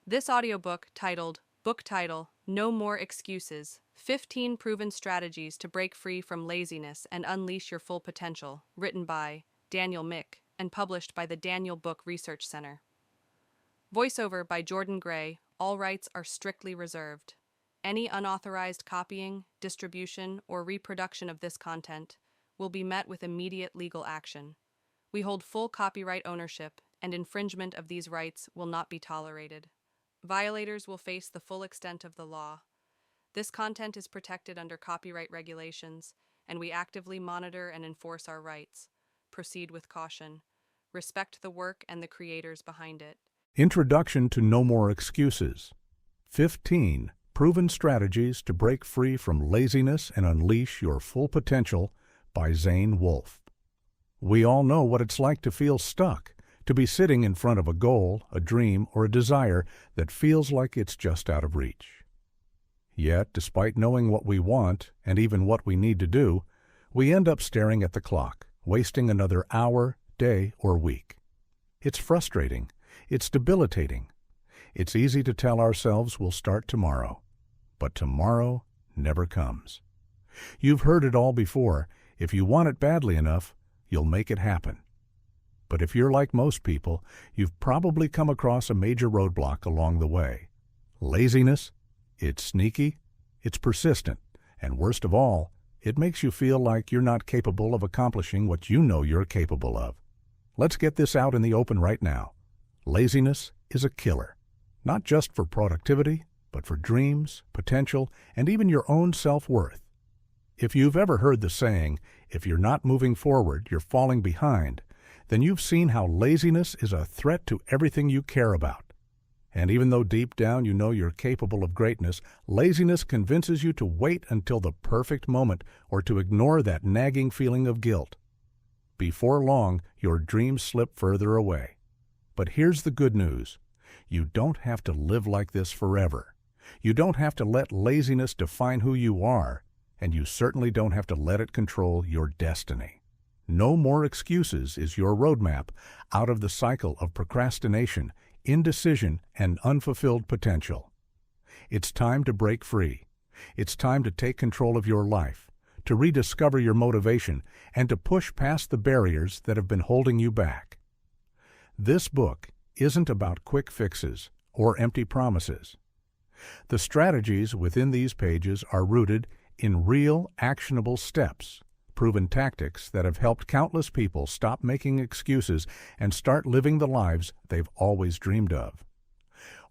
This audiobook, Book title, No More Excuses, 15 Proven Strategies to Break Free from Laziness and Unleash Your Full Potential, written by Daniel Mick and published by the Daniel Book Research Center. Voiceover by Jordan Gray, all rights are strictly reserved. Any unauthorized copying, distribution, or reproduction of this content will be met with immediate legal action. We hold full copyright ownership, and infringement of these rights will not be tolerated. Violators will face the full extent of the law. This content is protected under copyright regulations, and we actively monitor and enforce our rights. Proceed with caution. Respect the work and the creators behind it. Introduction to No More Excuses. 15 Proven Strategies to Break Free from Laziness and Unleash Your Full Potential by Zane Wolfe. We all know what it's like to feel stuck, to be sitting in front of a goal, a dream, or a desire that feels like it's just out of reach. Yet, despite knowing what we want and even what we need to do, we end up staring at the clock, wasting another hour, day, or week. It's frustrating. It's debilitating. It's easy to tell ourselves we'll start tomorrow, but tomorrow never comes. You've heard it all before. If you want it badly enough, you'll make it happen. But if you're like most people, you've probably come across a major roadblock along the way. Laziness, it's sneaky, it's persistent, and worst of all, it makes you feel like you're not capable of accomplishing what you know you're capable of. Let's get this out in the open right now. Laziness is a killer, not just for productivity, but for dreams, potential, and even your own self-worth. If you've ever heard the saying, if you're not moving forward, you're falling behind, then you've seen how laziness is a threat to everything you care about. And even though deep down you know you're capable of greatness, laziness convinces you to wait until the perfect moment or to ignore that nagging feeling of guilt. Before long, your dreams slip further away. But here's the good news. You don't have to live like this forever. You don't have to let laziness define who you are, and you certainly don't have to let it control your destiny. No More Excuses is your roadmap out of the cycle of procrastination, indecision, and unfulfilled potential. It's time to break free. It's time to take control of your life, to rediscover your motivation, and to push past the barriers that have been holding you back. This book isn't about quick fixes or empty promises. The strategies within these pages are rooted in real, actionable steps, proven tactics that have helped countless people stop making excuses and start living the lives they've always dreamed of.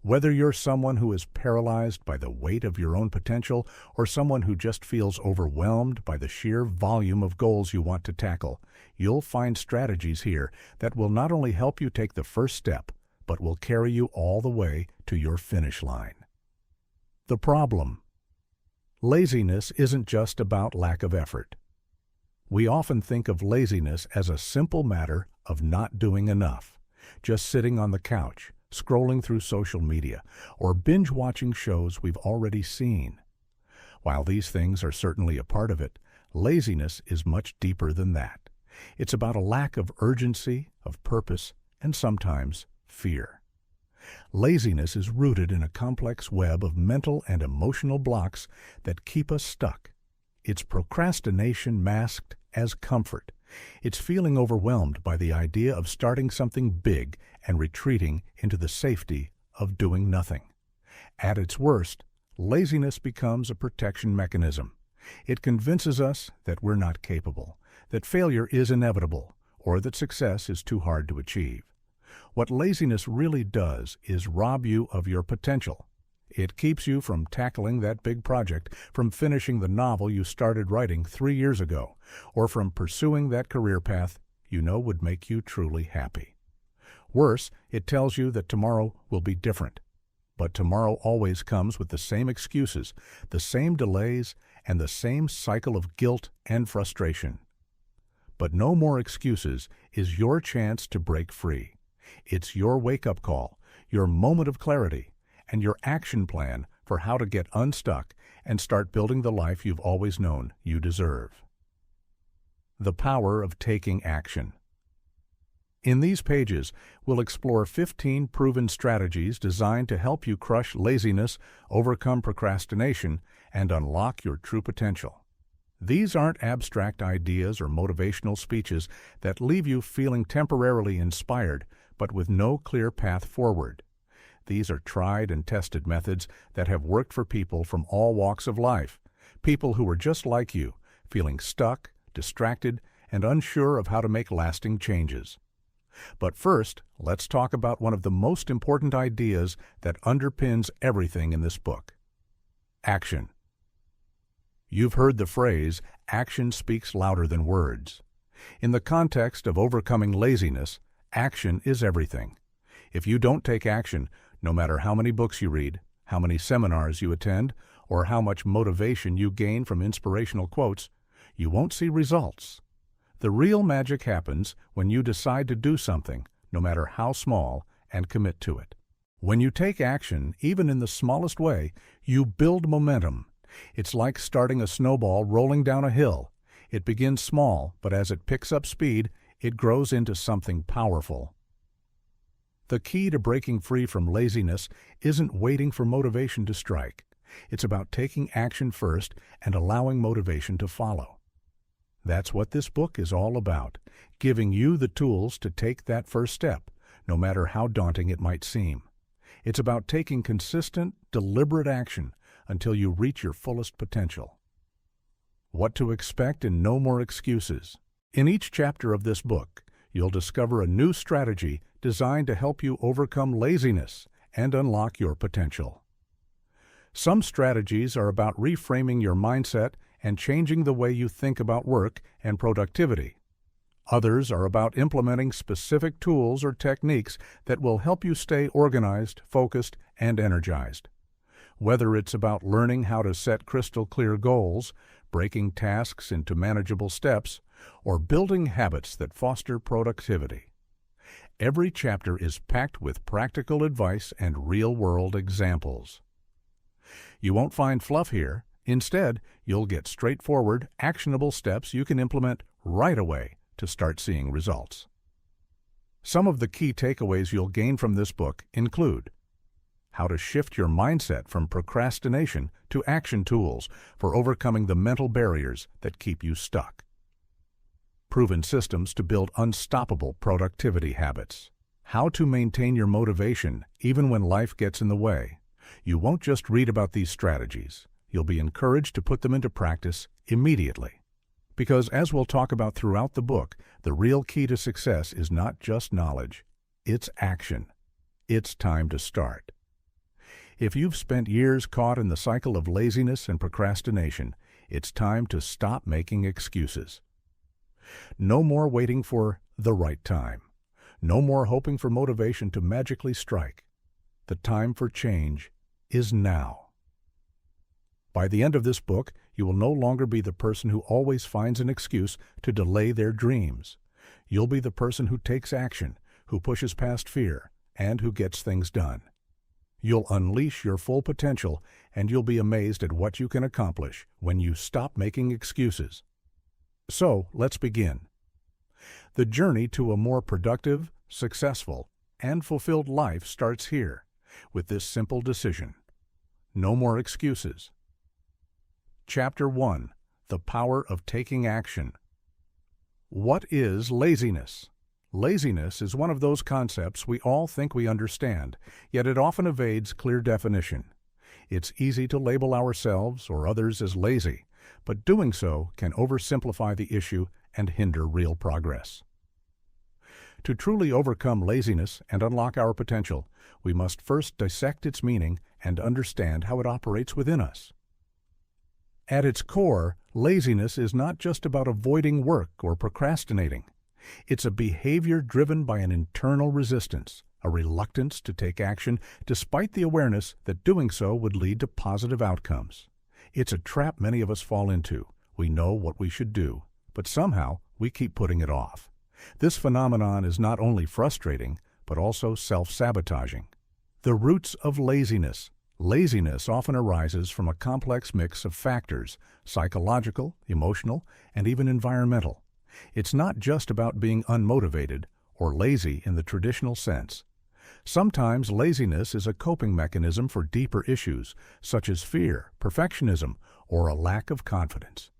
Whether you're someone who is paralyzed by the weight of your own potential or someone who just feels overwhelmed by the sheer volume of goals you want to tackle, you'll find strategies here that will not only help you take the first step, but will carry you all the way to your finish line. The problem. Laziness isn't just about lack of effort. We often think of laziness as a simple matter of not doing enough, just sitting on the couch, scrolling through social media, or binge-watching shows we've already seen. While these things are certainly a part of it, laziness is much deeper than that. It's about a lack of urgency, of purpose, and sometimes fear. Laziness is rooted in a complex web of mental and emotional blocks that keep us stuck. It's procrastination masked as comfort. It's feeling overwhelmed by the idea of starting something big and retreating into the safety of doing nothing. At its worst, laziness becomes a protection mechanism. It convinces us that we're not capable, that failure is inevitable, or that success is too hard to achieve. What laziness really does is rob you of your potential. It keeps you from tackling that big project, from finishing the novel you started writing 3 years ago, or from pursuing that career path you know would make you truly happy. Worse, it tells you that tomorrow will be different. But tomorrow always comes with the same excuses, the same delays, and the same cycle of guilt and frustration. But No More Excuses is your chance to break free. It's your wake-up call, your moment of clarity, and your action plan for how to get unstuck and start building the life you've always known you deserve. The power of taking action. In these pages, we'll explore 15 proven strategies designed to help you crush laziness, overcome procrastination, and unlock your true potential. These aren't abstract ideas or motivational speeches that leave you feeling temporarily inspired, but with no clear path forward. These are tried and tested methods that have worked for people from all walks of life, people who are just like you, feeling stuck, distracted, and unsure of how to make lasting changes. But first, let's talk about one of the most important ideas that underpins everything in this book: action. You've heard the phrase, action speaks louder than words. In the context of overcoming laziness, action is everything. If you don't take action, no matter how many books you read, how many seminars you attend, or how much motivation you gain from inspirational quotes, you won't see results. The real magic happens when you decide to do something, no matter how small, and commit to it. When you take action, even in the smallest way, you build momentum. It's like starting a snowball rolling down a hill. It begins small, but as it picks up speed, it grows into something powerful. The key to breaking free from laziness isn't waiting for motivation to strike. It's about taking action first and allowing motivation to follow. That's what this book is all about, giving you the tools to take that first step, no matter how daunting it might seem. It's about taking consistent, deliberate action until you reach your fullest potential. What to expect in No More Excuses. In each chapter of this book, you'll discover a new strategy designed to help you overcome laziness and unlock your potential. Some strategies are about reframing your mindset and changing the way you think about work and productivity. Others are about implementing specific tools or techniques that will help you stay organized, focused, and energized. Whether it's about learning how to set crystal clear goals, breaking tasks into manageable steps, or building habits that foster productivity. Every chapter is packed with practical advice and real-world examples. You won't find fluff here. Instead, you'll get straightforward, actionable steps you can implement right away to start seeing results. Some of the key takeaways you'll gain from this book include how to shift your mindset from procrastination to action tools for overcoming the mental barriers that keep you stuck. Proven systems to build unstoppable productivity habits. How to maintain your motivation even when life gets in the way. You won't just read about these strategies. You'll be encouraged to put them into practice immediately. Because as we'll talk about throughout the book, the real key to success is not just knowledge, it's action. It's time to start. If you've spent years caught in the cycle of laziness and procrastination, it's time to stop making excuses. No more waiting for the right time. No more hoping for motivation to magically strike. The time for change is now. By the end of this book, you will no longer be the person who always finds an excuse to delay their dreams. You'll be the person who takes action, who pushes past fear, and who gets things done. You'll unleash your full potential, and you'll be amazed at what you can accomplish when you stop making excuses. So, let's begin. The journey to a more productive, successful, and fulfilled life starts here, with this simple decision. No more excuses. Chapter 1. The Power of Taking Action. What is laziness? Laziness is one of those concepts we all think we understand, yet it often evades clear definition. It's easy to label ourselves or others as lazy, but doing so can oversimplify the issue and hinder real progress. To truly overcome laziness and unlock our potential, we must first dissect its meaning and understand how it operates within us. At its core, laziness is not just about avoiding work or procrastinating. It's a behavior driven by an internal resistance, a reluctance to take action despite the awareness that doing so would lead to positive outcomes. It's a trap many of us fall into. We know what we should do, but somehow we keep putting it off. This phenomenon is not only frustrating, but also self-sabotaging. The roots of laziness. Laziness often arises from a complex mix of factors, psychological, emotional, and even environmental. It's not just about being unmotivated or lazy in the traditional sense. Sometimes laziness is a coping mechanism for deeper issues, such as fear, perfectionism, or a lack of confidence.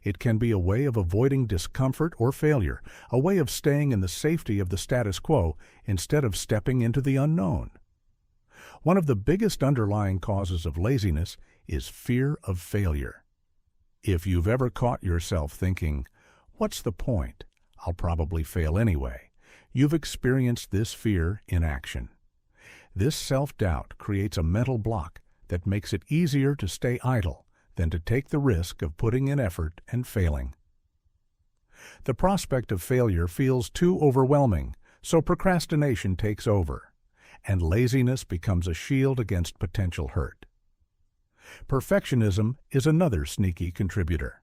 It can be a way of avoiding discomfort or failure, a way of staying in the safety of the status quo instead of stepping into the unknown. One of the biggest underlying causes of laziness is fear of failure. If you've ever caught yourself thinking, "What's the point? I'll probably fail anyway," you've experienced this fear in action. This self-doubt creates a mental block that makes it easier to stay idle than to take the risk of putting in effort and failing. The prospect of failure feels too overwhelming, so procrastination takes over, and laziness becomes a shield against potential hurt. Perfectionism is another sneaky contributor.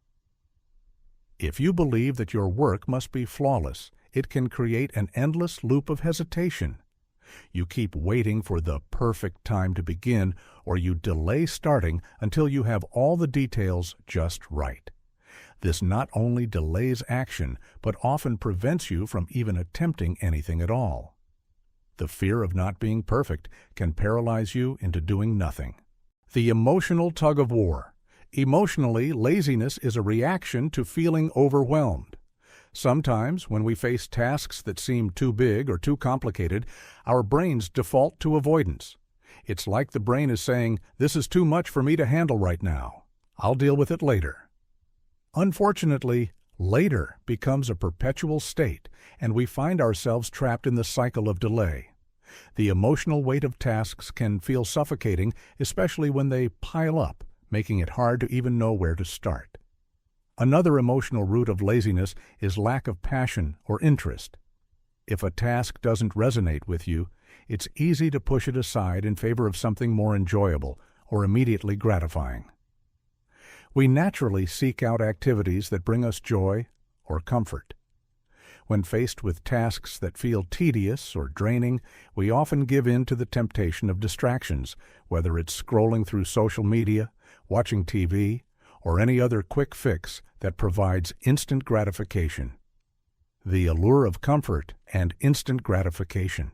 If you believe that your work must be flawless, it can create an endless loop of hesitation. You keep waiting for the perfect time to begin, or you delay starting until you have all the details just right. This not only delays action, but often prevents you from even attempting anything at all. The fear of not being perfect can paralyze you into doing nothing. The emotional tug-of-war. Emotionally, laziness is a reaction to feeling overwhelmed. Sometimes, when we face tasks that seem too big or too complicated, our brains default to avoidance. It's like the brain is saying, "This is too much for me to handle right now. I'll deal with it later." Unfortunately, later becomes a perpetual state, and we find ourselves trapped in the cycle of delay. The emotional weight of tasks can feel suffocating, especially when they pile up, making it hard to even know where to start. Another emotional root of laziness is lack of passion or interest. If a task doesn't resonate with you, it's easy to push it aside in favor of something more enjoyable or immediately gratifying. We naturally seek out activities that bring us joy or comfort. When faced with tasks that feel tedious or draining, we often give in to the temptation of distractions, whether it's scrolling through social media, watching TV, or any other quick fix that provides instant gratification. The allure of comfort and instant gratification.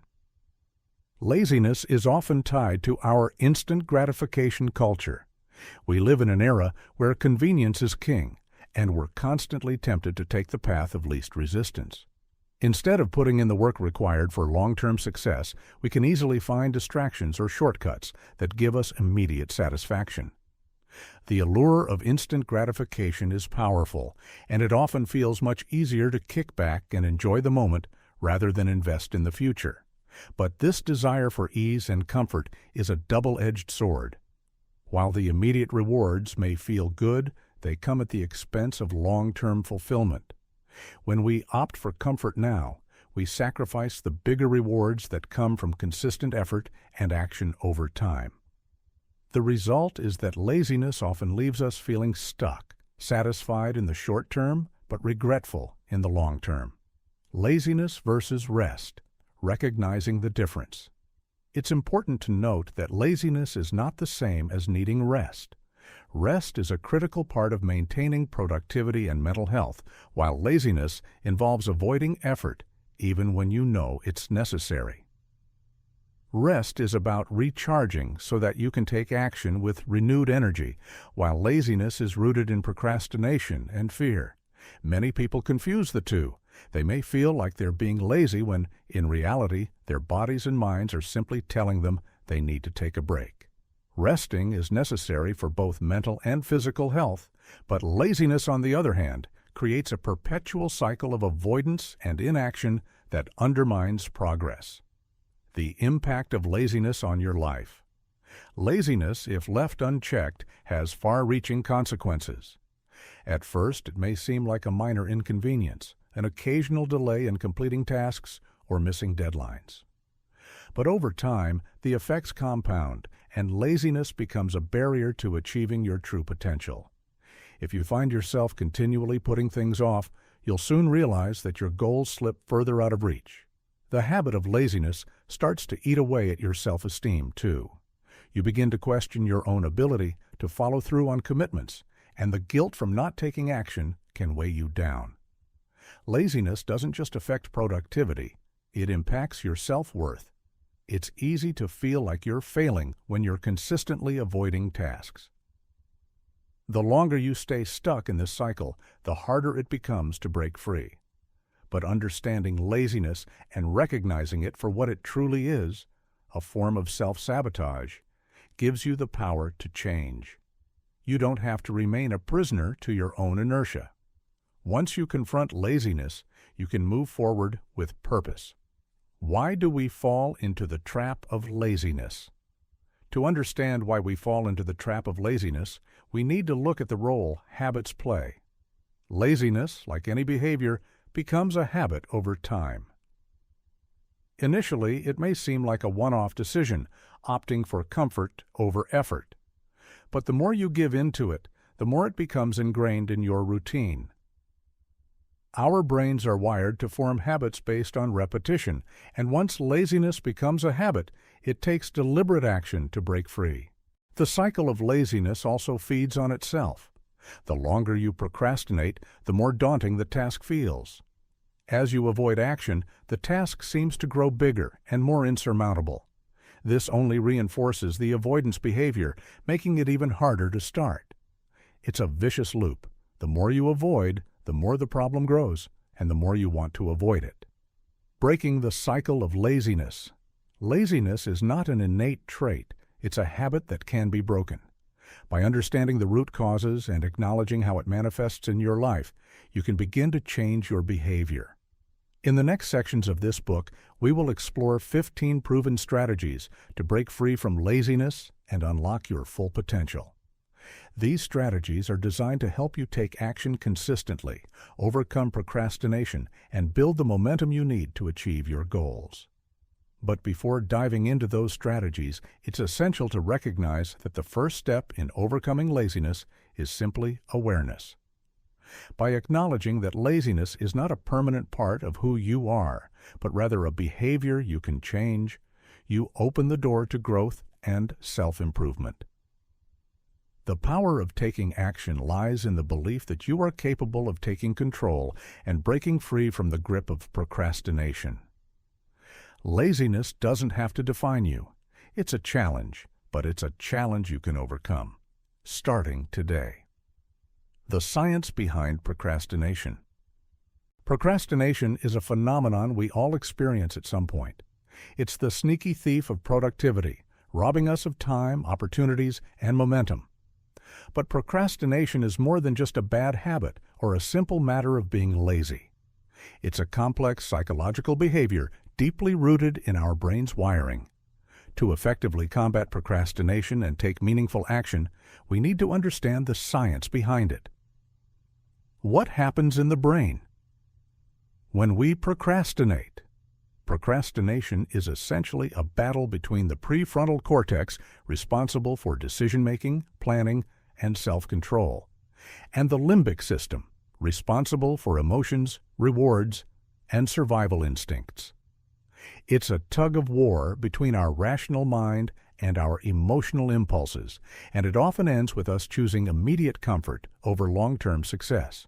Laziness is often tied to our instant gratification culture. We live in an era where convenience is king, and we're constantly tempted to take the path of least resistance. Instead of putting in the work required for long-term success, we can easily find distractions or shortcuts that give us immediate satisfaction. The allure of instant gratification is powerful, and it often feels much easier to kick back and enjoy the moment rather than invest in the future. But this desire for ease and comfort is a double-edged sword. While the immediate rewards may feel good, they come at the expense of long-term fulfillment. When we opt for comfort now, we sacrifice the bigger rewards that come from consistent effort and action over time. The result is that laziness often leaves us feeling stuck, satisfied in the short term, but regretful in the long term. Laziness versus rest, recognizing the difference. It's important to note that laziness is not the same as needing rest. Rest is a critical part of maintaining productivity and mental health, while laziness involves avoiding effort, even when you know it's necessary. Rest is about recharging so that you can take action with renewed energy, while laziness is rooted in procrastination and fear. Many people confuse the two. They may feel like they're being lazy when, in reality, their bodies and minds are simply telling them they need to take a break. Resting is necessary for both mental and physical health, but laziness, on the other hand, creates a perpetual cycle of avoidance and inaction that undermines progress. The impact of laziness on your life. Laziness, if left unchecked, has far-reaching consequences. At first, it may seem like a minor inconvenience, an occasional delay in completing tasks, or missing deadlines. But over time, the effects compound, and laziness becomes a barrier to achieving your true potential. If you find yourself continually putting things off, you'll soon realize that your goals slip further out of reach. The habit of laziness starts to eat away at your self-esteem, too. You begin to question your own ability to follow through on commitments, and the guilt from not taking action can weigh you down. Laziness doesn't just affect productivity, It impacts your self-worth. It's easy to feel like you're failing when you're consistently avoiding tasks. The longer you stay stuck in this cycle, the harder it becomes to break free. But understanding laziness and recognizing it for what it truly is, a form of self-sabotage, gives you the power to change. You don't have to remain a prisoner to your own inertia. Once you confront laziness, you can move forward with purpose. Why do we fall into the trap of laziness? To understand why we fall into the trap of laziness, we need to look at the role habits play. Laziness, like any behavior, becomes a habit over time. Initially, it may seem like a one-off decision, opting for comfort over effort. But the more you give into it, the more it becomes ingrained in your routine. Our brains are wired to form habits based on repetition, and once laziness becomes a habit, it takes deliberate action to break free. The cycle of laziness also feeds on itself. The longer you procrastinate, the more daunting the task feels. As you avoid action, the task seems to grow bigger and more insurmountable. This only reinforces the avoidance behavior, making it even harder to start. It's a vicious loop. The more you avoid, the more the problem grows, and the more you want to avoid it. Breaking the cycle of laziness. Laziness is not an innate trait. It's a habit that can be broken. By understanding the root causes and acknowledging how it manifests in your life, you can begin to change your behavior. In the next sections of this book, we will explore 15 proven strategies to break free from laziness and unlock your full potential. These strategies are designed to help you take action consistently, overcome procrastination, and build the momentum you need to achieve your goals. But before diving into those strategies, it's essential to recognize that the first step in overcoming laziness is simply awareness. By acknowledging that laziness is not a permanent part of who you are, but rather a behavior you can change, you open the door to growth and self-improvement. The power of taking action lies in the belief that you are capable of taking control and breaking free from the grip of procrastination. Laziness doesn't have to define you. It's a challenge, but it's a challenge you can overcome, starting today. The science behind procrastination. Procrastination is a phenomenon we all experience at some point. It's the sneaky thief of productivity, robbing us of time, opportunities, and momentum. But procrastination is more than just a bad habit or a simple matter of being lazy. It's a complex psychological behavior deeply rooted in our brain's wiring. To effectively combat procrastination and take meaningful action, we need to understand the science behind it. What happens in the brain? When we procrastinate, procrastination is essentially a battle between the prefrontal cortex, responsible for decision-making, planning, and self-control, and the limbic system, responsible for emotions, rewards, and survival instincts. It's a tug-of-war between our rational mind and our emotional impulses, and it often ends with us choosing immediate comfort over long-term success.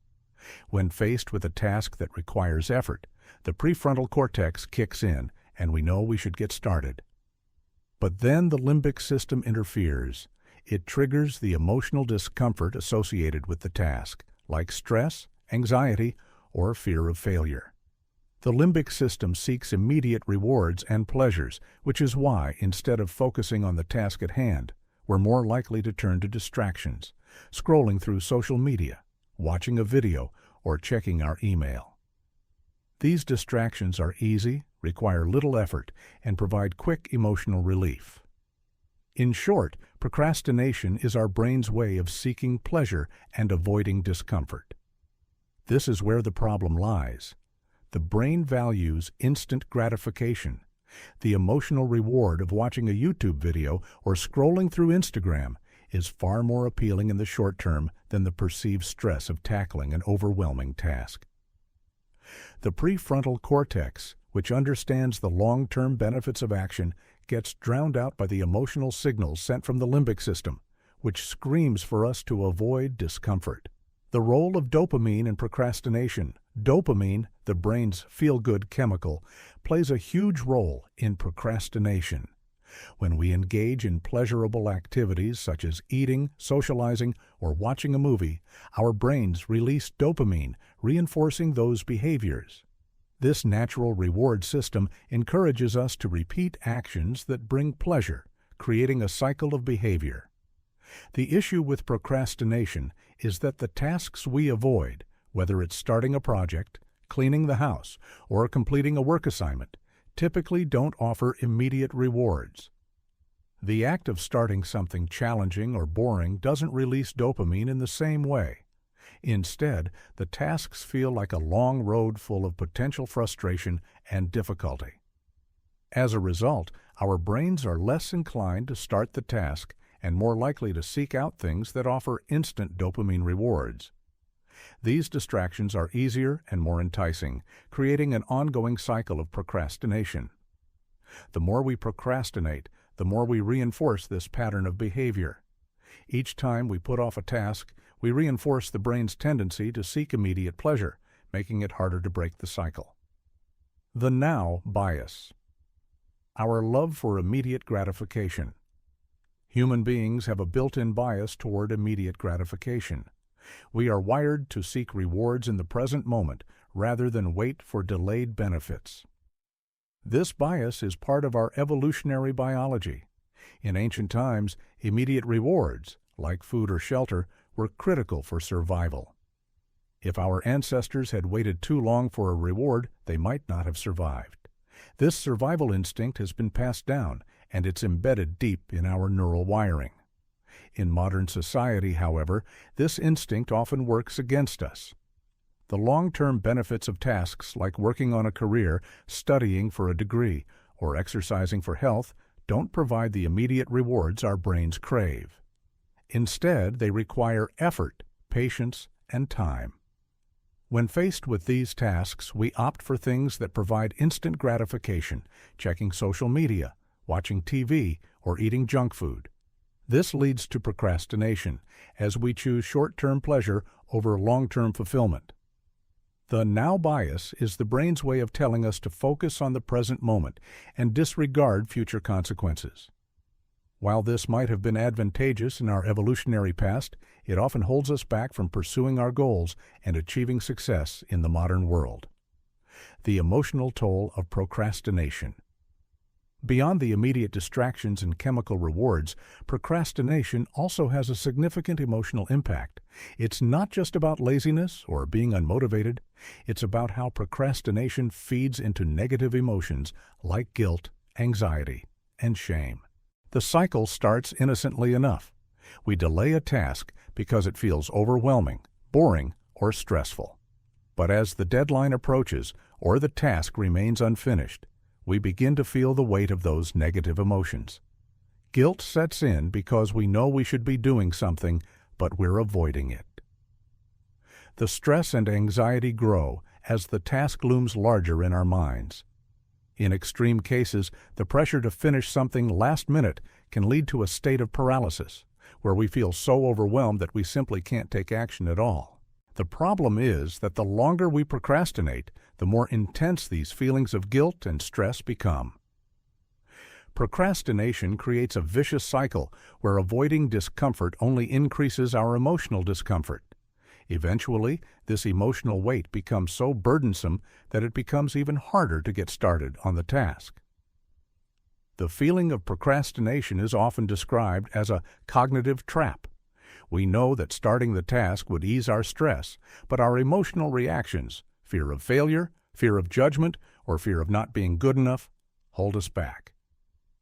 When faced with a task that requires effort, the prefrontal cortex kicks in, and we know we should get started. But then the limbic system interferes. It triggers the emotional discomfort associated with the task, like stress, anxiety, or fear of failure. The limbic system seeks immediate rewards and pleasures, which is why, instead of focusing on the task at hand, we're more likely to turn to distractions, scrolling through social media, watching a video, or checking our email. These distractions are easy, require little effort, and provide quick emotional relief. In short, procrastination is our brain's way of seeking pleasure and avoiding discomfort. This is where the problem lies. The brain values instant gratification. The emotional reward of watching a YouTube video or scrolling through Instagram is far more appealing in the short term than the perceived stress of tackling an overwhelming task. The prefrontal cortex, which understands the long-term benefits of action, gets drowned out by the emotional signals sent from the limbic system, which screams for us to avoid discomfort. The role of dopamine in procrastination, Dopamine, the brain's feel-good chemical, plays a huge role in procrastination. When we engage in pleasurable activities such as eating, socializing, or watching a movie, our brains release dopamine, reinforcing those behaviors. This natural reward system encourages us to repeat actions that bring pleasure, creating a cycle of behavior. The issue with procrastination is that the tasks we avoid, whether it's starting a project, cleaning the house, or completing a work assignment, typically don't offer immediate rewards. The act of starting something challenging or boring doesn't release dopamine in the same way. Instead, the tasks feel like a long road full of potential frustration and difficulty. As a result, our brains are less inclined to start the task and more likely to seek out things that offer instant dopamine rewards. These distractions are easier and more enticing, creating an ongoing cycle of procrastination. The more we procrastinate, the more we reinforce this pattern of behavior. Each time we put off a task, we reinforce the brain's tendency to seek immediate pleasure, making it harder to break the cycle. The now bias. Our love for immediate gratification. Human beings have a built-in bias toward immediate gratification. We are wired to seek rewards in the present moment rather than wait for delayed benefits. This bias is part of our evolutionary biology. In ancient times, immediate rewards, like food or shelter, were critical for survival. If our ancestors had waited too long for a reward, they might not have survived. This survival instinct has been passed down, and it's embedded deep in our neural wiring. In modern society, however, this instinct often works against us. The long-term benefits of tasks like working on a career, studying for a degree, or exercising for health don't provide the immediate rewards our brains crave. Instead, they require effort, patience, and time. When faced with these tasks, we opt for things that provide instant gratification, checking social media, watching TV, or eating junk food. This leads to procrastination, as we choose short-term pleasure over long-term fulfillment. The now bias is the brain's way of telling us to focus on the present moment and disregard future consequences. While this might have been advantageous in our evolutionary past, it often holds us back from pursuing our goals and achieving success in the modern world. The emotional toll of procrastination. Beyond the immediate distractions and chemical rewards, procrastination also has a significant emotional impact. It's not just about laziness or being unmotivated. It's about how procrastination feeds into negative emotions like guilt, anxiety, and shame. The cycle starts innocently enough. We delay a task because it feels overwhelming, boring, or stressful. But as the deadline approaches or the task remains unfinished, we begin to feel the weight of those negative emotions. Guilt sets in because we know we should be doing something, but we're avoiding it. The stress and anxiety grow as the task looms larger in our minds. In extreme cases, the pressure to finish something last minute can lead to a state of paralysis, where we feel so overwhelmed that we simply can't take action at all. The problem is that the longer we procrastinate, the more intense these feelings of guilt and stress become. Procrastination creates a vicious cycle where avoiding discomfort only increases our emotional discomfort. Eventually, this emotional weight becomes so burdensome that it becomes even harder to get started on the task. The feeling of procrastination is often described as a cognitive trap. We know that starting the task would ease our stress, but our emotional reactions, fear of failure, fear of judgment, or fear of not being good enough, hold us back.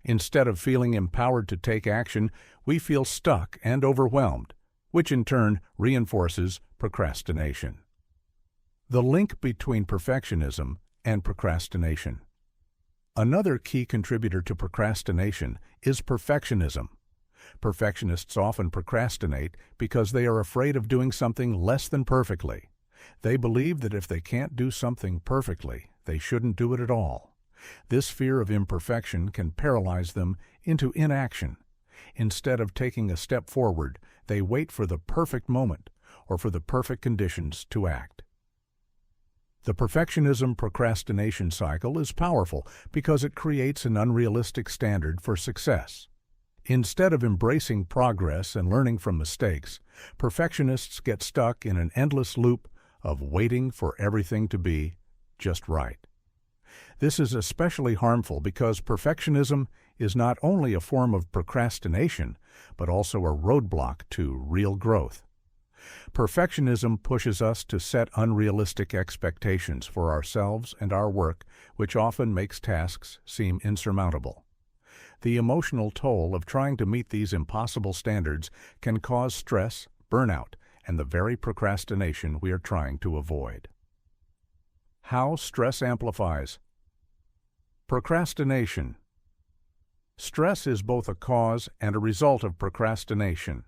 Instead of feeling empowered to take action, we feel stuck and overwhelmed, which in turn reinforces procrastination. The link between perfectionism and procrastination. Another key contributor to procrastination is perfectionism. Perfectionists often procrastinate because they are afraid of doing something less than perfectly. They believe that if they can't do something perfectly, they shouldn't do it at all. This fear of imperfection can paralyze them into inaction. Instead of taking a step forward, they wait for the perfect moment or for the perfect conditions to act. The perfectionism procrastination cycle is powerful because it creates an unrealistic standard for success. Instead of embracing progress and learning from mistakes, perfectionists get stuck in an endless loop of waiting for everything to be just right. This is especially harmful because perfectionism is not only a form of procrastination, but also a roadblock to real growth. Perfectionism pushes us to set unrealistic expectations for ourselves and our work, which often makes tasks seem insurmountable. The emotional toll of trying to meet these impossible standards can cause stress, burnout, and the very procrastination we are trying to avoid. How stress amplifies. Procrastination. Stress is both a cause and a result of procrastination.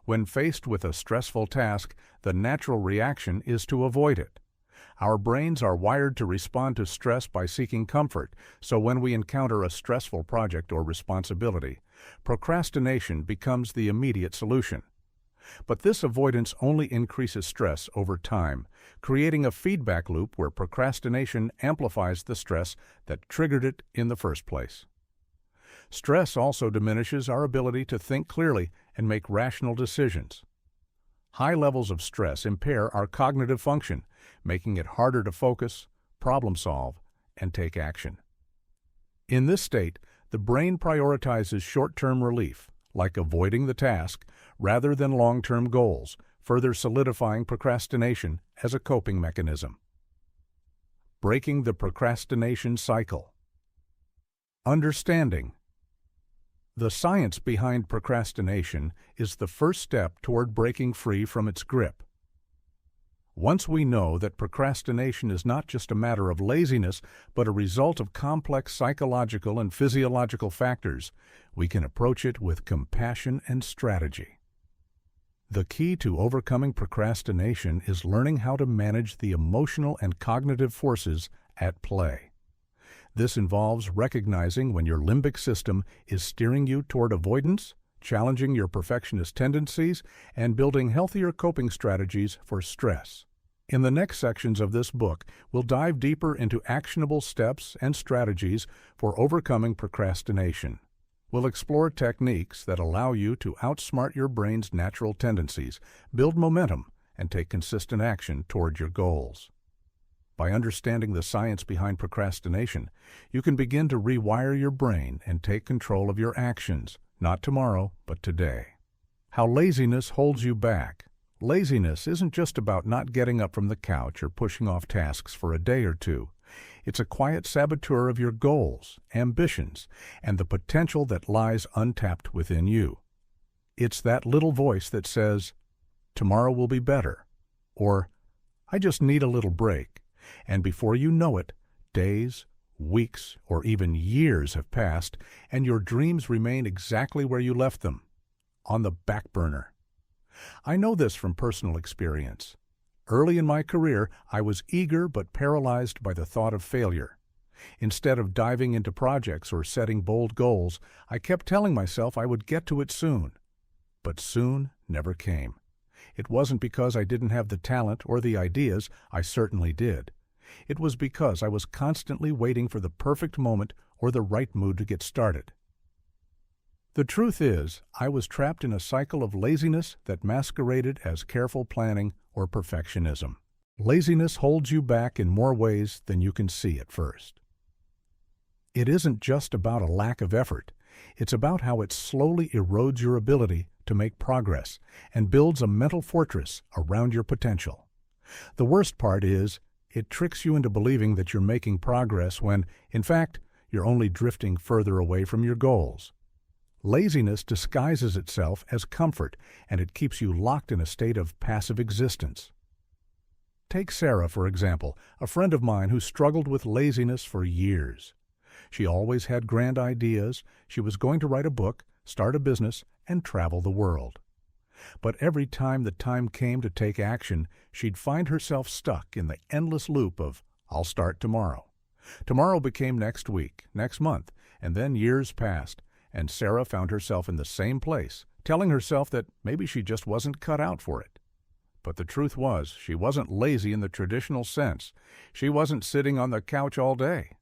When faced with a stressful task, the natural reaction is to avoid it. Our brains are wired to respond to stress by seeking comfort, so when we encounter a stressful project or responsibility, procrastination becomes the immediate solution. But this avoidance only increases stress over time, creating a feedback loop where procrastination amplifies the stress that triggered it in the first place. Stress also diminishes our ability to think clearly and make rational decisions. High levels of stress impair our cognitive function, making it harder to focus, problem solve, and take action. In this state, the brain prioritizes short-term relief, like avoiding the task, rather than long-term goals, further solidifying procrastination as a coping mechanism. Breaking the procrastination cycle. Understanding. The science behind procrastination is the first step toward breaking free from its grip. Once we know that procrastination is not just a matter of laziness, but a result of complex psychological and physiological factors, we can approach it with compassion and strategy. The key to overcoming procrastination is learning how to manage the emotional and cognitive forces at play. This involves recognizing when your limbic system is steering you toward avoidance, challenging your perfectionist tendencies, and building healthier coping strategies for stress. In the next sections of this book, we'll dive deeper into actionable steps and strategies for overcoming procrastination. We'll explore techniques that allow you to outsmart your brain's natural tendencies, build momentum, and take consistent action toward your goals. By understanding the science behind procrastination, you can begin to rewire your brain and take control of your actions, not tomorrow, but today. How laziness holds you back. Laziness isn't just about not getting up from the couch or pushing off tasks for a day or two. It's a quiet saboteur of your goals, ambitions, and the potential that lies untapped within you. It's that little voice that says, "Tomorrow will be better," or "I just need a little break." And before you know it, days, weeks, or even years have passed, and your dreams remain exactly where you left them, on the back burner. I know this from personal experience. Early in my career, I was eager but paralyzed by the thought of failure. Instead of diving into projects or setting bold goals, I kept telling myself I would get to it soon. But soon never came. It wasn't because I didn't have the talent or the ideas, I certainly did. It was because I was constantly waiting for the perfect moment or the right mood to get started. The truth is, I was trapped in a cycle of laziness that masqueraded as careful planning or perfectionism. Laziness holds you back in more ways than you can see at first. It isn't just about a lack of effort. It's about how it slowly erodes your ability to make progress and builds a mental fortress around your potential. The worst part is, it tricks you into believing that you're making progress when, in fact, you're only drifting further away from your goals. Laziness disguises itself as comfort, and it keeps you locked in a state of passive existence. Take Sarah, for example, a friend of mine who struggled with laziness for years. She always had grand ideas. She was going to write a book, start a business, and travel the world. But every time the time came to take action, she'd find herself stuck in the endless loop of, "I'll start tomorrow." Tomorrow became next week, next month, and then years passed, and Sarah found herself in the same place, telling herself that maybe she just wasn't cut out for it. But the truth was, she wasn't lazy in the traditional sense. She wasn't sitting on the couch all day.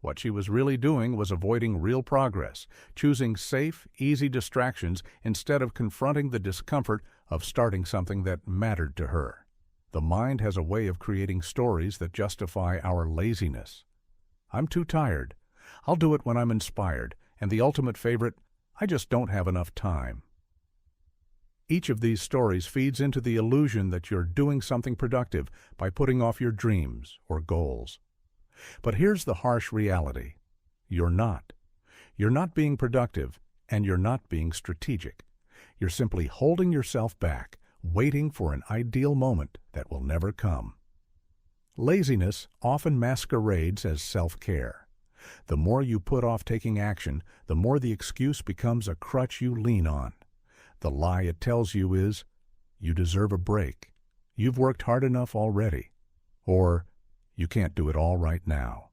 What she was really doing was avoiding real progress, choosing safe, easy distractions instead of confronting the discomfort of starting something that mattered to her. The mind has a way of creating stories that justify our laziness. I'm too tired. I'll do it when I'm inspired. And the ultimate favorite, I just don't have enough time. Each of these stories feeds into the illusion that you're doing something productive by putting off your dreams or goals. But here's the harsh reality. You're not. You're not being productive, and you're not being strategic. You're simply holding yourself back, waiting for an ideal moment that will never come. Laziness often masquerades as self-care. The more you put off taking action, the more the excuse becomes a crutch you lean on. The lie it tells you is, you deserve a break, you've worked hard enough already, or you can't do it all right now.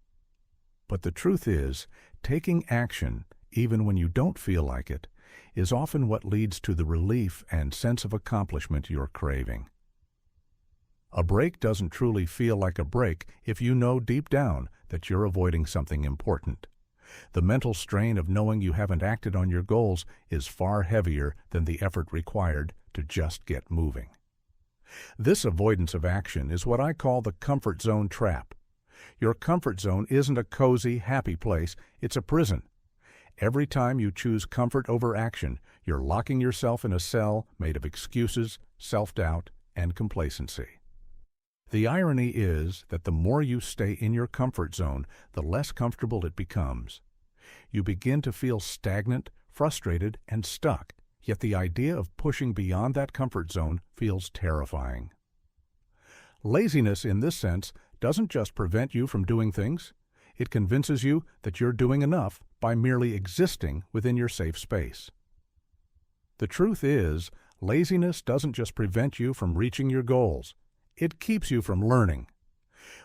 But the truth is, taking action, even when you don't feel like it, is often what leads to the relief and sense of accomplishment you're craving. A break doesn't truly feel like a break if you know deep down that you're avoiding something important. The mental strain of knowing you haven't acted on your goals is far heavier than the effort required to just get moving. This avoidance of action is what I call the comfort zone trap. Your comfort zone isn't a cozy, happy place, it's a prison. Every time you choose comfort over action, you're locking yourself in a cell made of excuses, self-doubt, and complacency. The irony is that the more you stay in your comfort zone, the less comfortable it becomes. You begin to feel stagnant, frustrated, and stuck, yet the idea of pushing beyond that comfort zone feels terrifying. Laziness, in this sense, doesn't just prevent you from doing things. It convinces you that you're doing enough by merely existing within your safe space. The truth is, laziness doesn't just prevent you from reaching your goals. It keeps you from learning.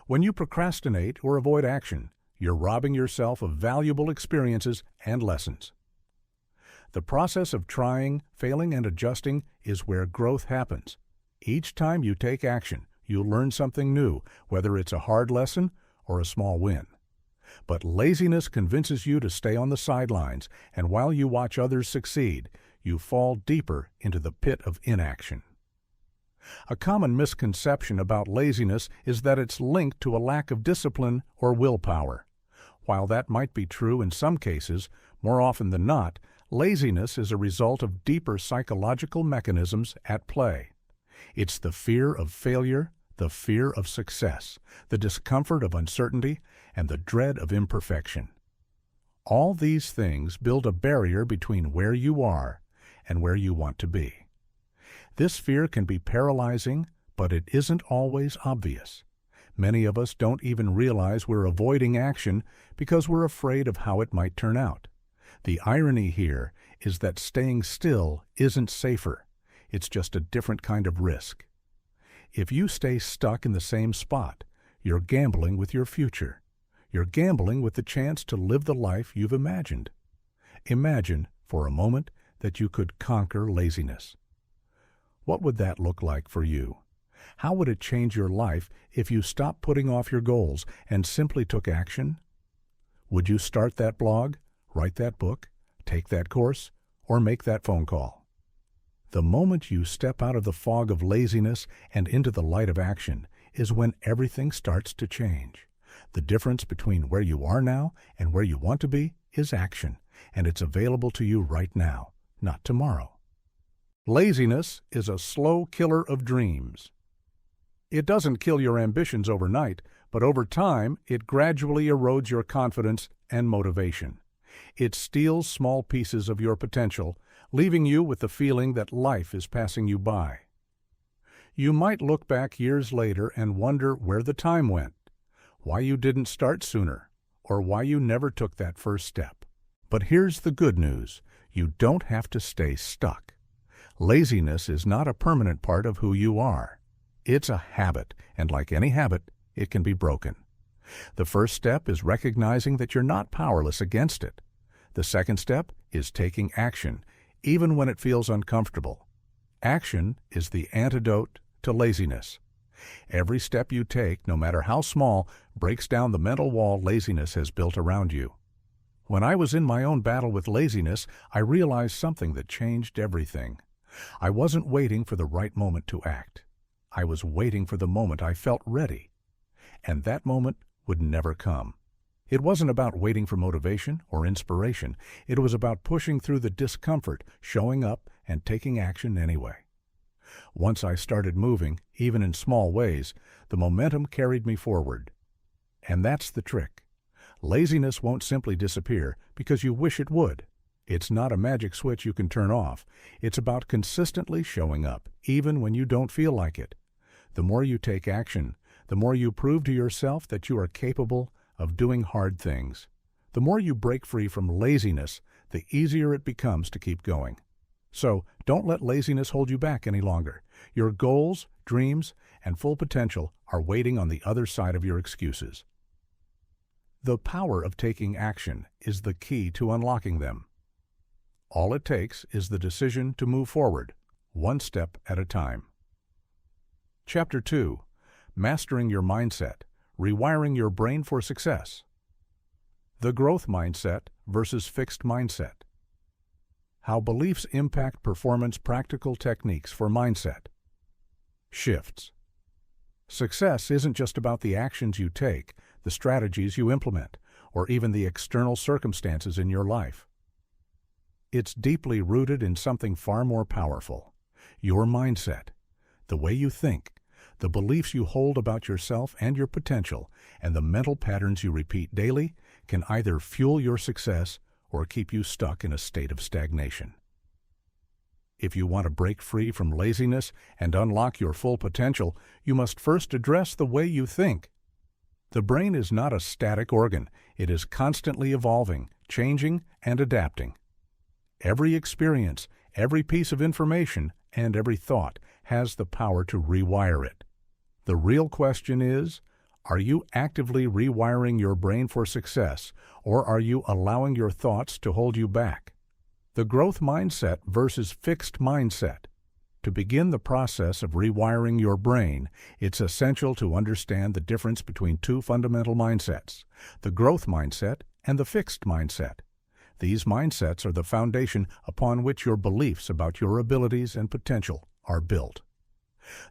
When you procrastinate or avoid action, you're robbing yourself of valuable experiences and lessons. The process of trying, failing, and adjusting is where growth happens. Each time you take action, you'll learn something new, whether it's a hard lesson or a small win. But laziness convinces you to stay on the sidelines, and while you watch others succeed, you fall deeper into the pit of inaction. A common misconception about laziness is that it's linked to a lack of discipline or willpower. While that might be true in some cases, more often than not, laziness is a result of deeper psychological mechanisms at play. It's the fear of failure, the fear of success, the discomfort of uncertainty, and the dread of imperfection. All these things build a barrier between where you are and where you want to be. This fear can be paralyzing, but it isn't always obvious. Many of us don't even realize we're avoiding action because we're afraid of how it might turn out. The irony here is that staying still isn't safer. It's just a different kind of risk. If you stay stuck in the same spot, you're gambling with your future. You're gambling with the chance to live the life you've imagined. Imagine, for a moment, that you could conquer laziness. What would that look like for you? How would it change your life if you stopped putting off your goals and simply took action? Would you start that blog, write that book, take that course, or make that phone call? The moment you step out of the fog of laziness and into the light of action is when everything starts to change. The difference between where you are now and where you want to be is action, and it's available to you right now, not tomorrow. Laziness is a slow killer of dreams. It doesn't kill your ambitions overnight, but over time it gradually erodes your confidence and motivation. It steals small pieces of your potential, leaving you with the feeling that life is passing you by. You might look back years later and wonder where the time went, why you didn't start sooner, or why you never took that first step. But here's the good news: you don't have to stay stuck. Laziness is not a permanent part of who you are. It's a habit, and like any habit, it can be broken. The first step is recognizing that you're not powerless against it. The second step is taking action, even when it feels uncomfortable. Action is the antidote to laziness. Every step you take, no matter how small, breaks down the mental wall laziness has built around you. When I was in my own battle with laziness, I realized something that changed everything. I wasn't waiting for the right moment to act. I was waiting for the moment I felt ready. And that moment would never come. It wasn't about waiting for motivation or inspiration. It was about pushing through the discomfort, showing up, and taking action anyway. Once I started moving, even in small ways, the momentum carried me forward. And that's the trick. Laziness won't simply disappear because you wish it would. It's not a magic switch you can turn off. It's about consistently showing up, even when you don't feel like it. The more you take action, the more you prove to yourself that you are capable of doing hard things. The more you break free from laziness, the easier it becomes to keep going. So, don't let laziness hold you back any longer. Your goals, dreams, and full potential are waiting on the other side of your excuses. The power of taking action is the key to unlocking them. All it takes is the decision to move forward, one step at a time. Chapter 2. Mastering Your Mindset, Rewiring Your Brain for Success. The Growth Mindset versus Fixed Mindset. How beliefs impact performance. Practical techniques for mindset. Shifts. Success isn't just about the actions you take, the strategies you implement, or even the external circumstances in your life. It's deeply rooted in something far more powerful: your mindset, the way you think, the beliefs you hold about yourself and your potential, and the mental patterns you repeat daily can either fuel your success or keep you stuck in a state of stagnation. If you want to break free from laziness and unlock your full potential, you must first address the way you think. The brain is not a static organ. It is constantly evolving, changing, and adapting. Every experience, every piece of information, and every thought has the power to rewire it. The real question is, are you actively rewiring your brain for success, or are you allowing your thoughts to hold you back? The growth mindset versus fixed mindset. To begin the process of rewiring your brain, it's essential to understand the difference between two fundamental mindsets: the growth mindset and the fixed mindset. These mindsets are the foundation upon which your beliefs about your abilities and potential are built.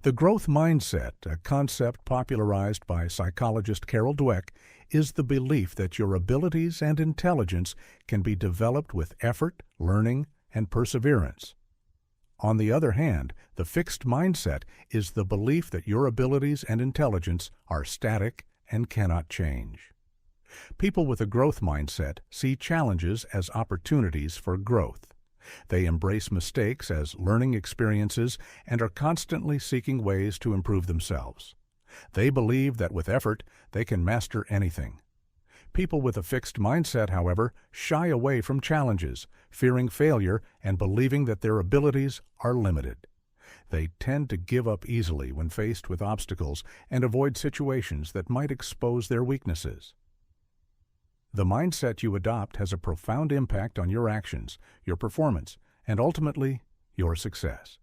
The growth mindset, a concept popularized by psychologist Carol Dweck, is the belief that your abilities and intelligence can be developed with effort, learning, and perseverance. On the other hand, the fixed mindset is the belief that your abilities and intelligence are static and cannot change. People with a growth mindset see challenges as opportunities for growth. They embrace mistakes as learning experiences and are constantly seeking ways to improve themselves. They believe that with effort, they can master anything. People with a fixed mindset, however, shy away from challenges, fearing failure and believing that their abilities are limited. They tend to give up easily when faced with obstacles and avoid situations that might expose their weaknesses. The mindset you adopt has a profound impact on your actions, your performance, and ultimately, your success.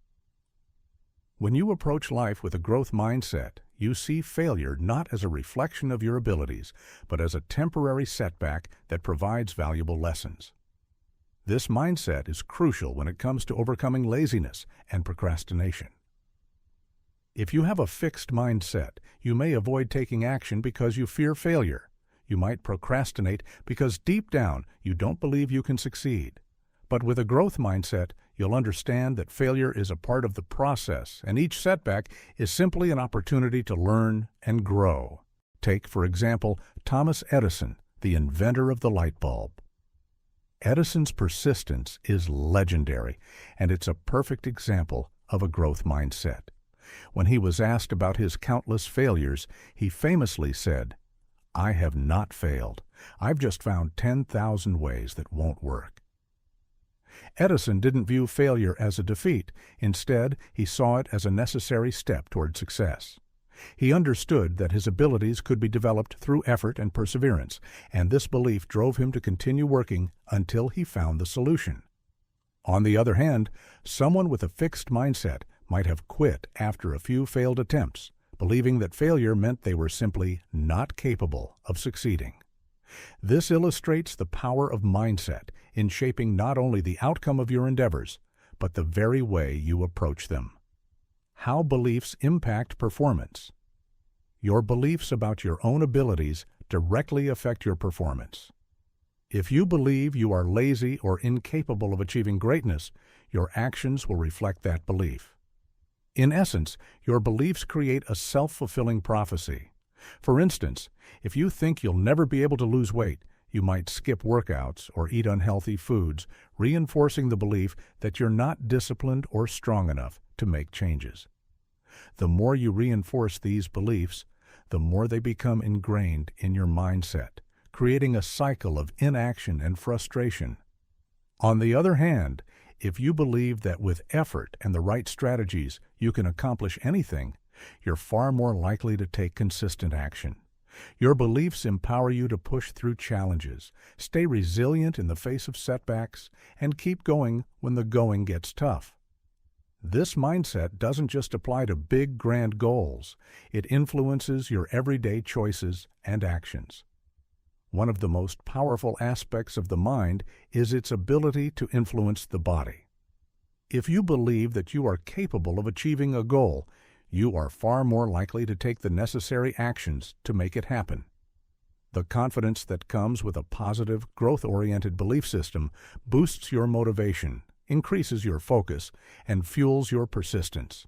When you approach life with a growth mindset, you see failure not as a reflection of your abilities, but as a temporary setback that provides valuable lessons. This mindset is crucial when it comes to overcoming laziness and procrastination. If you have a fixed mindset, you may avoid taking action because you fear failure. You might procrastinate because deep down you don't believe you can succeed. But with a growth mindset, you'll understand that failure is a part of the process, and each setback is simply an opportunity to learn and grow. Take, for example, Thomas Edison, the inventor of the light bulb. Edison's persistence is legendary, and it's a perfect example of a growth mindset. When he was asked about his countless failures, he famously said, "I have not failed. I've just found 10,000 ways that won't work." Edison didn't view failure as a defeat. Instead, he saw it as a necessary step toward success. He understood that his abilities could be developed through effort and perseverance, and this belief drove him to continue working until he found the solution. On the other hand, someone with a fixed mindset might have quit after a few failed attempts, believing that failure meant they were simply not capable of succeeding. This illustrates the power of mindset in shaping not only the outcome of your endeavors, but the very way you approach them. How beliefs impact performance. Your beliefs about your own abilities directly affect your performance. If you believe you are lazy or incapable of achieving greatness, your actions will reflect that belief. In essence, your beliefs create a self-fulfilling prophecy. For instance, if you think you'll never be able to lose weight, you might skip workouts or eat unhealthy foods, reinforcing the belief that you're not disciplined or strong enough to make changes. The more you reinforce these beliefs, the more they become ingrained in your mindset, creating a cycle of inaction and frustration. On the other hand, if you believe that with effort and the right strategies you can accomplish anything, you're far more likely to take consistent action. Your beliefs empower you to push through challenges, stay resilient in the face of setbacks, and keep going when the going gets tough. This mindset doesn't just apply to big, grand goals. It influences your everyday choices and actions. One of the most powerful aspects of the mind is its ability to influence the body. If you believe that you are capable of achieving a goal, you are far more likely to take the necessary actions to make it happen. The confidence that comes with a positive, growth-oriented belief system boosts your motivation, increases your focus, and fuels your persistence.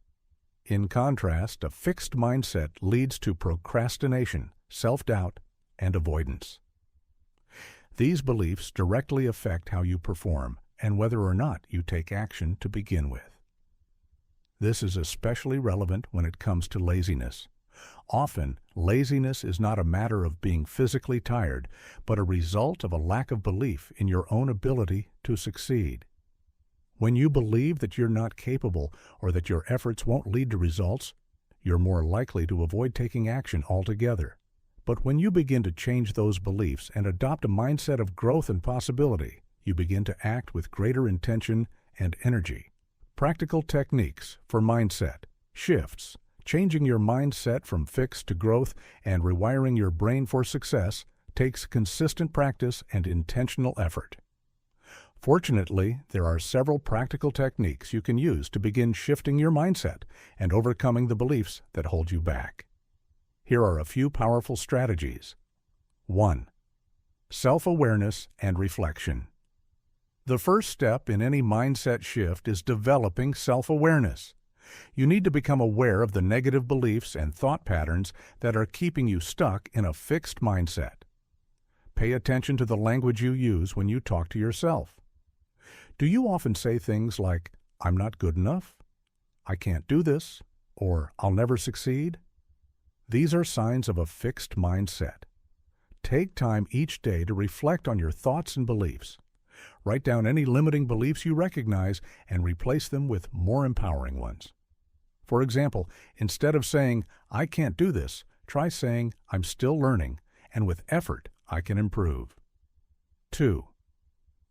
In contrast, a fixed mindset leads to procrastination, self-doubt, and avoidance. These beliefs directly affect how you perform and whether or not you take action to begin with. This is especially relevant when it comes to laziness. Often, laziness is not a matter of being physically tired, but a result of a lack of belief in your own ability to succeed. When you believe that you're not capable or that your efforts won't lead to results, you're more likely to avoid taking action altogether. But when you begin to change those beliefs and adopt a mindset of growth and possibility, you begin to act with greater intention and energy. Practical techniques for mindset shifts. Changing your mindset from fixed to growth and rewiring your brain for success takes consistent practice and intentional effort. Fortunately, there are several practical techniques you can use to begin shifting your mindset and overcoming the beliefs that hold you back. Here are a few powerful strategies. 1. Self-awareness and reflection. The first step in any mindset shift is developing self-awareness. You need to become aware of the negative beliefs and thought patterns that are keeping you stuck in a fixed mindset. Pay attention to the language you use when you talk to yourself. Do you often say things like, "I'm not good enough," "I can't do this," or "I'll never succeed"? These are signs of a fixed mindset. Take time each day to reflect on your thoughts and beliefs. Write down any limiting beliefs you recognize and replace them with more empowering ones. For example, instead of saying, "I can't do this," try saying, "I'm still learning, and with effort, I can improve." 2.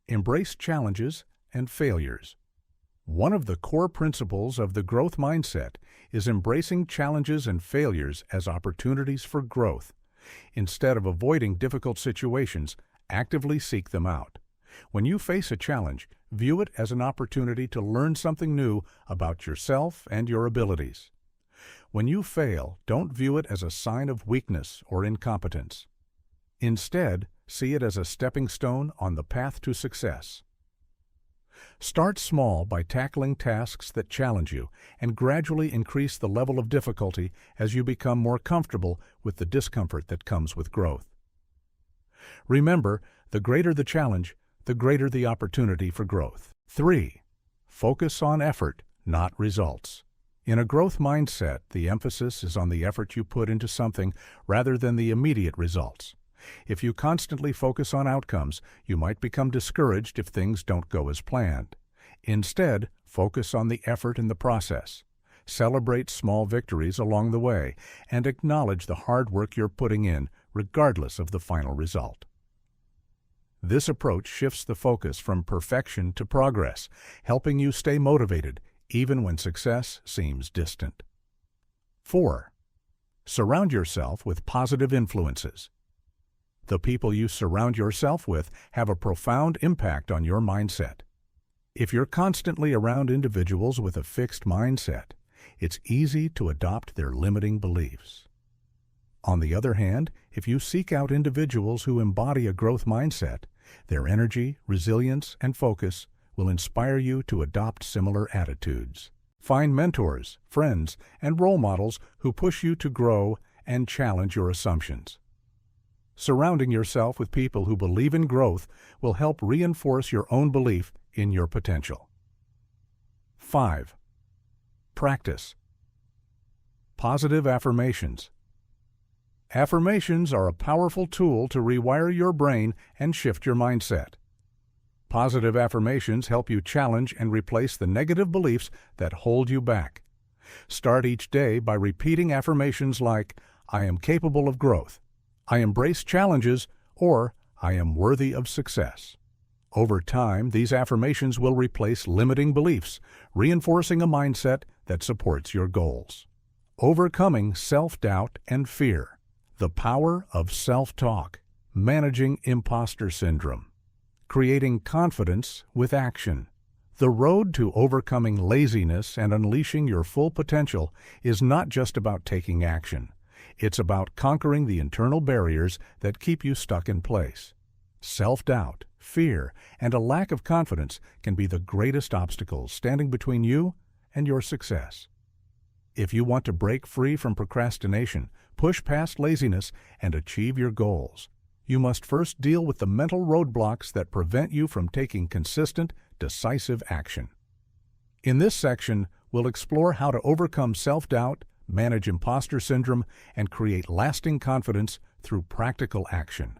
Embrace challenges and failures. One of the core principles of the growth mindset is embracing challenges and failures as opportunities for growth. Instead of avoiding difficult situations, actively seek them out. When you face a challenge, view it as an opportunity to learn something new about yourself and your abilities. When you fail, don't view it as a sign of weakness or incompetence. Instead, see it as a stepping stone on the path to success. Start small by tackling tasks that challenge you and gradually increase the level of difficulty as you become more comfortable with the discomfort that comes with growth. Remember, the greater the challenge, the greater the opportunity for growth. 3. Focus on effort, not results. In a growth mindset, the emphasis is on the effort you put into something rather than the immediate results. If you constantly focus on outcomes, you might become discouraged if things don't go as planned. Instead, focus on the effort in the process. Celebrate small victories along the way and acknowledge the hard work you're putting in, regardless of the final result. This approach shifts the focus from perfection to progress, helping you stay motivated even when success seems distant. 4. Surround yourself with positive influences. The people you surround yourself with have a profound impact on your mindset. If you're constantly around individuals with a fixed mindset, it's easy to adopt their limiting beliefs. On the other hand, if you seek out individuals who embody a growth mindset, their energy, resilience, and focus will inspire you to adopt similar attitudes. Find mentors, friends, and role models who push you to grow and challenge your assumptions. Surrounding yourself with people who believe in growth will help reinforce your own belief in your potential. 5. Practice. Positive affirmations. Affirmations are a powerful tool to rewire your brain and shift your mindset. Positive affirmations help you challenge and replace the negative beliefs that hold you back. Start each day by repeating affirmations like, "I am capable of growth," "I embrace challenges," or "I am worthy of success." Over time, these affirmations will replace limiting beliefs, reinforcing a mindset that supports your goals. Overcoming self-doubt and fear. The power of self-talk. Managing imposter syndrome. Creating confidence with action. The road to overcoming laziness and unleashing your full potential is not just about taking action. It's about conquering the internal barriers that keep you stuck in place. Self-doubt, fear, and a lack of confidence can be the greatest obstacles standing between you and your success. If you want to break free from procrastination, push past laziness, and achieve your goals, you must first deal with the mental roadblocks that prevent you from taking consistent, decisive action. In this section, we'll explore how to overcome self-doubt, manage imposter syndrome, and create lasting confidence through practical action.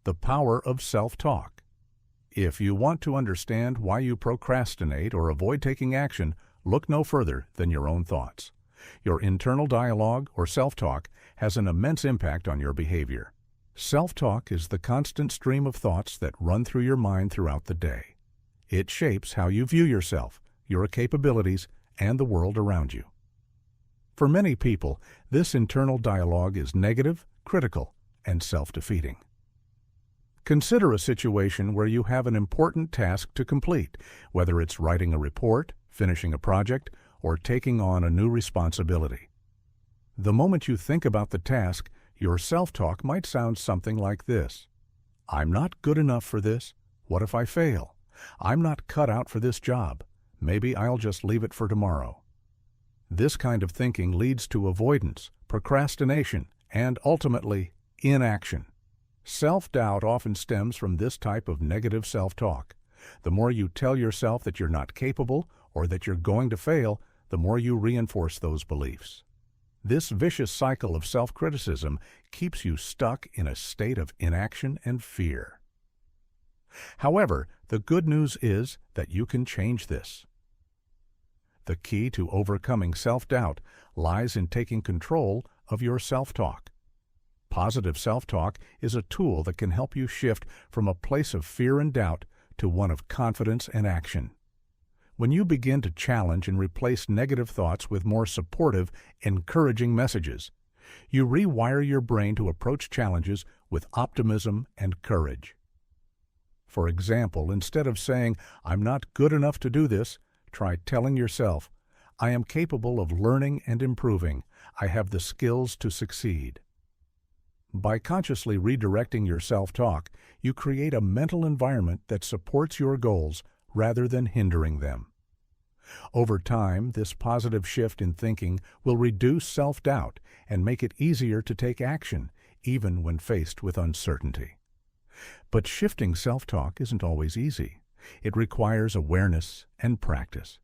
The power of self-talk. If you want to understand why you procrastinate or avoid taking action, look no further than your own thoughts. Your internal dialogue or self-talk has an immense impact on your behavior. Self-talk is the constant stream of thoughts that run through your mind throughout the day. It shapes how you view yourself, your capabilities, and the world around you. For many people, this internal dialogue is negative, critical, and self-defeating. Consider a situation where you have an important task to complete, whether it's writing a report, finishing a project, or taking on a new responsibility. The moment you think about the task, your self-talk might sound something like this. "I'm not good enough for this. What if I fail? I'm not cut out for this job. Maybe I'll just leave it for tomorrow." This kind of thinking leads to avoidance, procrastination, and ultimately, inaction. Self-doubt often stems from this type of negative self-talk. The more you tell yourself that you're not capable or that you're going to fail, the more you reinforce those beliefs. This vicious cycle of self-criticism keeps you stuck in a state of inaction and fear. However, the good news is that you can change this. The key to overcoming self-doubt lies in taking control of your self-talk. Positive self-talk is a tool that can help you shift from a place of fear and doubt to one of confidence and action. When you begin to challenge and replace negative thoughts with more supportive, encouraging messages, you rewire your brain to approach challenges with optimism and courage. For example, instead of saying, "I'm not good enough to do this," try telling yourself, "I am capable of learning and improving. I have the skills to succeed." By consciously redirecting your self-talk, you create a mental environment that supports your goals rather than hindering them. Over time, this positive shift in thinking will reduce self-doubt and make it easier to take action, even when faced with uncertainty. But shifting self-talk isn't always easy. It requires awareness and practice.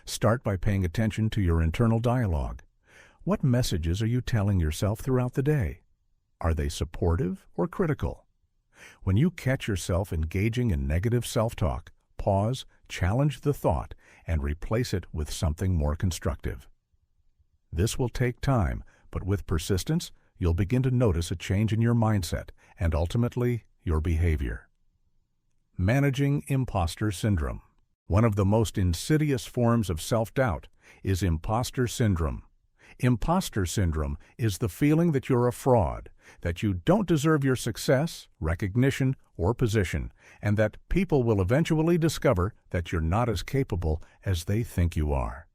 Start by paying attention to your internal dialogue. What messages are you telling yourself throughout the day? Are they supportive or critical? When you catch yourself engaging in negative self-talk, pause, challenge the thought, and replace it with something more constructive. This will take time, but with persistence, you'll begin to notice a change in your mindset and ultimately your behavior. Managing imposter syndrome. One of the most insidious forms of self-doubt is imposter syndrome. Imposter syndrome is the feeling that you're a fraud, that you don't deserve your success, recognition, or position, and that people will eventually discover that you're not as capable as they think you are.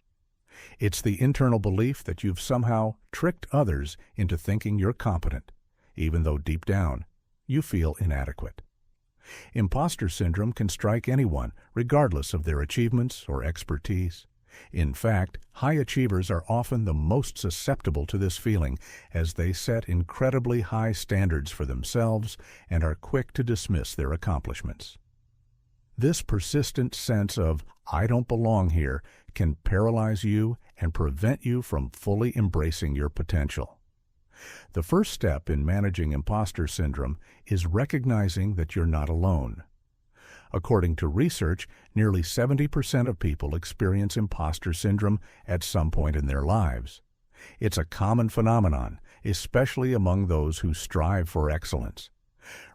It's the internal belief that you've somehow tricked others into thinking you're competent, even though deep down you feel inadequate. Imposter syndrome can strike anyone, regardless of their achievements or expertise. In fact, high achievers are often the most susceptible to this feeling, as they set incredibly high standards for themselves and are quick to dismiss their accomplishments. This persistent sense of "I don't belong here" can paralyze you and prevent you from fully embracing your potential. The first step in managing imposter syndrome is recognizing that you're not alone. According to research, nearly 70% of people experience imposter syndrome at some point in their lives. It's a common phenomenon, especially among those who strive for excellence.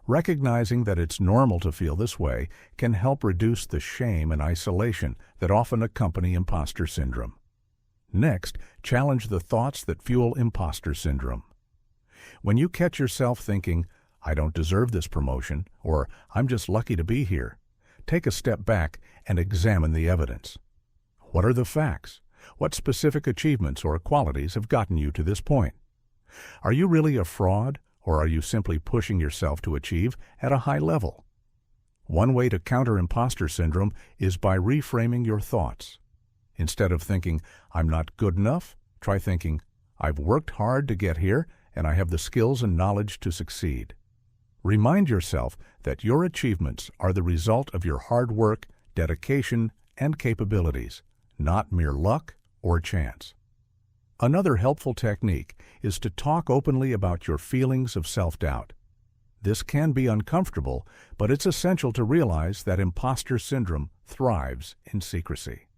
Recognizing that it's normal to feel this way can help reduce the shame and isolation that often accompany imposter syndrome. Next, challenge the thoughts that fuel imposter syndrome. When you catch yourself thinking, "I don't deserve this promotion," or "I'm just lucky to be here," take a step back and examine the evidence. What are the facts? What specific achievements or qualities have gotten you to this point? Are you really a fraud, or are you simply pushing yourself to achieve at a high level? One way to counter imposter syndrome is by reframing your thoughts. Instead of thinking, "I'm not good enough," try thinking, "I've worked hard to get here and I have the skills and knowledge to succeed." Remind yourself that your achievements are the result of your hard work, dedication, and capabilities, not mere luck or chance. Another helpful technique is to talk openly about your feelings of self-doubt. This can be uncomfortable, but it's essential to realize that imposter syndrome thrives in secrecy.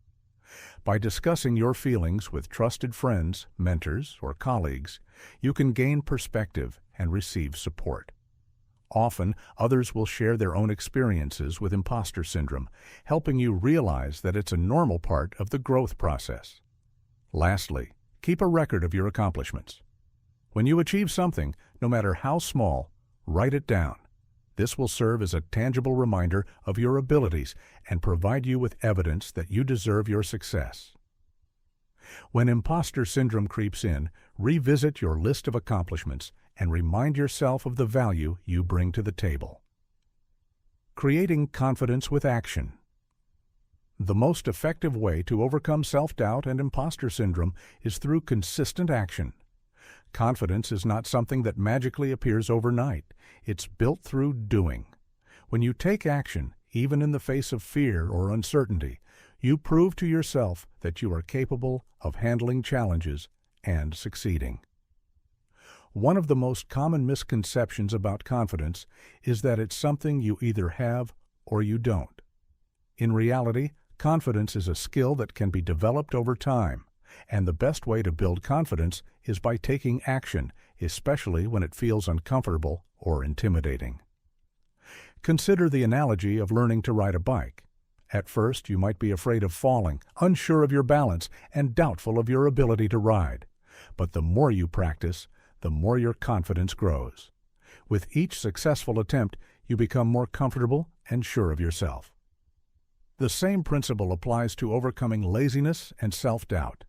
By discussing your feelings with trusted friends, mentors, or colleagues, you can gain perspective and receive support. Often, others will share their own experiences with imposter syndrome, helping you realize that it's a normal part of the growth process. Lastly, keep a record of your accomplishments. When you achieve something, no matter how small, write it down. This will serve as a tangible reminder of your abilities and provide you with evidence that you deserve your success. When imposter syndrome creeps in, revisit your list of accomplishments and remind yourself of the value you bring to the table. Creating confidence with action. The most effective way to overcome self-doubt and imposter syndrome is through consistent action. Confidence is not something that magically appears overnight. It's built through doing. When you take action, even in the face of fear or uncertainty, you prove to yourself that you are capable of handling challenges and succeeding. One of the most common misconceptions about confidence is that it's something you either have or you don't. In reality, confidence is a skill that can be developed over time, and the best way to build confidence is by taking action, especially when it feels uncomfortable or intimidating. Consider the analogy of learning to ride a bike. At first, you might be afraid of falling, unsure of your balance, and doubtful of your ability to ride. But the more you practice, the more your confidence grows. With each successful attempt, you become more comfortable and sure of yourself. The same principle applies to overcoming laziness and self-doubt.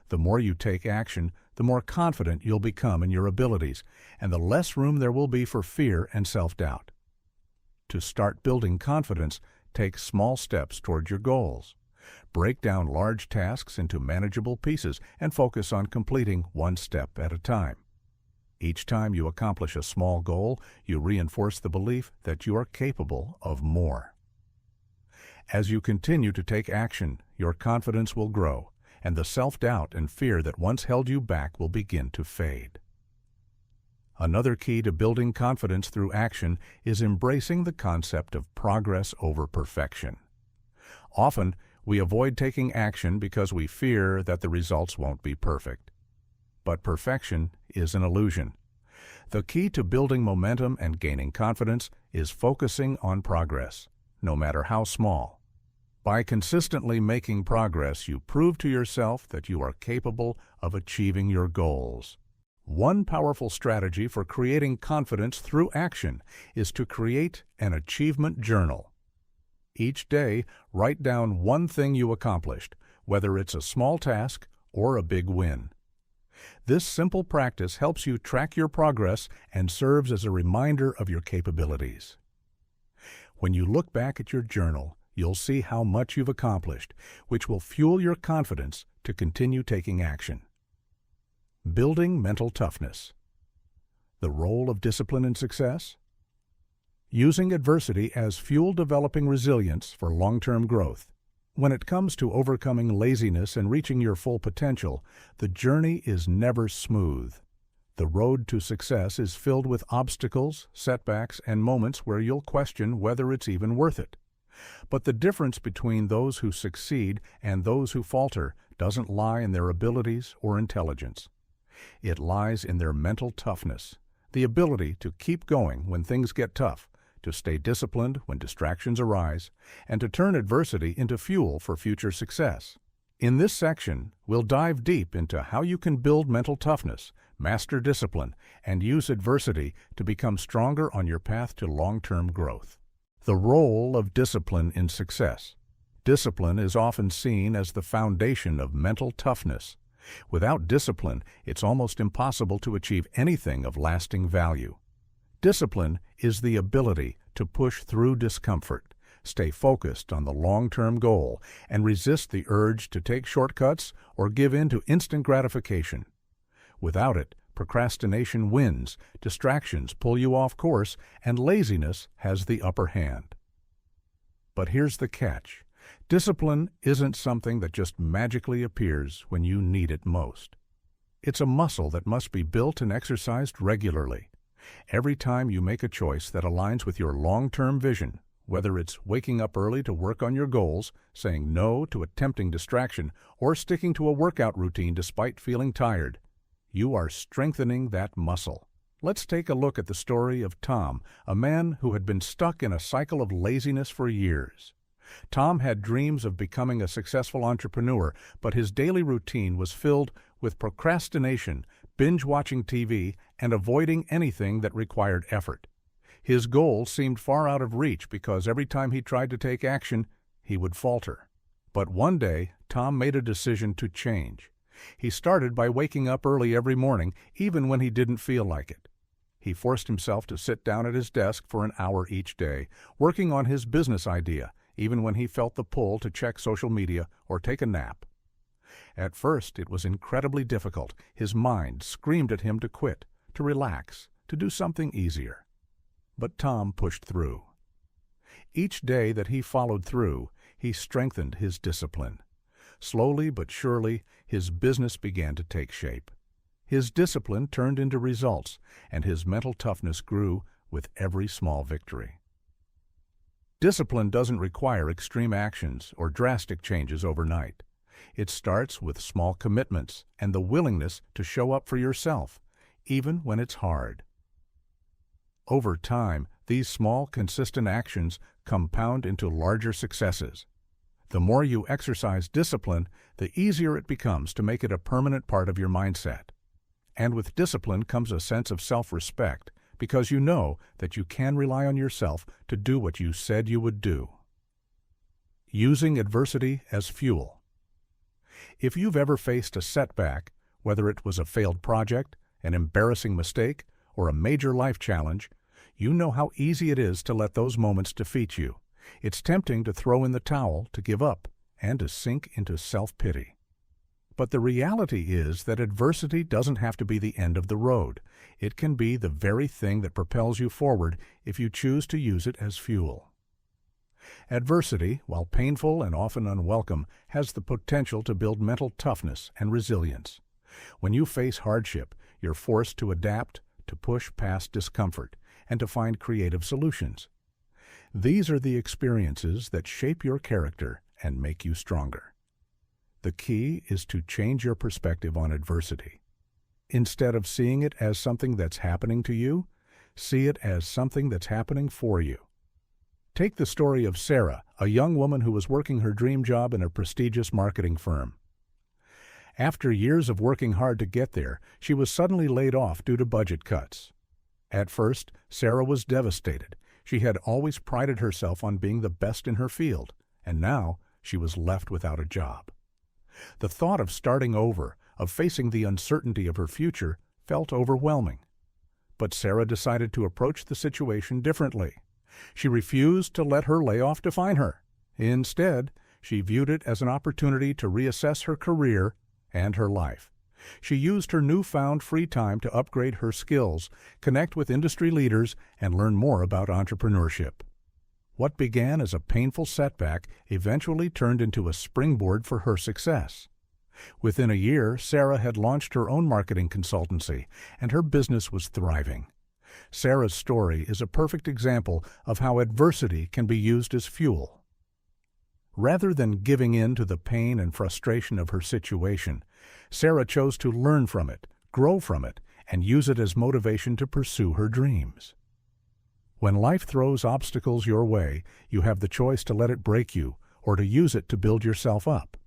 The more you take action, the more confident you'll become in your abilities, and the less room there will be for fear and self-doubt. To start building confidence, take small steps toward your goals. Break down large tasks into manageable pieces and focus on completing one step at a time. Each time you accomplish a small goal, you reinforce the belief that you are capable of more. As you continue to take action, your confidence will grow, and the self-doubt and fear that once held you back will begin to fade. Another key to building confidence through action is embracing the concept of progress over perfection. Often, we avoid taking action because we fear that the results won't be perfect. But perfection is an illusion. The key to building momentum and gaining confidence is focusing on progress, no matter how small. By consistently making progress, you prove to yourself that you are capable of achieving your goals. One powerful strategy for creating confidence through action is to create an achievement journal. Each day, write down one thing you accomplished, whether it's a small task or a big win. This simple practice helps you track your progress and serves as a reminder of your capabilities. When you look back at your journal, you'll see how much you've accomplished, which will fuel your confidence to continue taking action. Building mental toughness. The role of discipline in success? Using adversity as fuel developing resilience for long-term growth. When it comes to overcoming laziness and reaching your full potential, the journey is never smooth. The road to success is filled with obstacles, setbacks, and moments where you'll question whether it's even worth it. But the difference between those who succeed and those who falter doesn't lie in their abilities or intelligence. It lies in their mental toughness, the ability to keep going when things get tough, to stay disciplined when distractions arise, and to turn adversity into fuel for future success. In this section, we'll dive deep into how you can build mental toughness, master discipline, and use adversity to become stronger on your path to long-term growth. The role of discipline in success. Discipline is often seen as the foundation of mental toughness. Without discipline, it's almost impossible to achieve anything of lasting value. Discipline is the ability to push through discomfort, stay focused on the long-term goal, and resist the urge to take shortcuts or give in to instant gratification. Without it, procrastination wins, distractions pull you off course, and laziness has the upper hand. But here's the catch. Discipline isn't something that just magically appears when you need it most. It's a muscle that must be built and exercised regularly. Every time you make a choice that aligns with your long-term vision, whether it's waking up early to work on your goals, saying no to a tempting distraction, or sticking to a workout routine despite feeling tired, you are strengthening that muscle. Let's take a look at the story of Tom, a man who had been stuck in a cycle of laziness for years. Tom had dreams of becoming a successful entrepreneur, but his daily routine was filled with procrastination, binge-watching TV, and avoiding anything that required effort. His goal seemed far out of reach because every time he tried to take action, he would falter. But one day, Tom made a decision to change. He started by waking up early every morning, even when he didn't feel like it. He forced himself to sit down at his desk for an hour each day, working on his business idea, even when he felt the pull to check social media or take a nap. At first, it was incredibly difficult. His mind screamed at him to quit, to relax, to do something easier. But Tom pushed through. Each day that he followed through, he strengthened his discipline. Slowly but surely, his business began to take shape. His discipline turned into results, and his mental toughness grew with every small victory. Discipline doesn't require extreme actions or drastic changes overnight. It starts with small commitments and the willingness to show up for yourself, even when it's hard. Over time, these small, consistent actions compound into larger successes. The more you exercise discipline, the easier it becomes to make it a permanent part of your mindset. And with discipline comes a sense of self-respect, because you know that you can rely on yourself to do what you said you would do. Using adversity as fuel. If you've ever faced a setback, whether it was a failed project, an embarrassing mistake, or a major life challenge, you know how easy it is to let those moments defeat you. It's tempting to throw in the towel, to give up, and to sink into self-pity. But the reality is that adversity doesn't have to be the end of the road. It can be the very thing that propels you forward if you choose to use it as fuel. Adversity, while painful and often unwelcome, has the potential to build mental toughness and resilience. When you face hardship, you're forced to adapt, to push past discomfort, and to find creative solutions. These are the experiences that shape your character and make you stronger. The key is to change your perspective on adversity. Instead of seeing it as something that's happening to you, see it as something that's happening for you. Take the story of Sarah, a young woman who was working her dream job in a prestigious marketing firm. After years of working hard to get there, she was suddenly laid off due to budget cuts. At first, Sarah was devastated. She had always prided herself on being the best in her field, and now she was left without a job. The thought of starting over, of facing the uncertainty of her future, felt overwhelming. But Sarah decided to approach the situation differently. She refused to let her layoff define her. Instead, she viewed it as an opportunity to reassess her career and her life. She used her newfound free time to upgrade her skills, connect with industry leaders, and learn more about entrepreneurship. What began as a painful setback eventually turned into a springboard for her success. Within a year, Sarah had launched her own marketing consultancy, and her business was thriving. Sarah's story is a perfect example of how adversity can be used as fuel. Rather than giving in to the pain and frustration of her situation, Sarah chose to learn from it, grow from it, and use it as motivation to pursue her dreams. When life throws obstacles your way, you have the choice to let it break you or to use it to build yourself up.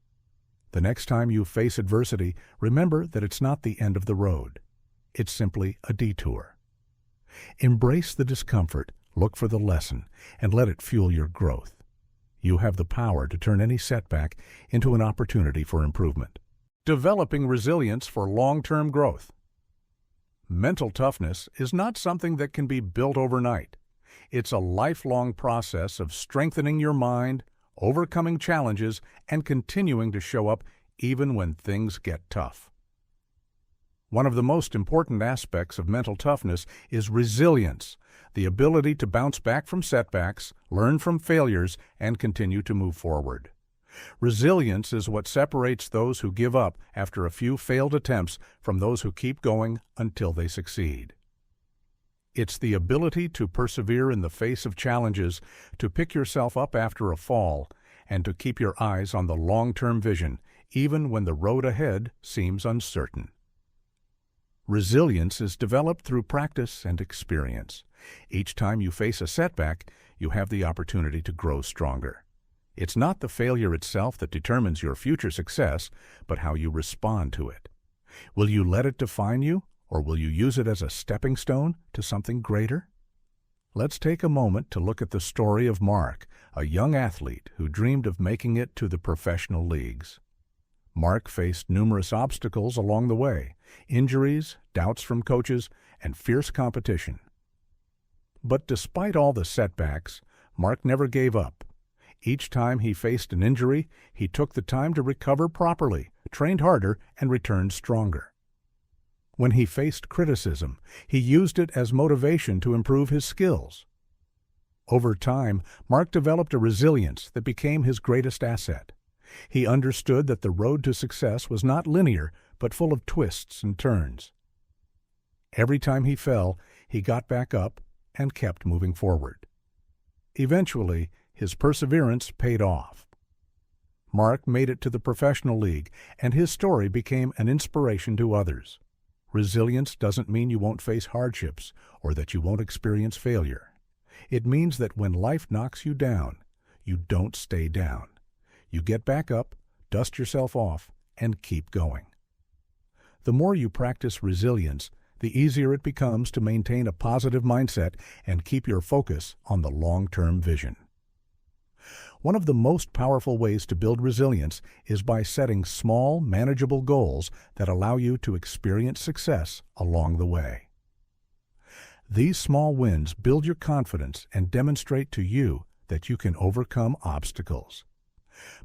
The next time you face adversity, remember that it's not the end of the road. It's simply a detour. Embrace the discomfort, look for the lesson, and let it fuel your growth. You have the power to turn any setback into an opportunity for improvement. Developing resilience for long-term growth. Mental toughness is not something that can be built overnight. It's a lifelong process of strengthening your mind, overcoming challenges, and continuing to show up even when things get tough. One of the most important aspects of mental toughness is resilience, the ability to bounce back from setbacks, learn from failures, and continue to move forward. Resilience is what separates those who give up after a few failed attempts from those who keep going until they succeed. It's the ability to persevere in the face of challenges, to pick yourself up after a fall, and to keep your eyes on the long-term vision, even when the road ahead seems uncertain. Resilience is developed through practice and experience. Each time you face a setback, you have the opportunity to grow stronger. It's not the failure itself that determines your future success, but how you respond to it. Will you let it define you, or will you use it as a stepping stone to something greater? Let's take a moment to look at the story of Mark, a young athlete who dreamed of making it to the professional leagues. Mark faced numerous obstacles along the way: injuries, doubts from coaches, and fierce competition. But despite all the setbacks, Mark never gave up. Each time he faced an injury, he took the time to recover properly, trained harder, and returned stronger. When he faced criticism, he used it as motivation to improve his skills. Over time, Mark developed a resilience that became his greatest asset. He understood that the road to success was not linear, but full of twists and turns. Every time he fell, he got back up and kept moving forward. Eventually, his perseverance paid off. Mark made it to the professional league, and his story became an inspiration to others. Resilience doesn't mean you won't face hardships or that you won't experience failure. It means that when life knocks you down, you don't stay down. You get back up, dust yourself off, and keep going. The more you practice resilience, the easier it becomes to maintain a positive mindset and keep your focus on the long-term vision. One of the most powerful ways to build resilience is by setting small, manageable goals that allow you to experience success along the way. These small wins build your confidence and demonstrate to you that you can overcome obstacles.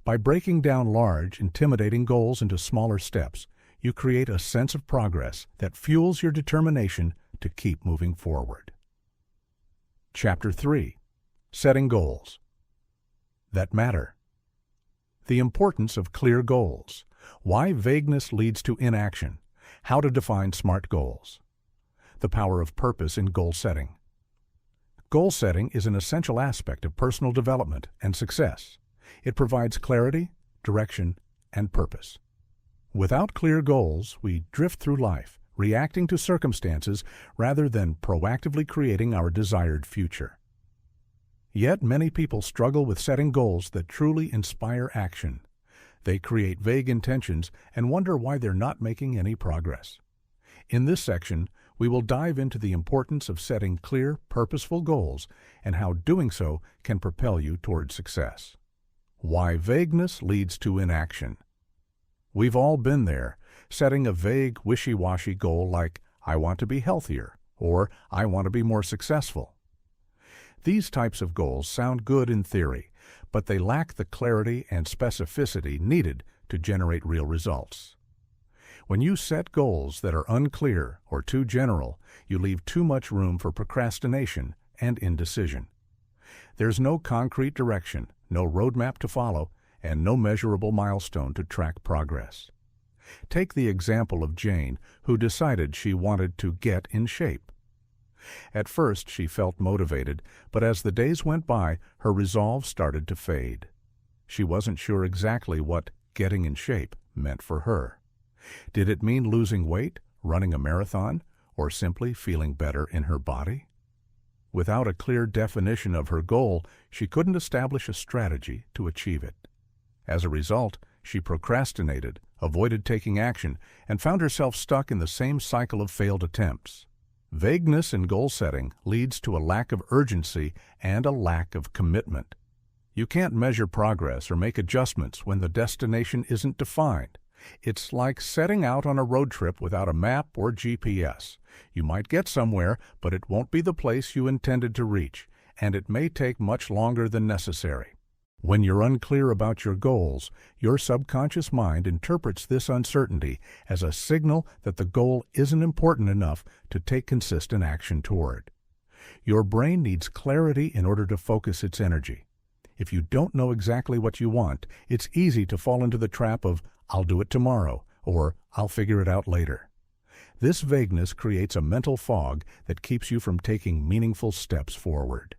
By breaking down large, intimidating goals into smaller steps, you create a sense of progress that fuels your determination to keep moving forward. Chapter 3. Setting Goals that Matter. The importance of clear goals. Why vagueness leads to inaction. How to define SMART goals. The power of purpose in goal setting. Goal setting is an essential aspect of personal development and success. It provides clarity, direction, and purpose. Without clear goals, we drift through life, reacting to circumstances rather than proactively creating our desired future. Yet many people struggle with setting goals that truly inspire action. They create vague intentions and wonder why they're not making any progress. In this section, we will dive into the importance of setting clear, purposeful goals and how doing so can propel you toward success. Why vagueness leads to inaction. We've all been there, setting a vague, wishy-washy goal like, I want to be healthier, or I want to be more successful. These types of goals sound good in theory, but they lack the clarity and specificity needed to generate real results. When you set goals that are unclear or too general, you leave too much room for procrastination and indecision. There's no concrete direction, no roadmap to follow, and no measurable milestone to track progress. Take the example of Jane, who decided she wanted to get in shape. At first, she felt motivated, but as the days went by, her resolve started to fade. She wasn't sure exactly what getting in shape meant for her. Did it mean losing weight, running a marathon, or simply feeling better in her body? Without a clear definition of her goal, she couldn't establish a strategy to achieve it. As a result, she procrastinated, avoided taking action, and found herself stuck in the same cycle of failed attempts. Vagueness in goal setting leads to a lack of urgency and a lack of commitment. You can't measure progress or make adjustments when the destination isn't defined. It's like setting out on a road trip without a map or GPS. You might get somewhere, but it won't be the place you intended to reach, and it may take much longer than necessary. When you're unclear about your goals, your subconscious mind interprets this uncertainty as a signal that the goal isn't important enough to take consistent action toward. Your brain needs clarity in order to focus its energy. If you don't know exactly what you want, it's easy to fall into the trap of, I'll do it tomorrow, or I'll figure it out later. This vagueness creates a mental fog that keeps you from taking meaningful steps forward.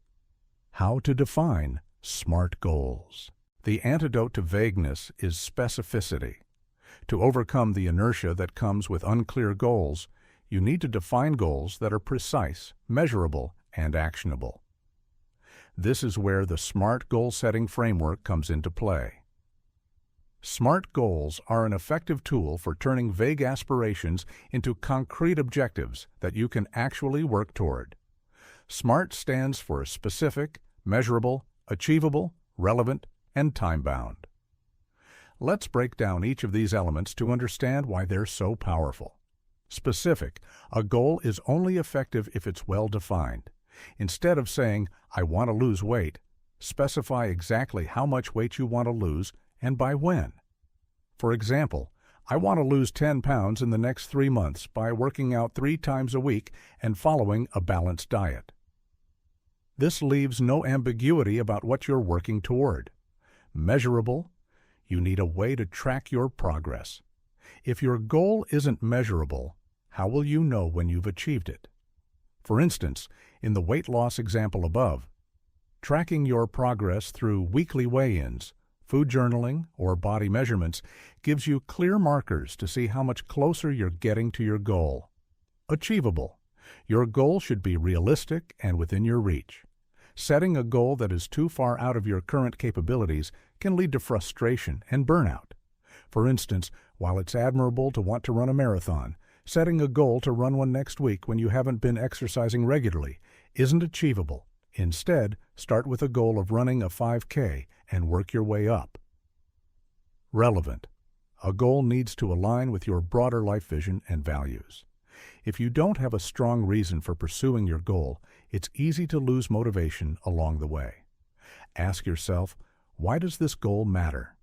How to define SMART goals. The antidote to vagueness is specificity. To overcome the inertia that comes with unclear goals, you need to define goals that are precise, measurable, and actionable. This is where the SMART goal-setting framework comes into play. SMART goals are an effective tool for turning vague aspirations into concrete objectives that you can actually work toward. SMART stands for specific, measurable, achievable, relevant, and time-bound. Let's break down each of these elements to understand why they're so powerful. Specific. A goal is only effective if it's well defined. Instead of saying, I want to lose weight, specify exactly how much weight you want to lose and by when. For example, I want to lose 10 pounds in the next 3 months by working out 3 times a week and following a balanced diet. This leaves no ambiguity about what you're working toward. Measurable. You need a way to track your progress. If your goal isn't measurable, how will you know when you've achieved it? For instance, in the weight loss example above, tracking your progress through weekly weigh-ins, food journaling, or body measurements gives you clear markers to see how much closer you're getting to your goal. Achievable. Your goal should be realistic and within your reach. Setting a goal that is too far out of your current capabilities can lead to frustration and burnout. For instance, while it's admirable to want to run a marathon, setting a goal to run one next week when you haven't been exercising regularly isn't achievable. Instead, start with a goal of running a 5K and work your way up. Relevant. A goal needs to align with your broader life vision and values. If you don't have a strong reason for pursuing your goal, it's easy to lose motivation along the way. Ask yourself, why does this goal matter?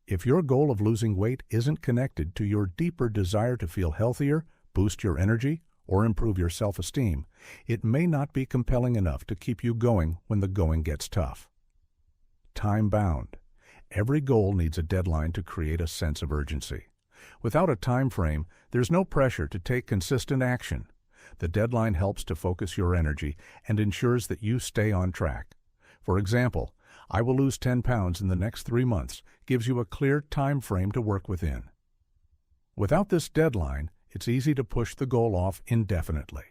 If your goal of losing weight isn't connected to your deeper desire to feel healthier, boost your energy, or improve your self-esteem, it may not be compelling enough to keep you going when the going gets tough. Time-bound. Every goal needs a deadline to create a sense of urgency. Without a time frame, there's no pressure to take consistent action. The deadline helps to focus your energy and ensures that you stay on track. For example, I will lose 10 pounds in the next 3 months gives you a clear time frame to work within. Without this deadline, it's easy to push the goal off indefinitely.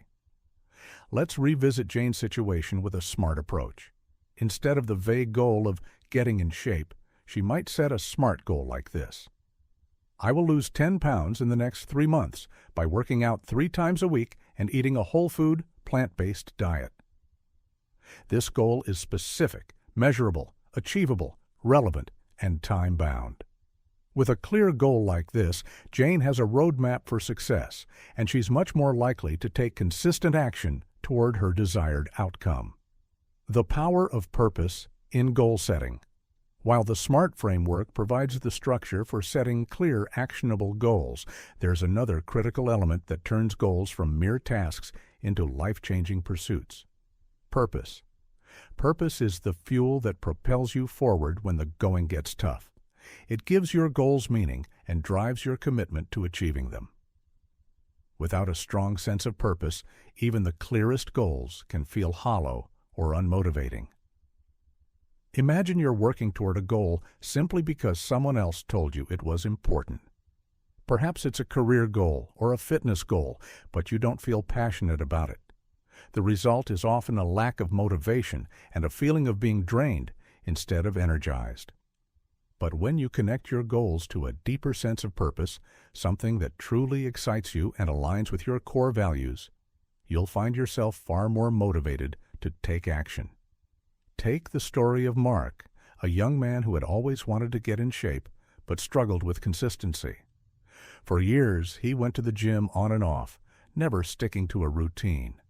Let's revisit Jane's situation with a SMART approach. Instead of the vague goal of getting in shape, she might set a SMART goal like this. I will lose 10 pounds in the next 3 months by working out 3 times a week and eating a whole food, plant-based diet. This goal is specific, measurable, achievable, relevant, and time-bound. With a clear goal like this, Jane has a roadmap for success, and she's much more likely to take consistent action toward her desired outcome. The power of purpose in goal setting. While the SMART framework provides the structure for setting clear, actionable goals, there's another critical element that turns goals from mere tasks into life-changing pursuits. Purpose. Purpose is the fuel that propels you forward when the going gets tough. It gives your goals meaning and drives your commitment to achieving them. Without a strong sense of purpose, even the clearest goals can feel hollow or unmotivating. Imagine you're working toward a goal simply because someone else told you it was important. Perhaps it's a career goal or a fitness goal, but you don't feel passionate about it. The result is often a lack of motivation and a feeling of being drained instead of energized. But when you connect your goals to a deeper sense of purpose, something that truly excites you and aligns with your core values, you'll find yourself far more motivated to take action. Take the story of Mark, a young man who had always wanted to get in shape but struggled with consistency. For years, he went to the gym on and off, never sticking to a routine.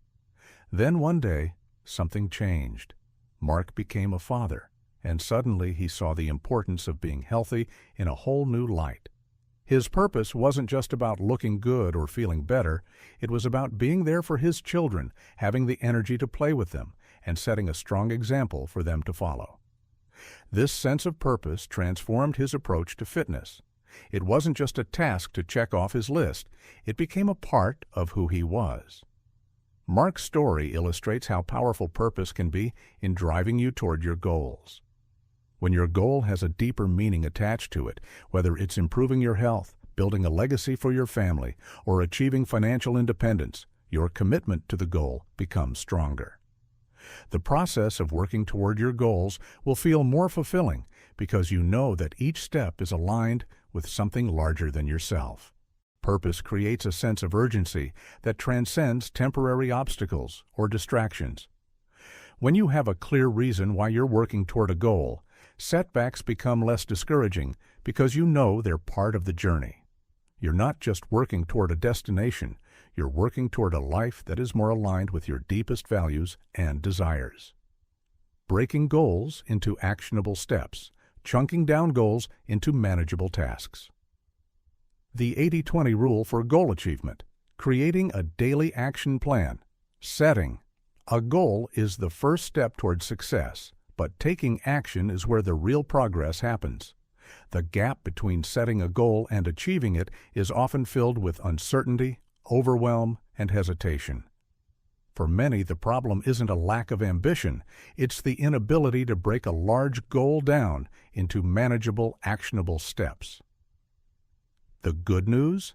Then one day, something changed. Mark became a father, and suddenly he saw the importance of being healthy in a whole new light. His purpose wasn't just about looking good or feeling better. It was about being there for his children, having the energy to play with them, and setting a strong example for them to follow. This sense of purpose transformed his approach to fitness. It wasn't just a task to check off his list. It became a part of who he was. Mark's story illustrates how powerful purpose can be in driving you toward your goals. When your goal has a deeper meaning attached to it, whether it's improving your health, building a legacy for your family, or achieving financial independence, your commitment to the goal becomes stronger. The process of working toward your goals will feel more fulfilling because you know that each step is aligned with something larger than yourself. Purpose creates a sense of urgency that transcends temporary obstacles or distractions. When you have a clear reason why you're working toward a goal, setbacks become less discouraging because you know they're part of the journey. You're not just working toward a destination, you're working toward a life that is more aligned with your deepest values and desires. Breaking goals into actionable steps, chunking down goals into manageable tasks. The 80-20 rule for goal achievement. Creating a daily action plan. Setting. A goal is the first step toward success, but taking action is where the real progress happens. The gap between setting a goal and achieving it is often filled with uncertainty, overwhelm, and hesitation. For many, the problem isn't a lack of ambition, it's the inability to break a large goal down into manageable, actionable steps. The good news?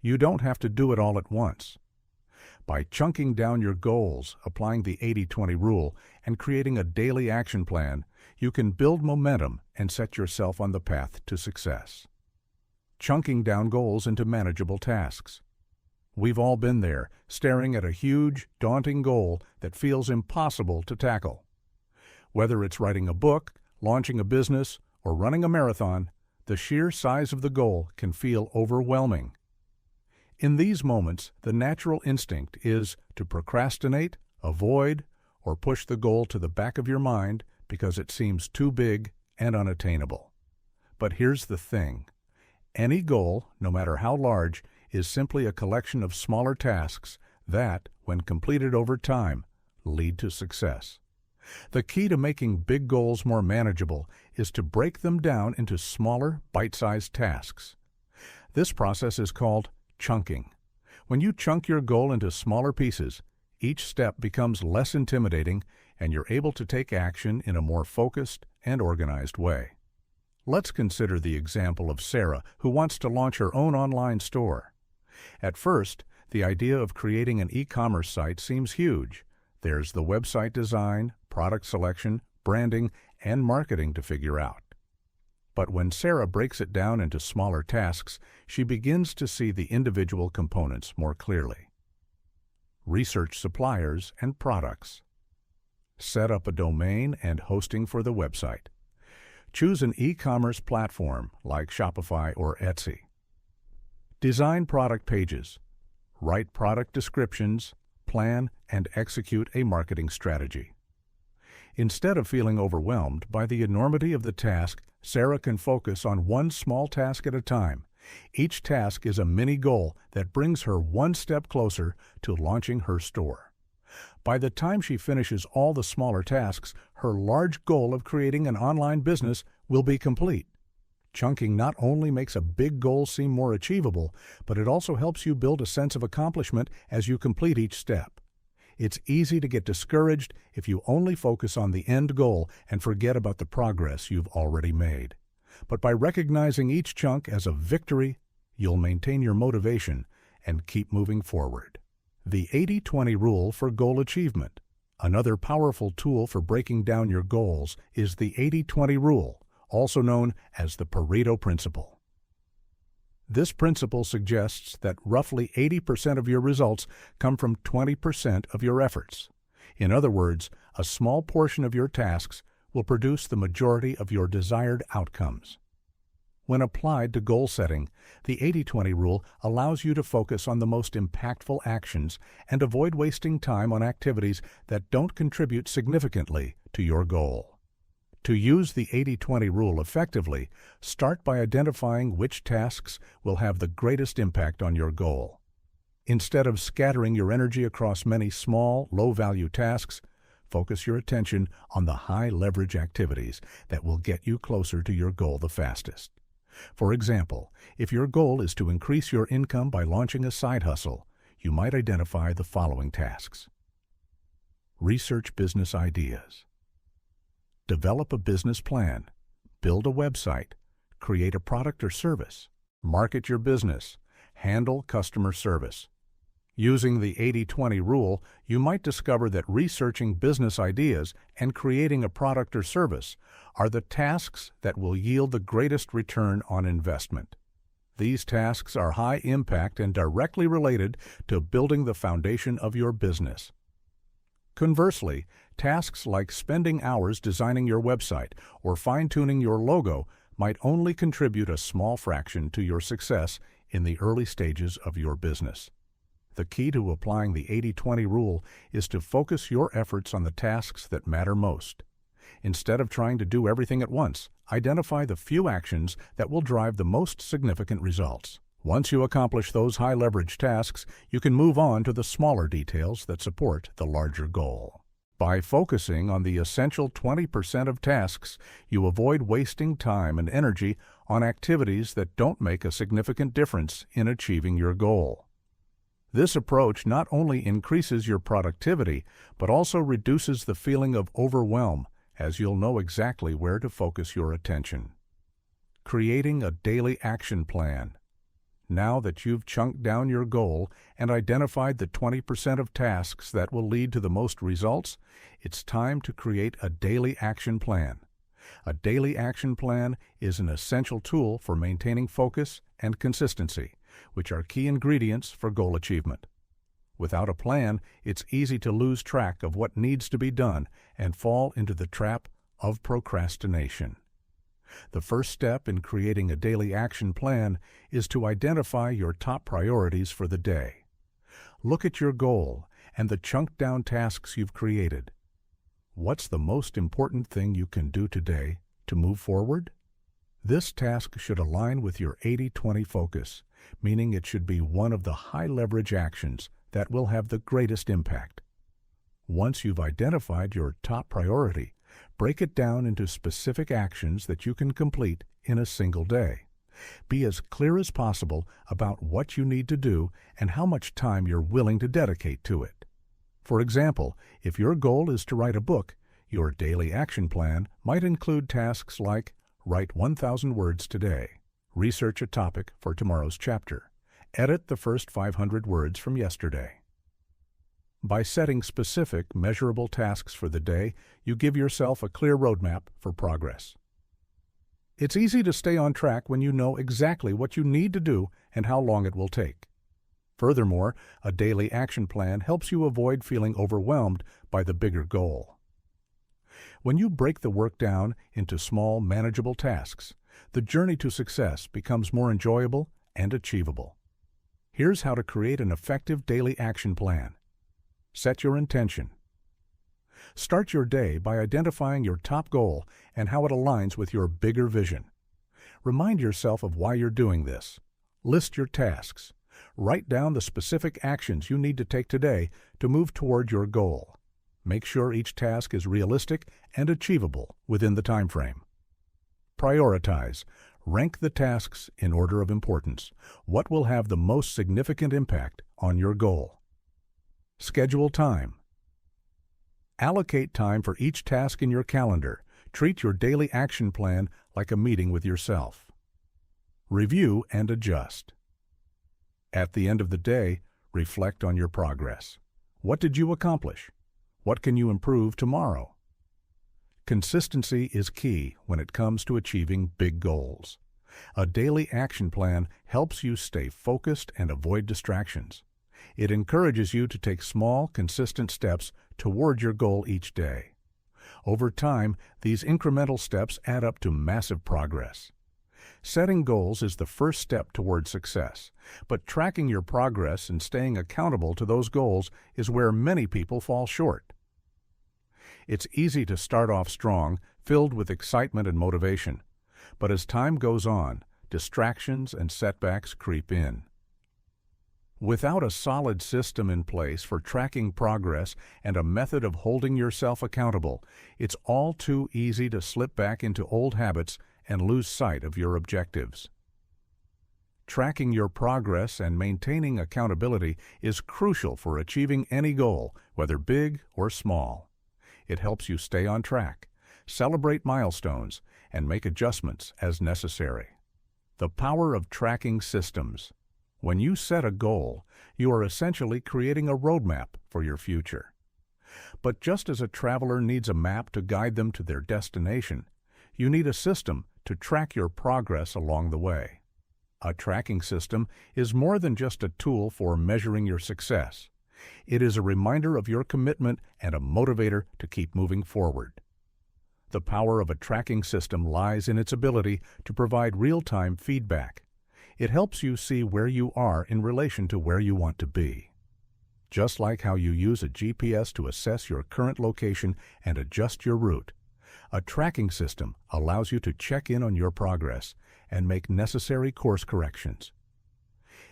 You don't have to do it all at once. By chunking down your goals, applying the 80-20 rule, and creating a daily action plan, you can build momentum and set yourself on the path to success. Chunking down goals into manageable tasks. We've all been there, staring at a huge, daunting goal that feels impossible to tackle. Whether it's writing a book, launching a business, or running a marathon, the sheer size of the goal can feel overwhelming. In these moments, the natural instinct is to procrastinate, avoid, or push the goal to the back of your mind because it seems too big and unattainable. But here's the thing. Any goal, no matter how large, is simply a collection of smaller tasks that, when completed over time, lead to success. The key to making big goals more manageable is to break them down into smaller, bite-sized tasks. This process is called chunking. When you chunk your goal into smaller pieces, each step becomes less intimidating and you're able to take action in a more focused and organized way. Let's consider the example of Sarah, who wants to launch her own online store. At first, the idea of creating an e-commerce site seems huge. There's the website design, product selection, branding, and marketing to figure out. But when Sarah breaks it down into smaller tasks, she begins to see the individual components more clearly. Research suppliers and products. Set up a domain and hosting for the website. Choose an e-commerce platform like Shopify or Etsy. Design product pages. Write product descriptions, plan and execute a marketing strategy. Instead of feeling overwhelmed by the enormity of the task, Sarah can focus on one small task at a time. Each task is a mini goal that brings her one step closer to launching her store. By the time she finishes all the smaller tasks, her large goal of creating an online business will be complete. Chunking not only makes a big goal seem more achievable, but it also helps you build a sense of accomplishment as you complete each step. It's easy to get discouraged if you only focus on the end goal and forget about the progress you've already made. But by recognizing each chunk as a victory, you'll maintain your motivation and keep moving forward. The 80-20 rule for goal achievement. Another powerful tool for breaking down your goals is the 80-20 rule, also known as the Pareto principle. This principle suggests that roughly 80% of your results come from 20% of your efforts. In other words, a small portion of your tasks will produce the majority of your desired outcomes. When applied to goal setting, the 80-20 rule allows you to focus on the most impactful actions and avoid wasting time on activities that don't contribute significantly to your goal. To use the 80-20 rule effectively, start by identifying which tasks will have the greatest impact on your goal. Instead of scattering your energy across many small, low-value tasks, focus your attention on the high-leverage activities that will get you closer to your goal the fastest. For example, if your goal is to increase your income by launching a side hustle, you might identify the following tasks. Research business ideas. Develop a business plan. Build a website. Create a product or service. Market your business. Handle customer service. Using the 80-20 rule, you might discover that researching business ideas and creating a product or service are the tasks that will yield the greatest return on investment. These tasks are high impact and directly related to building the foundation of your business. Conversely, tasks like spending hours designing your website or fine-tuning your logo might only contribute a small fraction to your success in the early stages of your business. The key to applying the 80-20 rule is to focus your efforts on the tasks that matter most. Instead of trying to do everything at once, identify the few actions that will drive the most significant results. Once you accomplish those high-leverage tasks, you can move on to the smaller details that support the larger goal. By focusing on the essential 20% of tasks, you avoid wasting time and energy on activities that don't make a significant difference in achieving your goal. This approach not only increases your productivity, but also reduces the feeling of overwhelm, as you'll know exactly where to focus your attention. Creating a daily action plan. Now that you've chunked down your goal and identified the 20% of tasks that will lead to the most results, it's time to create a daily action plan. A daily action plan is an essential tool for maintaining focus and consistency, which are key ingredients for goal achievement. Without a plan, it's easy to lose track of what needs to be done and fall into the trap of procrastination. The first step in creating a daily action plan is to identify your top priorities for the day. Look at your goal and the chunked-down tasks you've created. What's the most important thing you can do today to move forward? This task should align with your 80-20 focus, meaning it should be one of the high-leverage actions that will have the greatest impact. Once you've identified your top priority, break it down into specific actions that you can complete in a single day. Be as clear as possible about what you need to do and how much time you're willing to dedicate to it. For example, if your goal is to write a book, your daily action plan might include tasks like write 1,000 words today, research a topic for tomorrow's chapter, edit the first 500 words from yesterday. By setting specific, measurable tasks for the day, you give yourself a clear roadmap for progress. It's easy to stay on track when you know exactly what you need to do and how long it will take. Furthermore, a daily action plan helps you avoid feeling overwhelmed by the bigger goal. When you break the work down into small, manageable tasks, the journey to success becomes more enjoyable and achievable. Here's how to create an effective daily action plan. Set your intention. Start your day by identifying your top goal and how it aligns with your bigger vision. Remind yourself of why you're doing this. List your tasks. Write down the specific actions you need to take today to move toward your goal. Make sure each task is realistic and achievable within the time frame. Prioritize. Rank the tasks in order of importance. What will have the most significant impact on your goal? Schedule time. Allocate time for each task in your calendar. Treat your daily action plan like a meeting with yourself. Review and adjust. At the end of the day, reflect on your progress. What did you accomplish? What can you improve tomorrow? Consistency is key when it comes to achieving big goals. A daily action plan helps you stay focused and avoid distractions. It encourages you to take small, consistent steps toward your goal each day. Over time, these incremental steps add up to massive progress. Setting goals is the first step toward success, but tracking your progress and staying accountable to those goals is where many people fall short. It's easy to start off strong, filled with excitement and motivation, but as time goes on, distractions and setbacks creep in. Without a solid system in place for tracking progress and a method of holding yourself accountable, it's all too easy to slip back into old habits and lose sight of your objectives. Tracking your progress and maintaining accountability is crucial for achieving any goal, whether big or small. It helps you stay on track, celebrate milestones, and make adjustments as necessary. The power of tracking systems. When you set a goal, you are essentially creating a roadmap for your future. But just as a traveler needs a map to guide them to their destination, you need a system to track your progress along the way. A tracking system is more than just a tool for measuring your success. It is a reminder of your commitment and a motivator to keep moving forward. The power of a tracking system lies in its ability to provide real-time feedback. It helps you see where you are in relation to where you want to be. Just like how you use a GPS to assess your current location and adjust your route, a tracking system allows you to check in on your progress and make necessary course corrections.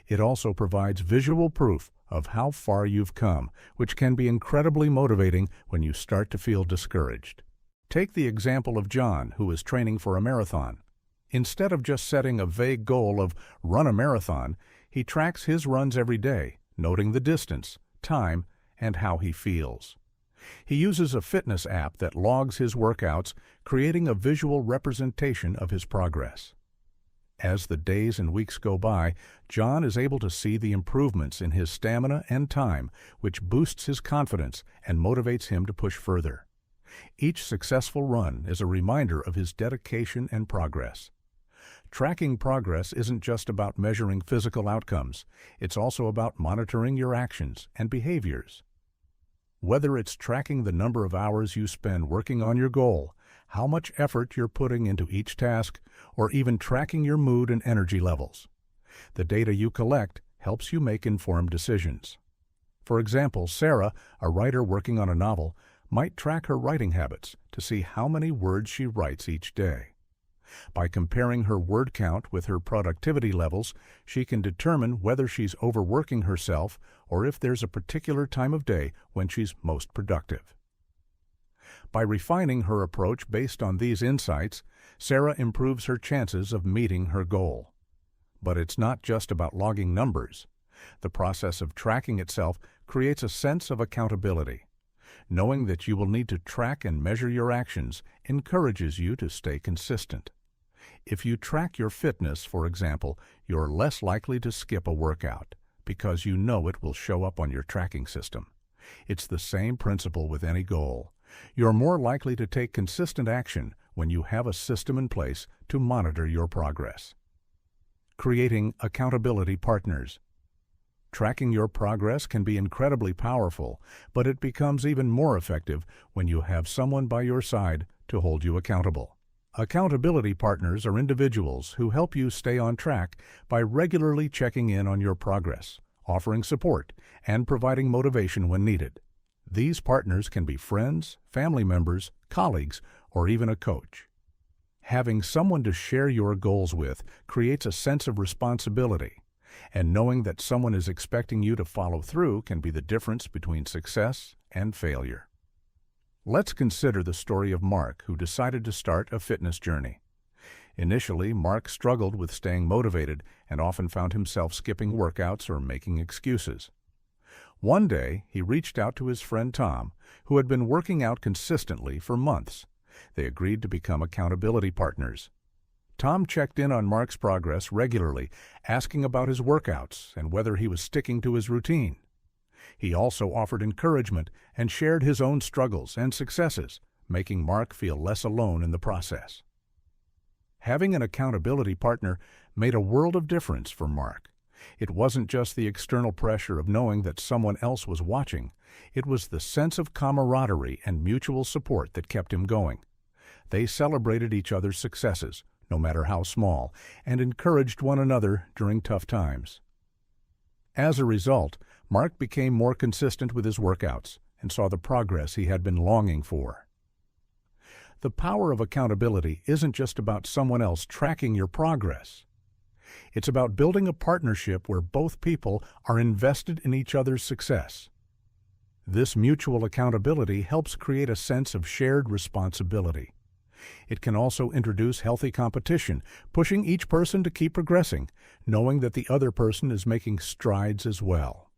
It also provides visual proof of how far you've come, which can be incredibly motivating when you start to feel discouraged. Take the example of John, who is training for a marathon. Instead of just setting a vague goal of run a marathon, he tracks his runs every day, noting the distance, time, and how he feels. He uses a fitness app that logs his workouts, creating a visual representation of his progress. As the days and weeks go by, John is able to see the improvements in his stamina and time, which boosts his confidence and motivates him to push further. Each successful run is a reminder of his dedication and progress. Tracking progress isn't just about measuring physical outcomes, it's also about monitoring your actions and behaviors. Whether it's tracking the number of hours you spend working on your goal, how much effort you're putting into each task, or even tracking your mood and energy levels, the data you collect helps you make informed decisions. For example, Sarah, a writer working on a novel, might track her writing habits to see how many words she writes each day. By comparing her word count with her productivity levels, she can determine whether she's overworking herself or if there's a particular time of day when she's most productive. By refining her approach based on these insights, Sarah improves her chances of meeting her goal. But it's not just about logging numbers. The process of tracking itself creates a sense of accountability. Knowing that you will need to track and measure your actions encourages you to stay consistent. If you track your fitness, for example, you're less likely to skip a workout because you know it will show up on your tracking system. It's the same principle with any goal. You're more likely to take consistent action when you have a system in place to monitor your progress. Creating accountability partners. Tracking your progress can be incredibly powerful, but it becomes even more effective when you have someone by your side to hold you accountable. Accountability partners are individuals who help you stay on track by regularly checking in on your progress, offering support, and providing motivation when needed. These partners can be friends, family members, colleagues, or even a coach. Having someone to share your goals with creates a sense of responsibility, and knowing that someone is expecting you to follow through can be the difference between success and failure. Let's consider the story of Mark, who decided to start a fitness journey. Initially, Mark struggled with staying motivated and often found himself skipping workouts or making excuses. One day, he reached out to his friend Tom, who had been working out consistently for months. They agreed to become accountability partners. Tom checked in on Mark's progress regularly, asking about his workouts and whether he was sticking to his routine. He also offered encouragement and shared his own struggles and successes, making Mark feel less alone in the process. Having an accountability partner made a world of difference for Mark. It wasn't just the external pressure of knowing that someone else was watching. It was the sense of camaraderie and mutual support that kept him going. They celebrated each other's successes, no matter how small, and encouraged one another during tough times. As a result, Mark became more consistent with his workouts and saw the progress he had been longing for. The power of accountability isn't just about someone else tracking your progress. It's about building a partnership where both people are invested in each other's success. This mutual accountability helps create a sense of shared responsibility. It can also introduce healthy competition, pushing each person to keep progressing, knowing that the other person is making strides as well.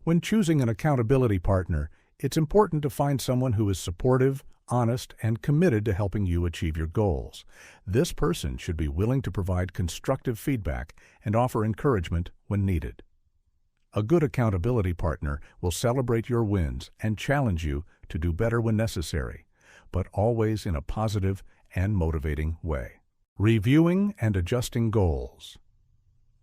When choosing an accountability partner, it's important to find someone who is supportive, honest, and committed to helping you achieve your goals. This person should be willing to provide constructive feedback and offer encouragement when needed. A good accountability partner will celebrate your wins and challenge you to do better when necessary, but always in a positive and motivating way. Reviewing and adjusting goals.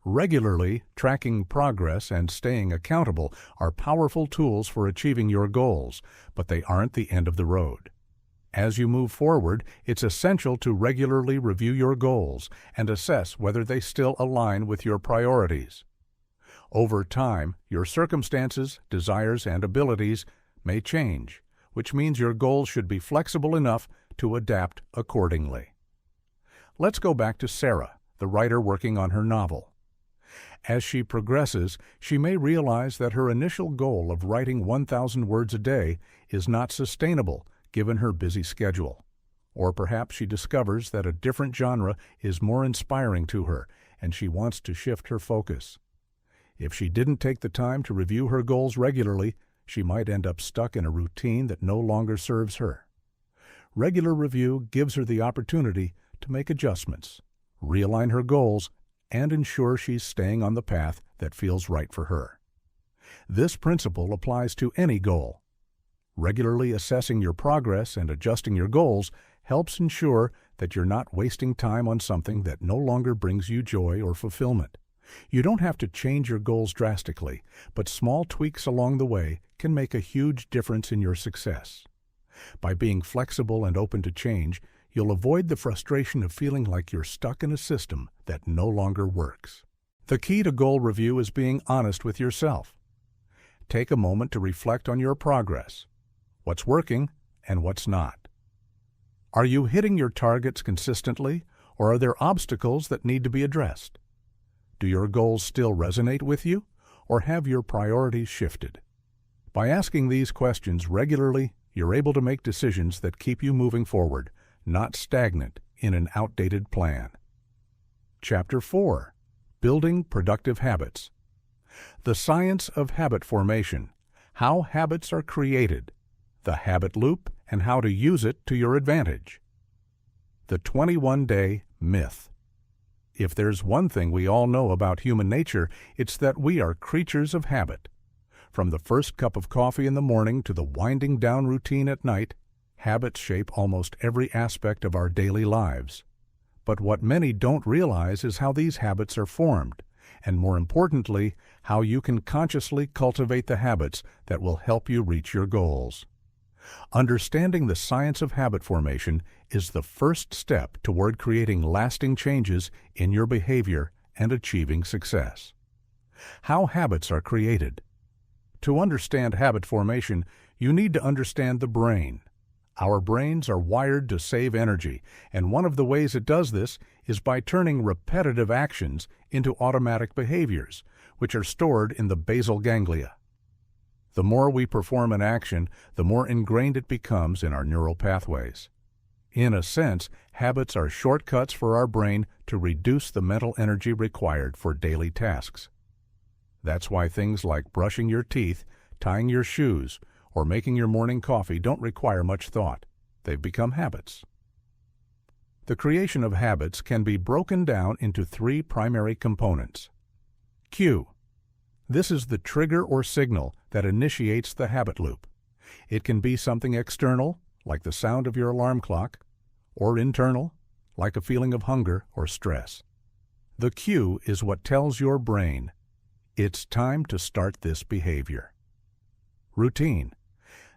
Regularly tracking progress and staying accountable are powerful tools for achieving your goals, but they aren't the end of the road. As you move forward, it's essential to regularly review your goals and assess whether they still align with your priorities. Over time, your circumstances, desires, and abilities may change, which means your goals should be flexible enough to adapt accordingly. Let's go back to Sarah, the writer working on her novel. As she progresses, she may realize that her initial goal of writing 1,000 words a day is not sustainable given her busy schedule. Or perhaps she discovers that a different genre is more inspiring to her and she wants to shift her focus. If she didn't take the time to review her goals regularly, she might end up stuck in a routine that no longer serves her. Regular review gives her the opportunity to make adjustments, realign her goals, and ensure she's staying on the path that feels right for her. This principle applies to any goal. Regularly assessing your progress and adjusting your goals helps ensure that you're not wasting time on something that no longer brings you joy or fulfillment. You don't have to change your goals drastically, but small tweaks along the way can make a huge difference in your success. By being flexible and open to change, you'll avoid the frustration of feeling like you're stuck in a system that no longer works. The key to goal review is being honest with yourself. Take a moment to reflect on your progress. What's working and what's not? Are you hitting your targets consistently, or are there obstacles that need to be addressed? Do your goals still resonate with you, or have your priorities shifted? By asking these questions regularly, you're able to make decisions that keep you moving forward, not stagnant in an outdated plan. Chapter 4. Building Productive Habits. The Science of Habit Formation. How habits are created. The habit loop and how to use it to your advantage. The 21-day myth. If there's one thing we all know about human nature, it's that we are creatures of habit. From the first cup of coffee in the morning to the winding down routine at night, habits shape almost every aspect of our daily lives. But what many don't realize is how these habits are formed, and more importantly, how you can consciously cultivate the habits that will help you reach your goals. Understanding the science of habit formation is the first step toward creating lasting changes in your behavior and achieving success. How habits are created. To understand habit formation, you need to understand the brain. Our brains are wired to save energy, and one of the ways it does this is by turning repetitive actions into automatic behaviors, which are stored in the basal ganglia. The more we perform an action, the more ingrained it becomes in our neural pathways. In a sense, habits are shortcuts for our brain to reduce the mental energy required for daily tasks. That's why things like brushing your teeth, tying your shoes, or making your morning coffee don't require much thought. They've become habits. The creation of habits can be broken down into three primary components. Cue. This is the trigger or signal that initiates the habit loop. It can be something external, like the sound of your alarm clock, or internal, like a feeling of hunger or stress. The cue is what tells your brain, it's time to start this behavior. Routine.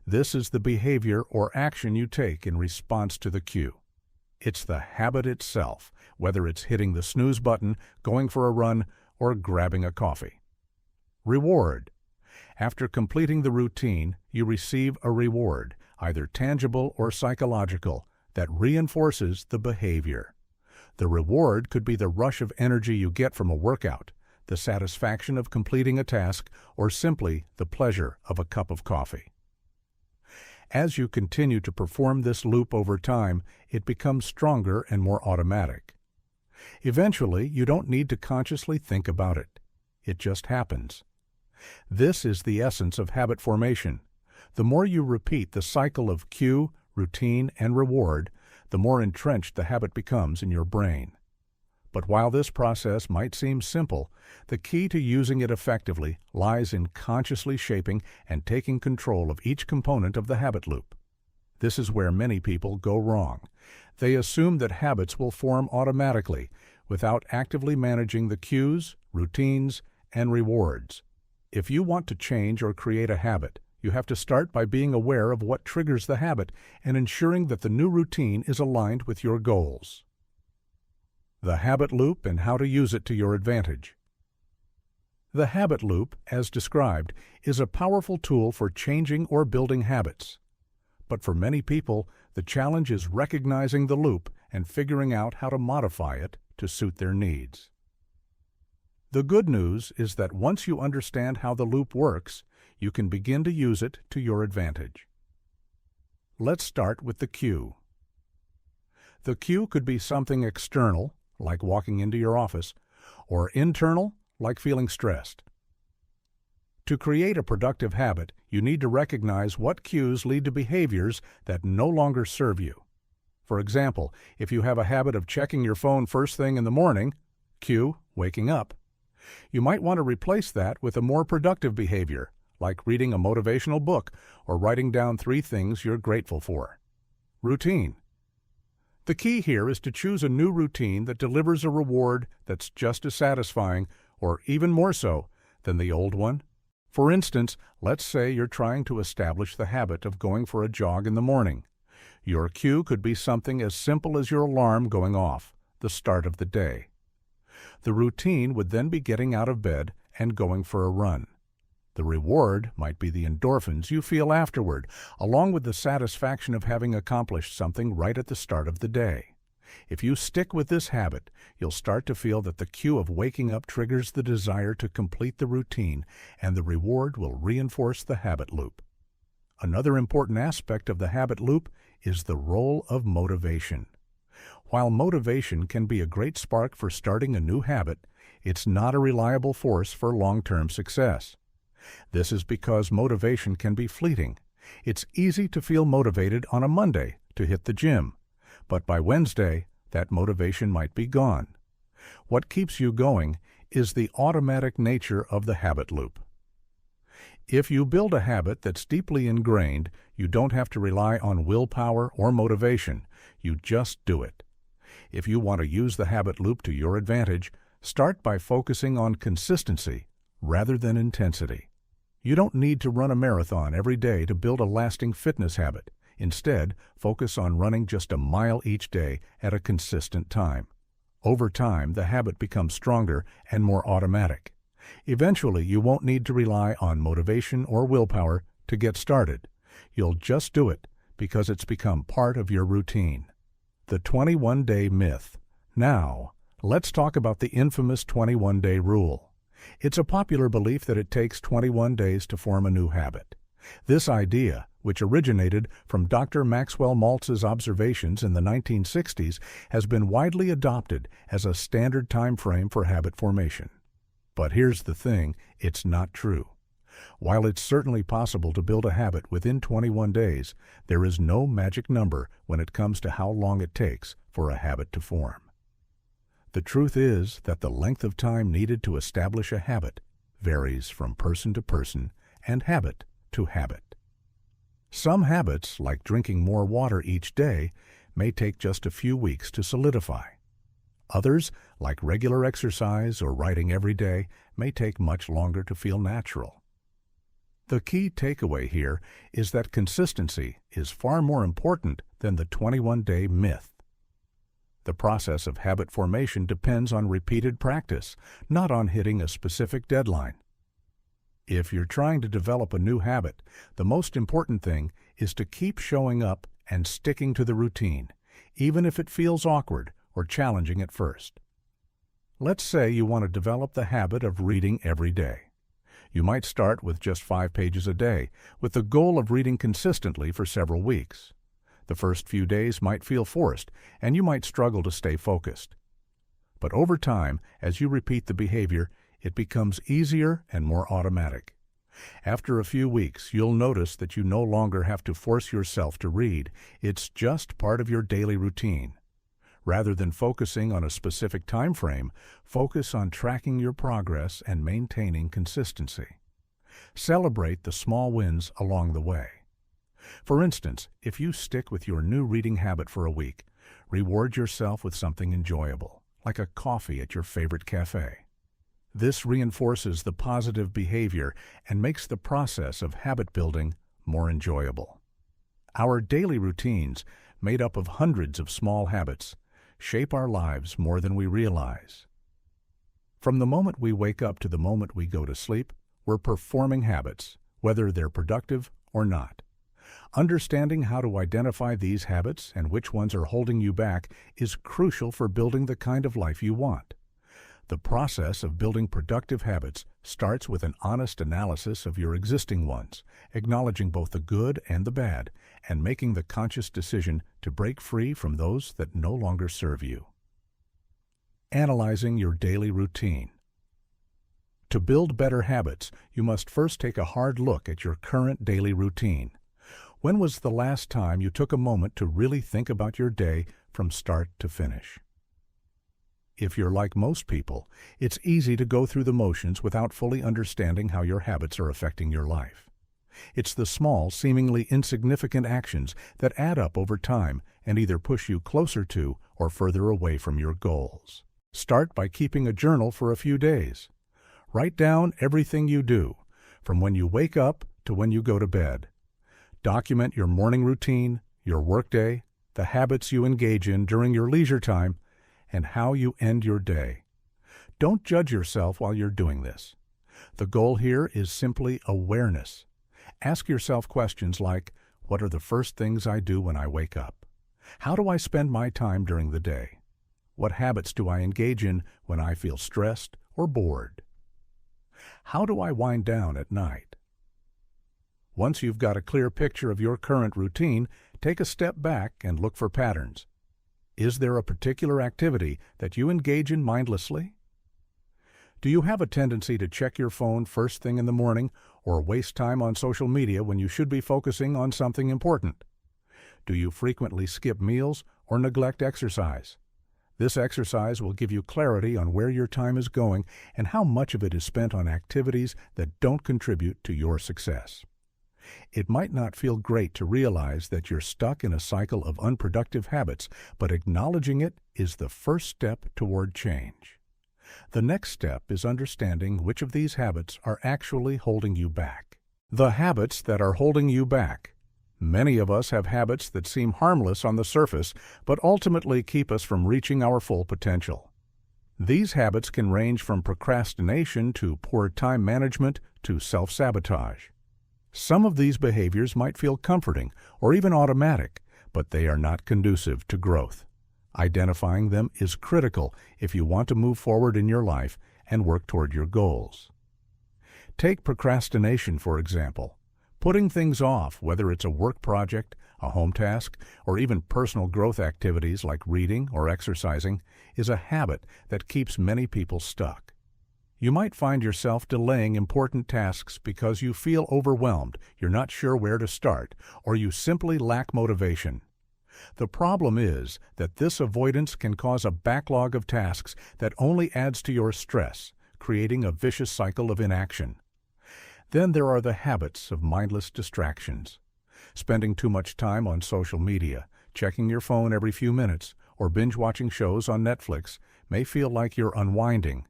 This is the behavior or action you take in response to the cue. It's the habit itself, whether it's hitting the snooze button, going for a run, or grabbing a coffee. Reward. After completing the routine, you receive a reward, either tangible or psychological, that reinforces the behavior. The reward could be the rush of energy you get from a workout, the satisfaction of completing a task, or simply the pleasure of a cup of coffee. As you continue to perform this loop over time, it becomes stronger and more automatic. Eventually, you don't need to consciously think about it. It just happens. This is the essence of habit formation. The more you repeat the cycle of cue, routine, and reward, the more entrenched the habit becomes in your brain. But while this process might seem simple, the key to using it effectively lies in consciously shaping and taking control of each component of the habit loop. This is where many people go wrong. They assume that habits will form automatically without actively managing the cues, routines, and rewards. If you want to change or create a habit, you have to start by being aware of what triggers the habit and ensuring that the new routine is aligned with your goals. The habit loop and how to use it to your advantage. The habit loop, as described, is a powerful tool for changing or building habits. But for many people, the challenge is recognizing the loop and figuring out how to modify it to suit their needs. The good news is that once you understand how the loop works, you can begin to use it to your advantage. Let's start with the cue. The cue could be something external, like walking into your office, or internal, like feeling stressed. To create a productive habit, you need to recognize what cues lead to behaviors that no longer serve you. For example, if you have a habit of checking your phone first thing in the morning, cue, waking up, you might want to replace that with a more productive behavior, like reading a motivational book or writing down 3 things you're grateful for. Routine. The key here is to choose a new routine that delivers a reward that's just as satisfying, or even more so, than the old one. For instance, let's say you're trying to establish the habit of going for a jog in the morning. Your cue could be something as simple as your alarm going off, the start of the day. The routine would then be getting out of bed and going for a run. The reward might be the endorphins you feel afterward, along with the satisfaction of having accomplished something right at the start of the day. If you stick with this habit, you'll start to feel that the cue of waking up triggers the desire to complete the routine, and the reward will reinforce the habit loop. Another important aspect of the habit loop is the role of motivation. While motivation can be a great spark for starting a new habit, it's not a reliable force for long-term success. This is because motivation can be fleeting. It's easy to feel motivated on a Monday to hit the gym, but by Wednesday, that motivation might be gone. What keeps you going is the automatic nature of the habit loop. If you build a habit that's deeply ingrained, you don't have to rely on willpower or motivation. You just do it. If you want to use the habit loop to your advantage, start by focusing on consistency rather than intensity. You don't need to run a marathon every day to build a lasting fitness habit. Instead, focus on running just a mile each day at a consistent time. Over time, the habit becomes stronger and more automatic. Eventually, you won't need to rely on motivation or willpower to get started. You'll just do it because it's become part of your routine. The 21-day myth. Now, let's talk about the infamous 21-day rule. It's a popular belief that it takes 21 days to form a new habit. This idea, which originated from Dr. Maxwell Maltz's observations in the 1960s, has been widely adopted as a standard time frame for habit formation. But here's the thing, it's not true. While it's certainly possible to build a habit within 21 days, there is no magic number when it comes to how long it takes for a habit to form. The truth is that the length of time needed to establish a habit varies from person to person and habit to habit. Some habits, like drinking more water each day, may take just a few weeks to solidify. Others, like regular exercise or writing every day, may take much longer to feel natural. The key takeaway here is that consistency is far more important than the 21-day myth. The process of habit formation depends on repeated practice, not on hitting a specific deadline. If you're trying to develop a new habit, the most important thing is to keep showing up and sticking to the routine, even if it feels awkward or challenging at first. Let's say you want to develop the habit of reading every day. You might start with just 5 pages a day, with the goal of reading consistently for several weeks. The first few days might feel forced, and you might struggle to stay focused. But over time, as you repeat the behavior, it becomes easier and more automatic. After a few weeks, you'll notice that you no longer have to force yourself to read. It's just part of your daily routine. Rather than focusing on a specific time frame, focus on tracking your progress and maintaining consistency. Celebrate the small wins along the way. For instance, if you stick with your new reading habit for a week, reward yourself with something enjoyable, like a coffee at your favorite cafe. This reinforces the positive behavior and makes the process of habit building more enjoyable. Our daily routines, made up of hundreds of small habits, shape our lives more than we realize. From the moment we wake up to the moment we go to sleep, we're performing habits, whether they're productive or not. Understanding how to identify these habits and which ones are holding you back is crucial for building the kind of life you want. The process of building productive habits starts with an honest analysis of your existing ones, acknowledging both the good and the bad, and making the conscious decision to break free from those that no longer serve you. Analyzing your daily routine. To build better habits, you must first take a hard look at your current daily routine. When was the last time you took a moment to really think about your day from start to finish? If you're like most people, it's easy to go through the motions without fully understanding how your habits are affecting your life. It's the small, seemingly insignificant actions that add up over time and either push you closer to or further away from your goals. Start by keeping a journal for a few days. Write down everything you do, from when you wake up to when you go to bed. Document your morning routine, your workday, the habits you engage in during your leisure time, and how you end your day. Don't judge yourself while you're doing this. The goal here is simply awareness. Ask yourself questions like, what are the first things I do when I wake up? How do I spend my time during the day? What habits do I engage in when I feel stressed or bored? How do I wind down at night? Once you've got a clear picture of your current routine, take a step back and look for patterns. Is there a particular activity that you engage in mindlessly? Do you have a tendency to check your phone first thing in the morning or waste time on social media when you should be focusing on something important? Do you frequently skip meals or neglect exercise? This exercise will give you clarity on where your time is going and how much of it is spent on activities that don't contribute to your success. It might not feel great to realize that you're stuck in a cycle of unproductive habits, but acknowledging it is the first step toward change. The next step is understanding which of these habits are actually holding you back. The habits that are holding you back. Many of us have habits that seem harmless on the surface, but ultimately keep us from reaching our full potential. These habits can range from procrastination to poor time management to self-sabotage. Some of these behaviors might feel comforting or even automatic, but they are not conducive to growth. Identifying them is critical if you want to move forward in your life and work toward your goals. Take procrastination, for example. Putting things off, whether it's a work project, a home task, or even personal growth activities like reading or exercising, is a habit that keeps many people stuck. You might find yourself delaying important tasks because you feel overwhelmed, you're not sure where to start, or you simply lack motivation. The problem is that this avoidance can cause a backlog of tasks that only adds to your stress, creating a vicious cycle of inaction. Then there are the habits of mindless distractions. Spending too much time on social media, checking your phone every few minutes, or binge-watching shows on Netflix may feel like you're unwinding,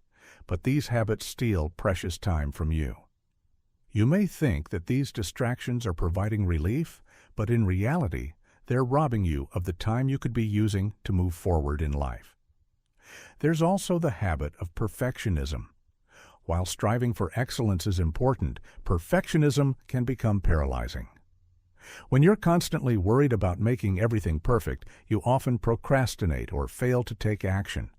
but these habits steal precious time from you. You may think that these distractions are providing relief, but in reality, they're robbing you of the time you could be using to move forward in life. There's also the habit of perfectionism. While striving for excellence is important, perfectionism can become paralyzing. When you're constantly worried about making everything perfect, you often procrastinate or fail to take action.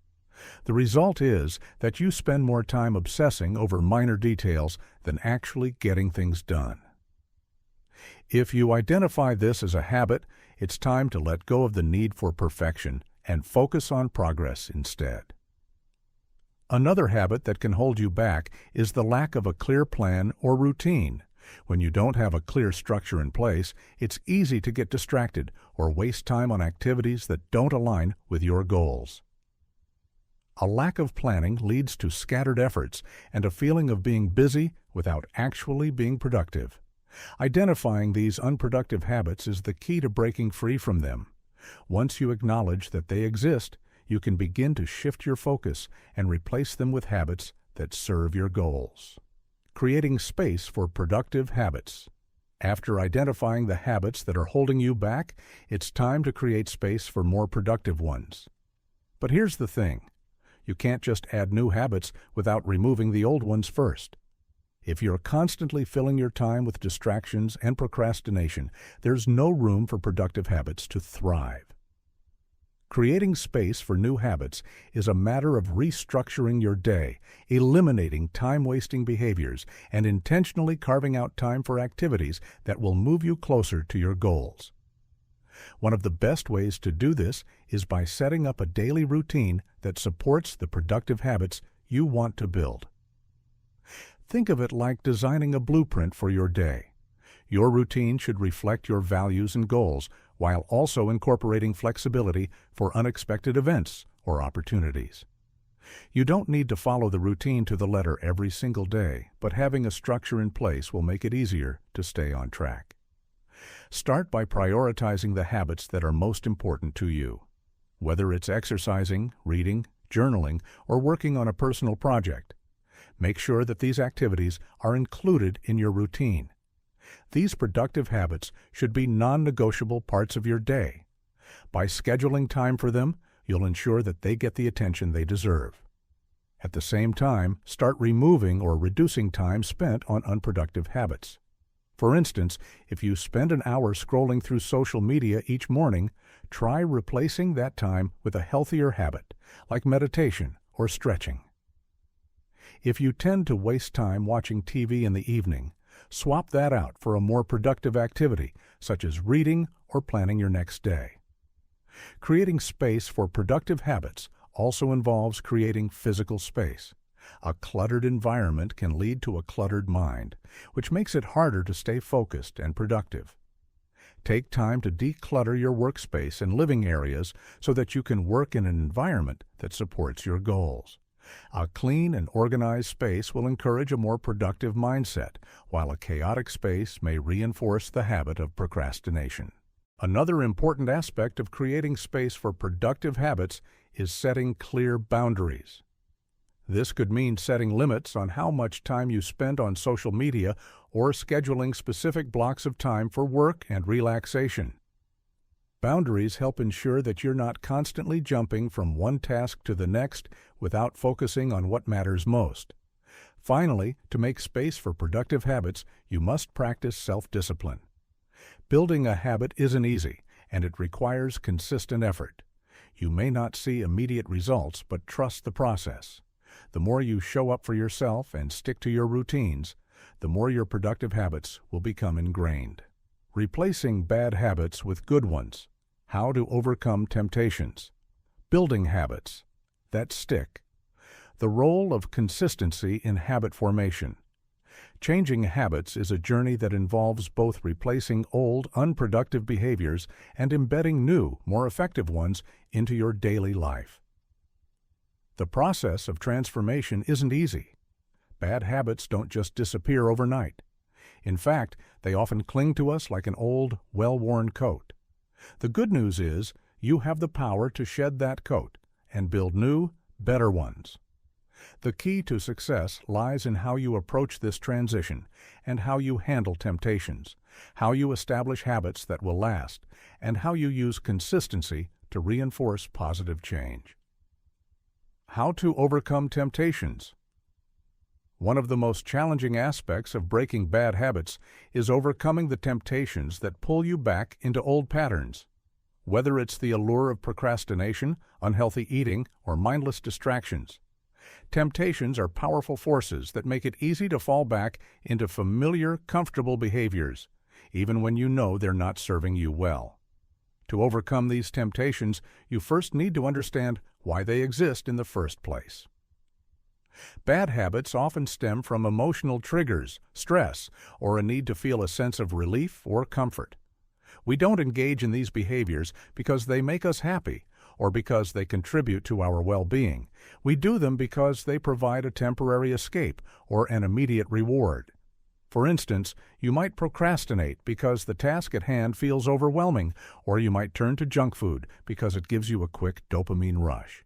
The result is that you spend more time obsessing over minor details than actually getting things done. If you identify this as a habit, it's time to let go of the need for perfection and focus on progress instead. Another habit that can hold you back is the lack of a clear plan or routine. When you don't have a clear structure in place, it's easy to get distracted or waste time on activities that don't align with your goals. A lack of planning leads to scattered efforts and a feeling of being busy without actually being productive. Identifying these unproductive habits is the key to breaking free from them. Once you acknowledge that they exist, you can begin to shift your focus and replace them with habits that serve your goals. Creating space for productive habits. After identifying the habits that are holding you back, it's time to create space for more productive ones. But here's the thing. You can't just add new habits without removing the old ones first. If you're constantly filling your time with distractions and procrastination, there's no room for productive habits to thrive. Creating space for new habits is a matter of restructuring your day, eliminating time-wasting behaviors, and intentionally carving out time for activities that will move you closer to your goals. One of the best ways to do this is by setting up a daily routine that supports the productive habits you want to build. Think of it like designing a blueprint for your day. Your routine should reflect your values and goals, while also incorporating flexibility for unexpected events or opportunities. You don't need to follow the routine to the letter every single day, but having a structure in place will make it easier to stay on track. Start by prioritizing the habits that are most important to you. Whether it's exercising, reading, journaling, or working on a personal project, make sure that these activities are included in your routine. These productive habits should be non-negotiable parts of your day. By scheduling time for them, you'll ensure that they get the attention they deserve. At the same time, start removing or reducing time spent on unproductive habits. For instance, if you spend an hour scrolling through social media each morning, try replacing that time with a healthier habit, like meditation or stretching. If you tend to waste time watching TV in the evening, swap that out for a more productive activity, such as reading or planning your next day. Creating space for productive habits also involves creating physical space. A cluttered environment can lead to a cluttered mind, which makes it harder to stay focused and productive. Take time to declutter your workspace and living areas so that you can work in an environment that supports your goals. A clean and organized space will encourage a more productive mindset, while a chaotic space may reinforce the habit of procrastination. Another important aspect of creating space for productive habits is setting clear boundaries. This could mean setting limits on how much time you spend on social media or scheduling specific blocks of time for work and relaxation. Boundaries help ensure that you're not constantly jumping from one task to the next without focusing on what matters most. Finally, to make space for productive habits, you must practice self-discipline. Building a habit isn't easy, and it requires consistent effort. You may not see immediate results, but trust the process. The more you show up for yourself and stick to your routines, the more your productive habits will become ingrained. Replacing bad habits with good ones. How to overcome temptations. Building habits that stick. The role of consistency in habit formation. Changing habits is a journey that involves both replacing old, unproductive behaviors and embedding new, more effective ones into your daily life. The process of transformation isn't easy. Bad habits don't just disappear overnight. In fact, they often cling to us like an old, well-worn coat. The good news is you have the power to shed that coat and build new, better ones. The key to success lies in how you approach this transition and how you handle temptations, how you establish habits that will last, and how you use consistency to reinforce positive change. How to overcome temptations. One of the most challenging aspects of breaking bad habits is overcoming the temptations that pull you back into old patterns. Whether it's the allure of procrastination, unhealthy eating, or mindless distractions, temptations are powerful forces that make it easy to fall back into familiar, comfortable behaviors, even when you know they're not serving you well. To overcome these temptations, you first need to understand why they exist in the first place. Bad habits often stem from emotional triggers, stress, or a need to feel a sense of relief or comfort. We don't engage in these behaviors because they make us happy or because they contribute to our well-being. We do them because they provide a temporary escape or an immediate reward. For instance, you might procrastinate because the task at hand feels overwhelming, or you might turn to junk food because it gives you a quick dopamine rush.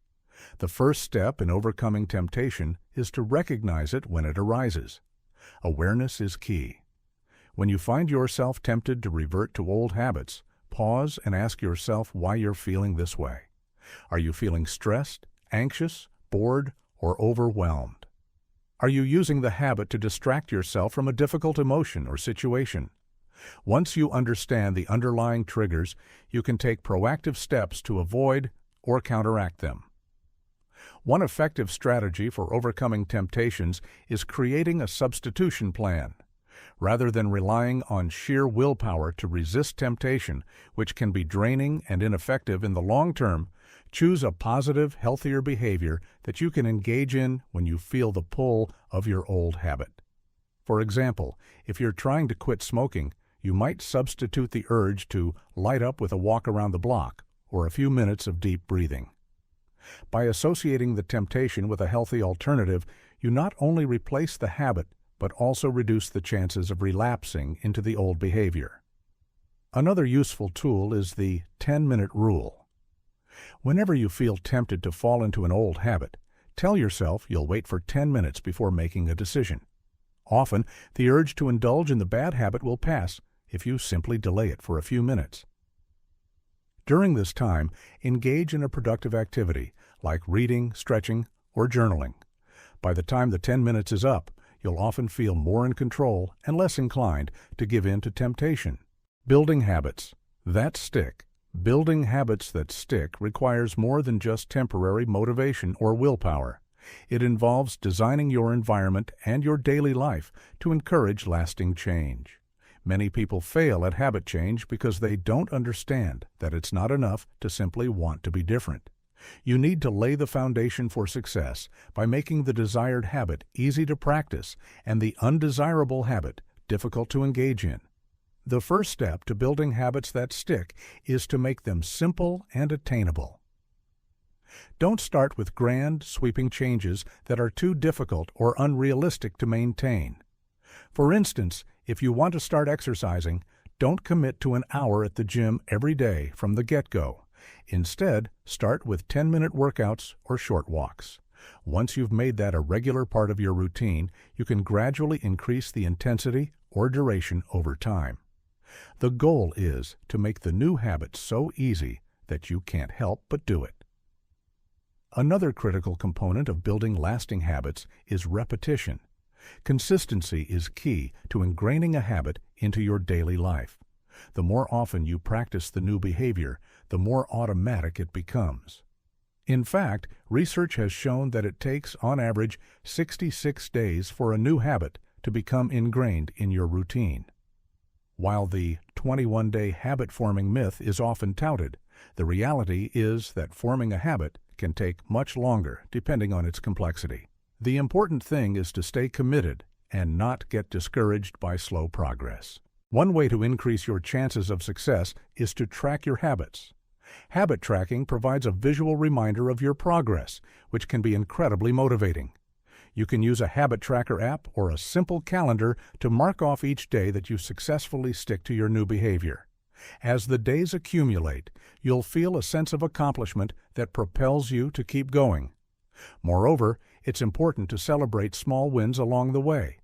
The first step in overcoming temptation is to recognize it when it arises. Awareness is key. When you find yourself tempted to revert to old habits, pause and ask yourself why you're feeling this way. Are you feeling stressed, anxious, bored, or overwhelmed? Are you using the habit to distract yourself from a difficult emotion or situation? Once you understand the underlying triggers, you can take proactive steps to avoid or counteract them. One effective strategy for overcoming temptations is creating a substitution plan. Rather than relying on sheer willpower to resist temptation, which can be draining and ineffective in the long term, choose a positive, healthier behavior that you can engage in when you feel the pull of your old habit. For example, if you're trying to quit smoking, you might substitute the urge to light up with a walk around the block or a few minutes of deep breathing. By associating the temptation with a healthy alternative, you not only replace the habit, but also reduce the chances of relapsing into the old behavior. Another useful tool is the 10-minute rule. Whenever you feel tempted to fall into an old habit, tell yourself you'll wait for 10 minutes before making a decision. Often, the urge to indulge in the bad habit will pass if you simply delay it for a few minutes. During this time, engage in a productive activity like reading, stretching, or journaling. By the time the 10 minutes is up, you'll often feel more in control and less inclined to give in to temptation. Building habits that stick. Building habits that stick requires more than just temporary motivation or willpower. It involves designing your environment and your daily life to encourage lasting change. Many people fail at habit change because they don't understand that it's not enough to simply want to be different. You need to lay the foundation for success by making the desired habit easy to practice and the undesirable habit difficult to engage in. The first step to building habits that stick is to make them simple and attainable. Don't start with grand, sweeping changes that are too difficult or unrealistic to maintain. For instance, if you want to start exercising, don't commit to an hour at the gym every day from the get-go. Instead, start with 10-minute workouts or short walks. Once you've made that a regular part of your routine, you can gradually increase the intensity or duration over time. The goal is to make the new habit so easy that you can't help but do it. Another critical component of building lasting habits is repetition. Consistency is key to ingraining a habit into your daily life. The more often you practice the new behavior, the more automatic it becomes. In fact, research has shown that it takes, on average, 66 days for a new habit to become ingrained in your routine. While the 21-day habit-forming myth is often touted, the reality is that forming a habit can take much longer, depending on its complexity. The important thing is to stay committed and not get discouraged by slow progress. One way to increase your chances of success is to track your habits. Habit tracking provides a visual reminder of your progress, which can be incredibly motivating. You can use a habit tracker app or a simple calendar to mark off each day that you successfully stick to your new behavior. As the days accumulate, you'll feel a sense of accomplishment that propels you to keep going. Moreover, it's important to celebrate small wins along the way.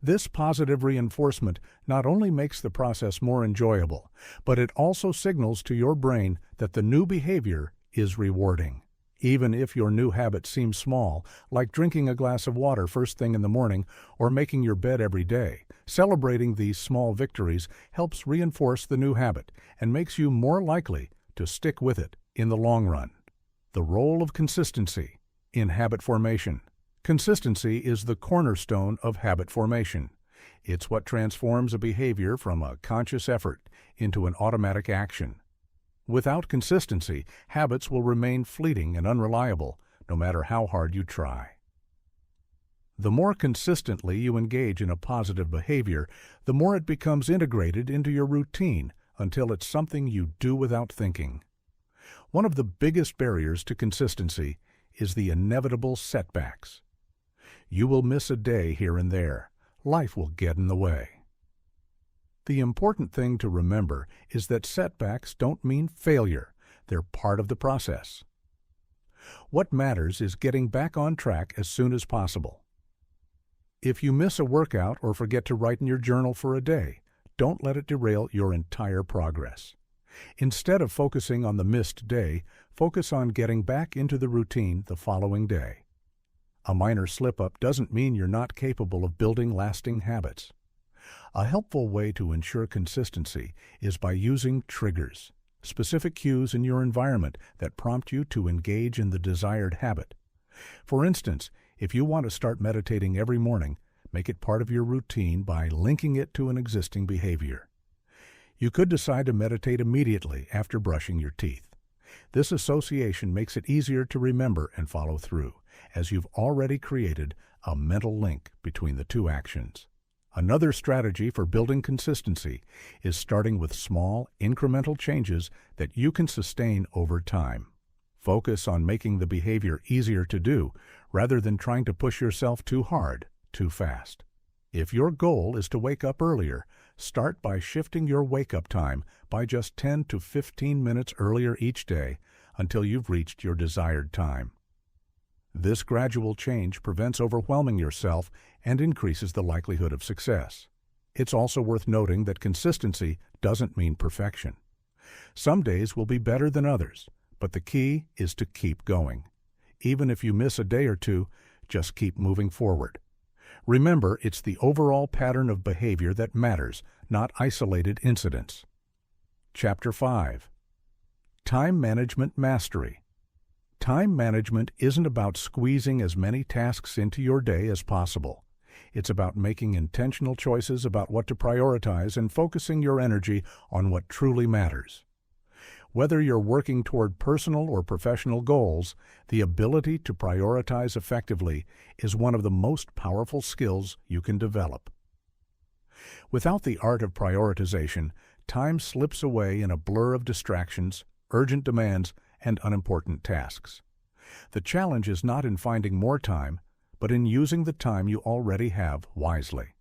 This positive reinforcement not only makes the process more enjoyable, but it also signals to your brain that the new behavior is rewarding. Even if your new habit seems small, like drinking a glass of water first thing in the morning or making your bed every day, celebrating these small victories helps reinforce the new habit and makes you more likely to stick with it in the long run. The role of consistency in habit formation. Consistency is the cornerstone of habit formation. It's what transforms a behavior from a conscious effort into an automatic action. Without consistency, habits will remain fleeting and unreliable, no matter how hard you try. The more consistently you engage in a positive behavior, the more it becomes integrated into your routine until it's something you do without thinking. One of the biggest barriers to consistency is the inevitable setbacks. You will miss a day here and there. Life will get in the way. The important thing to remember is that setbacks don't mean failure. They're part of the process. What matters is getting back on track as soon as possible. If you miss a workout or forget to write in your journal for a day, don't let it derail your entire progress. Instead of focusing on the missed day, focus on getting back into the routine the following day. A minor slip-up doesn't mean you're not capable of building lasting habits. A helpful way to ensure consistency is by using triggers, specific cues in your environment that prompt you to engage in the desired habit. For instance, if you want to start meditating every morning, make it part of your routine by linking it to an existing behavior. You could decide to meditate immediately after brushing your teeth. This association makes it easier to remember and follow through, as you've already created a mental link between the two actions. Another strategy for building consistency is starting with small, incremental changes that you can sustain over time. Focus on making the behavior easier to do rather than trying to push yourself too hard, too fast. If your goal is to wake up earlier, start by shifting your wake-up time by just 10 to 15 minutes earlier each day until you've reached your desired time. This gradual change prevents overwhelming yourself and increases the likelihood of success. It's also worth noting that consistency doesn't mean perfection. Some days will be better than others, but the key is to keep going. Even if you miss a day or two, just keep moving forward. Remember, it's the overall pattern of behavior that matters, not isolated incidents. Chapter 5. Time Management Mastery. Time management isn't about squeezing as many tasks into your day as possible. It's about making intentional choices about what to prioritize and focusing your energy on what truly matters. Whether you're working toward personal or professional goals, the ability to prioritize effectively is one of the most powerful skills you can develop. Without the art of prioritization, time slips away in a blur of distractions, urgent demands, and unimportant tasks. The challenge is not in finding more time, but in using the time you already have wisely.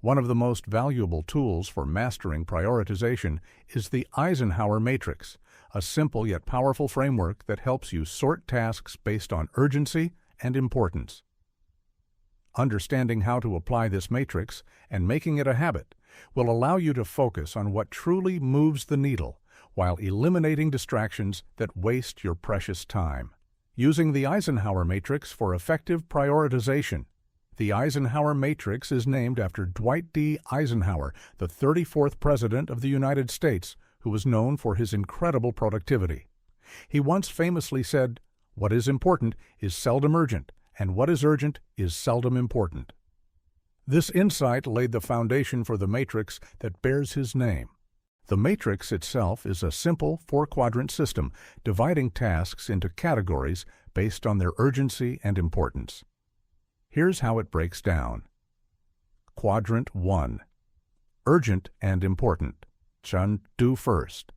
One of the most valuable tools for mastering prioritization is the Eisenhower Matrix, a simple yet powerful framework that helps you sort tasks based on urgency and importance. Understanding how to apply this matrix and making it a habit will allow you to focus on what truly moves the needle while eliminating distractions that waste your precious time. Using the Eisenhower Matrix for effective prioritization. The Eisenhower Matrix is named after Dwight D. Eisenhower, the 34th President of the United States, who was known for his incredible productivity. He once famously said, "What is important is seldom urgent, and what is urgent is seldom important." This insight laid the foundation for the matrix that bears his name. The matrix itself is a simple four-quadrant system dividing tasks into categories based on their urgency and importance. Here's how it breaks down. Quadrant 1. Urgent and important. Chun, do first.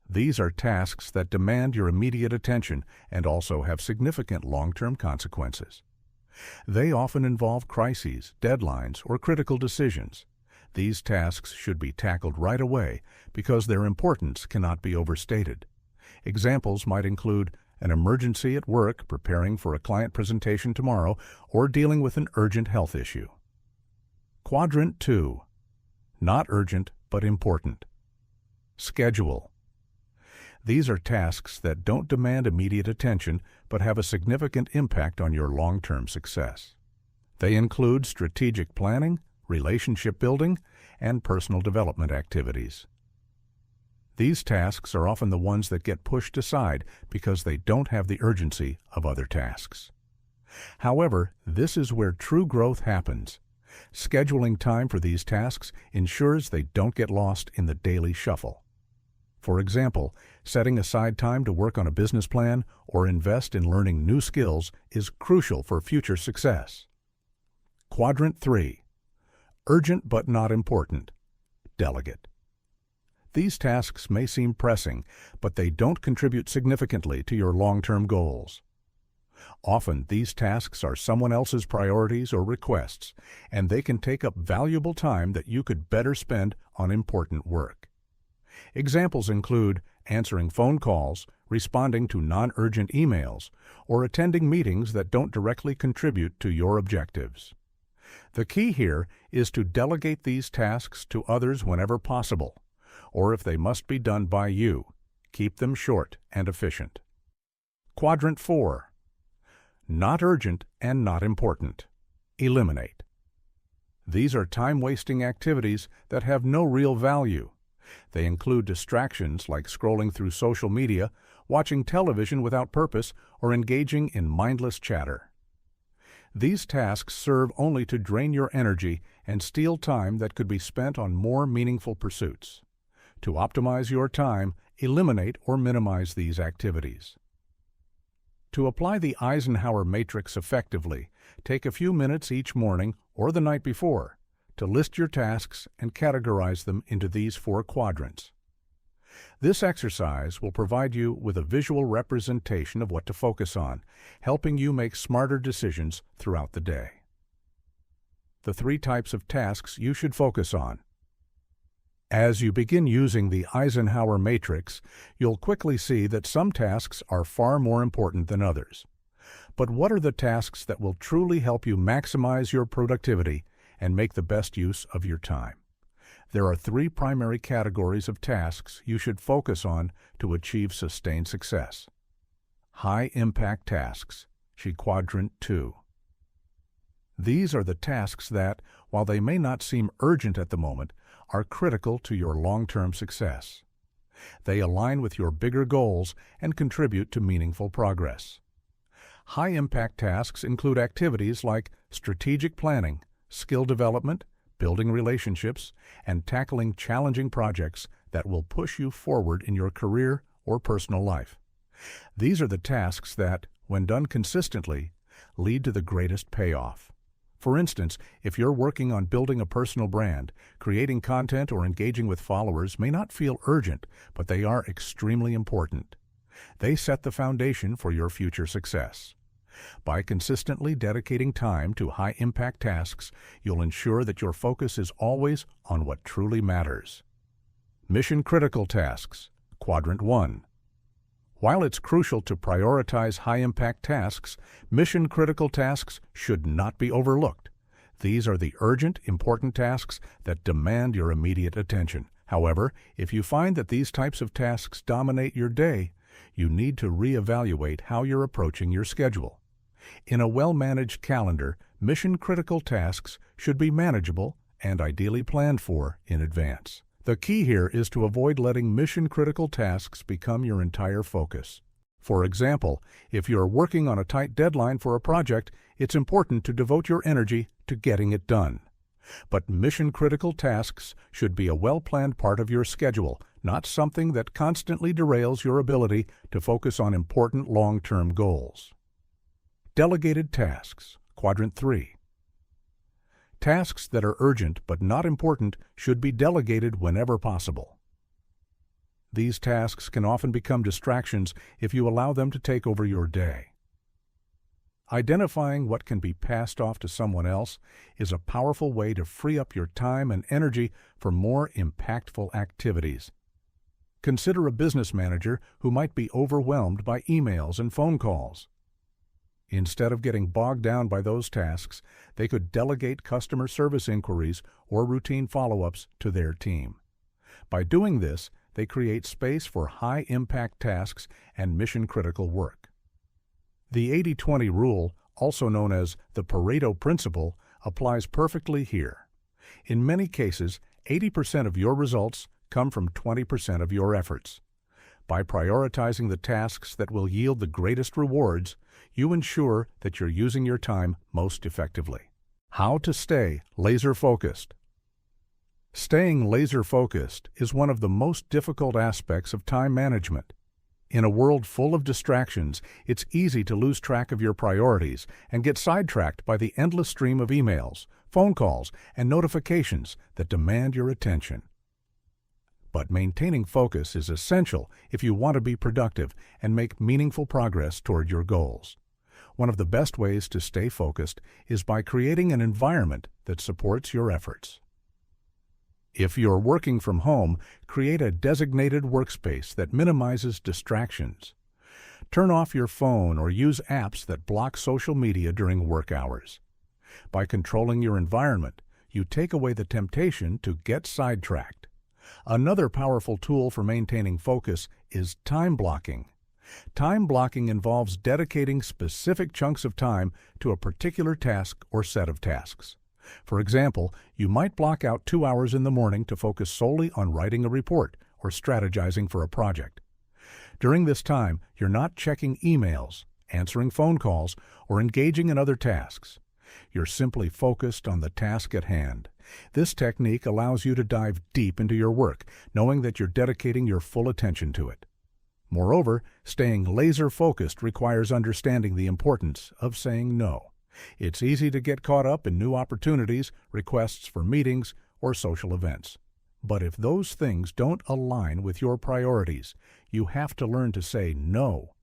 These are tasks that demand your immediate attention and also have significant long-term consequences. They often involve crises, deadlines, or critical decisions. These tasks should be tackled right away because their importance cannot be overstated. Examples might include an emergency at work, preparing for a client presentation tomorrow, or dealing with an urgent health issue. Quadrant 2. Not urgent, but important. Schedule. These are tasks that don't demand immediate attention, but have a significant impact on your long-term success. They include strategic planning, relationship building, and personal development activities. These tasks are often the ones that get pushed aside because they don't have the urgency of other tasks. However, this is where true growth happens. Scheduling time for these tasks ensures they don't get lost in the daily shuffle. For example, setting aside time to work on a business plan or invest in learning new skills is crucial for future success. Quadrant 3. Urgent but not important. Delegate. These tasks may seem pressing, but they don't contribute significantly to your long-term goals. Often, these tasks are someone else's priorities or requests, and they can take up valuable time that you could better spend on important work. Examples include answering phone calls, responding to non-urgent emails, or attending meetings that don't directly contribute to your objectives. The key here is to delegate these tasks to others whenever possible, or if they must be done by you, keep them short and efficient. Quadrant 4. Not urgent and not important. Eliminate. These are time-wasting activities that have no real value. They include distractions like scrolling through social media, watching television without purpose, or engaging in mindless chatter. These tasks serve only to drain your energy and steal time that could be spent on more meaningful pursuits. To optimize your time, eliminate or minimize these activities. To apply the Eisenhower Matrix effectively, take a few minutes each morning or the night before to list your tasks and categorize them into these 4 quadrants. This exercise will provide you with a visual representation of what to focus on, helping you make smarter decisions throughout the day. The 3 types of tasks you should focus on. As you begin using the Eisenhower Matrix, you'll quickly see that some tasks are far more important than others. But what are the tasks that will truly help you maximize your productivity and make the best use of your time? There are 3 primary categories of tasks you should focus on to achieve sustained success. High-impact tasks, Quadrant 2. These are the tasks that, while they may not seem urgent at the moment, are critical to your long-term success. They align with your bigger goals and contribute to meaningful progress. High-impact tasks include activities like strategic planning, skill development, building relationships, and tackling challenging projects that will push you forward in your career or personal life. These are the tasks that, when done consistently, lead to the greatest payoff. For instance, if you're working on building a personal brand, creating content or engaging with followers may not feel urgent, but they are extremely important. They set the foundation for your future success. By consistently dedicating time to high-impact tasks, you'll ensure that your focus is always on what truly matters. Mission-critical tasks, Quadrant 1. While it's crucial to prioritize high-impact tasks, mission-critical tasks should not be overlooked. These are the urgent, important tasks that demand your immediate attention. However, if you find that these types of tasks dominate your day, you need to reevaluate how you're approaching your schedule. In a well-managed calendar, mission-critical tasks should be manageable and ideally planned for in advance. The key here is to avoid letting mission-critical tasks become your entire focus. For example, if you're working on a tight deadline for a project, it's important to devote your energy to getting it done. But mission-critical tasks should be a well-planned part of your schedule, not something that constantly derails your ability to focus on important long-term goals. Delegated tasks, Quadrant 3. Tasks that are urgent but not important should be delegated whenever possible. These tasks can often become distractions if you allow them to take over your day. Identifying what can be passed off to someone else is a powerful way to free up your time and energy for more impactful activities. Consider a business manager who might be overwhelmed by emails and phone calls. Instead of getting bogged down by those tasks, they could delegate customer service inquiries or routine follow-ups to their team. By doing this, they create space for high-impact tasks and mission-critical work. The 80-20 rule, also known as the Pareto principle, applies perfectly here. In many cases, 80% of your results come from 20% of your efforts. By prioritizing the tasks that will yield the greatest rewards, you ensure that you're using your time most effectively. How to stay laser-focused. Staying laser-focused is one of the most difficult aspects of time management. In a world full of distractions, it's easy to lose track of your priorities and get sidetracked by the endless stream of emails, phone calls, and notifications that demand your attention. But maintaining focus is essential if you want to be productive and make meaningful progress toward your goals. One of the best ways to stay focused is by creating an environment that supports your efforts. If you're working from home, create a designated workspace that minimizes distractions. Turn off your phone or use apps that block social media during work hours. By controlling your environment, you take away the temptation to get sidetracked. Another powerful tool for maintaining focus is time blocking. Time blocking involves dedicating specific chunks of time to a particular task or set of tasks. For example, you might block out 2 hours in the morning to focus solely on writing a report or strategizing for a project. During this time, you're not checking emails, answering phone calls, or engaging in other tasks. You're simply focused on the task at hand. This technique allows you to dive deep into your work, knowing that you're dedicating your full attention to it. Moreover, staying laser-focused requires understanding the importance of saying no. It's easy to get caught up in new opportunities, requests for meetings, or social events. But if those things don't align with your priorities, you have to learn to say no.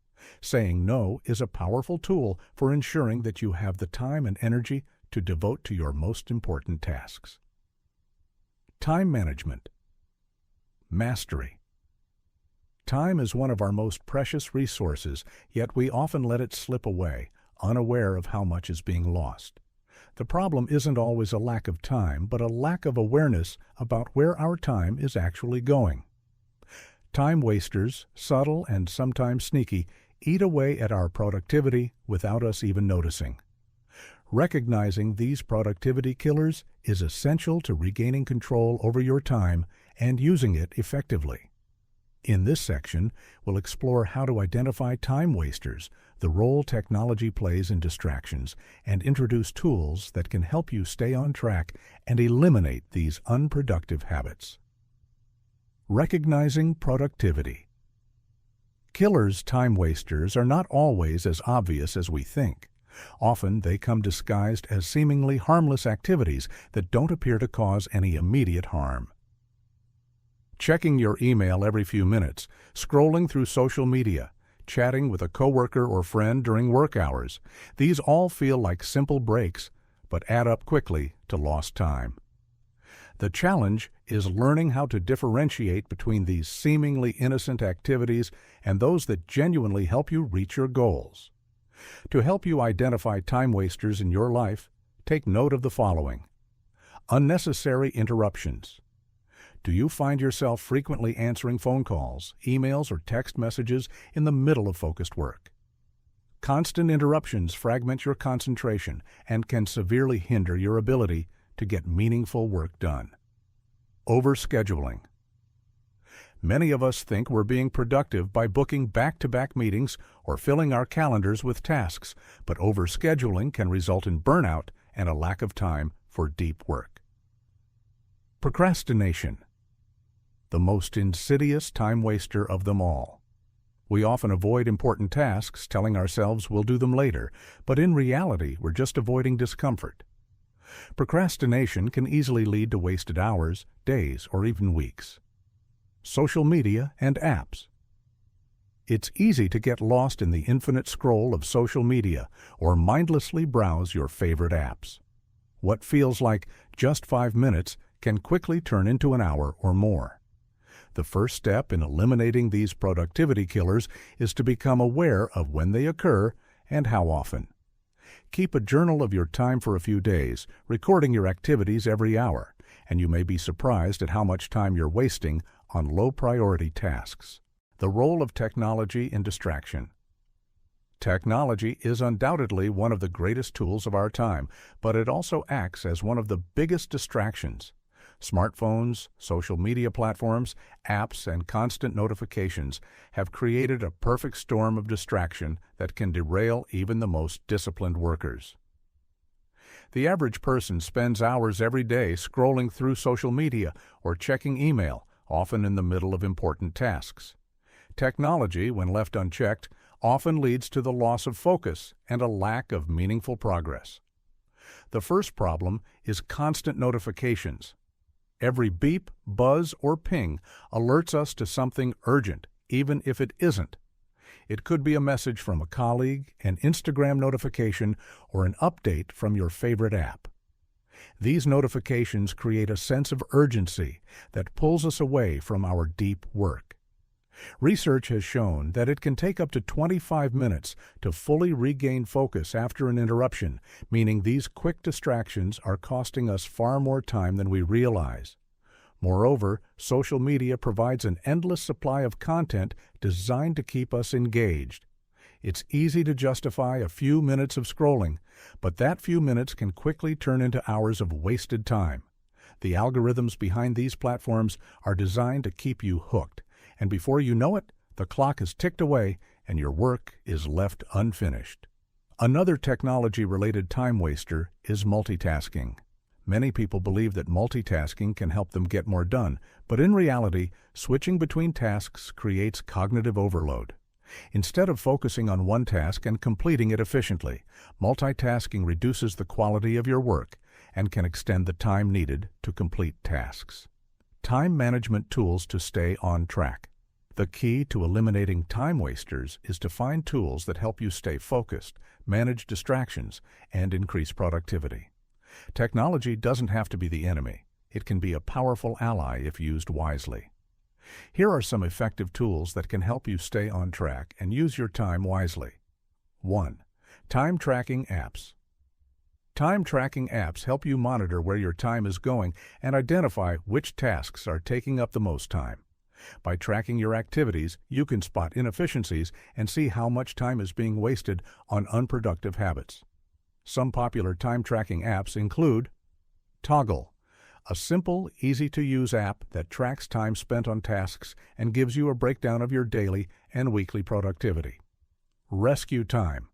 Saying no is a powerful tool for ensuring that you have the time and energy to devote to your most important tasks. Time management. Mastery. Time is one of our most precious resources, yet we often let it slip away, unaware of how much is being lost. The problem isn't always a lack of time, but a lack of awareness about where our time is actually going. Time wasters, subtle and sometimes sneaky, eat away at our productivity without us even noticing. Recognizing these productivity killers is essential to regaining control over your time and using it effectively. In this section, we'll explore how to identify time wasters, the role technology plays in distractions, and introduce tools that can help you stay on track and eliminate these unproductive habits. Recognizing productivity. Killers, time wasters, are not always as obvious as we think. Often they come disguised as seemingly harmless activities that don't appear to cause any immediate harm. Checking your email every few minutes, scrolling through social media, chatting with a coworker or friend during work hours, these all feel like simple breaks, but add up quickly to lost time. The challenge is learning how to differentiate between these seemingly innocent activities and those that genuinely help you reach your goals. To help you identify time wasters in your life, take note of the following. Unnecessary interruptions. Do you find yourself frequently answering phone calls, emails, or text messages in the middle of focused work? Constant interruptions fragment your concentration and can severely hinder your ability to get meaningful work done. Overscheduling. Many of us think we're being productive by booking back-to-back meetings or filling our calendars with tasks, but overscheduling can result in burnout and a lack of time for deep work. Procrastination. The most insidious time waster of them all. We often avoid important tasks, telling ourselves we'll do them later, but in reality, we're just avoiding discomfort. Procrastination can easily lead to wasted hours, days, or even weeks. Social media and apps. It's easy to get lost in the infinite scroll of social media or mindlessly browse your favorite apps. What feels like just 5 minutes can quickly turn into an hour or more. The first step in eliminating these productivity killers is to become aware of when they occur and how often. Keep a journal of your time for a few days, recording your activities every hour, and you may be surprised at how much time you're wasting on low-priority tasks. The role of technology in distraction. Technology is undoubtedly one of the greatest tools of our time, but it also acts as one of the biggest distractions. Smartphones, social media platforms, apps, and constant notifications have created a perfect storm of distraction that can derail even the most disciplined workers. The average person spends hours every day scrolling through social media or checking email, often in the middle of important tasks. Technology, when left unchecked, often leads to the loss of focus and a lack of meaningful progress. The first problem is constant notifications. Every beep, buzz, or ping alerts us to something urgent, even if it isn't. It could be a message from a colleague, an Instagram notification, or an update from your favorite app. These notifications create a sense of urgency that pulls us away from our deep work. Research has shown that it can take up to 25 minutes to fully regain focus after an interruption, meaning these quick distractions are costing us far more time than we realize. Moreover, social media provides an endless supply of content designed to keep us engaged. It's easy to justify a few minutes of scrolling, but that few minutes can quickly turn into hours of wasted time. The algorithms behind these platforms are designed to keep you hooked, and before you know it, the clock has ticked away and your work is left unfinished. Another technology-related time waster is multitasking. Many people believe that multitasking can help them get more done, but in reality, switching between tasks creates cognitive overload. Instead of focusing on one task and completing it efficiently, multitasking reduces the quality of your work and can extend the time needed to complete tasks. Time management tools to stay on track. The key to eliminating time wasters is to find tools that help you stay focused, manage distractions, and increase productivity. Technology doesn't have to be the enemy. It can be a powerful ally if used wisely. Here are some effective tools that can help you stay on track and use your time wisely. 1. Time tracking apps. Time tracking apps help you monitor where your time is going and identify which tasks are taking up the most time. By tracking your activities, you can spot inefficiencies and see how much time is being wasted on unproductive habits. Some popular time tracking apps include Toggle, a simple, easy-to-use app that tracks time spent on tasks and gives you a breakdown of your daily and weekly productivity. Rescue Time.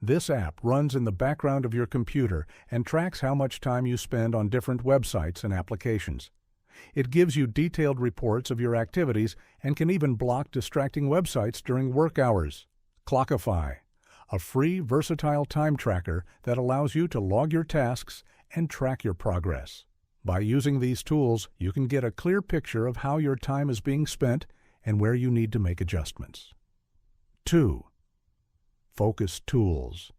This app runs in the background of your computer and tracks how much time you spend on different websites and applications. It gives you detailed reports of your activities and can even block distracting websites during work hours. Clockify, a free, versatile time tracker that allows you to log your tasks and track your progress. By using these tools, you can get a clear picture of how your time is being spent and where you need to make adjustments. 2. Focus tools.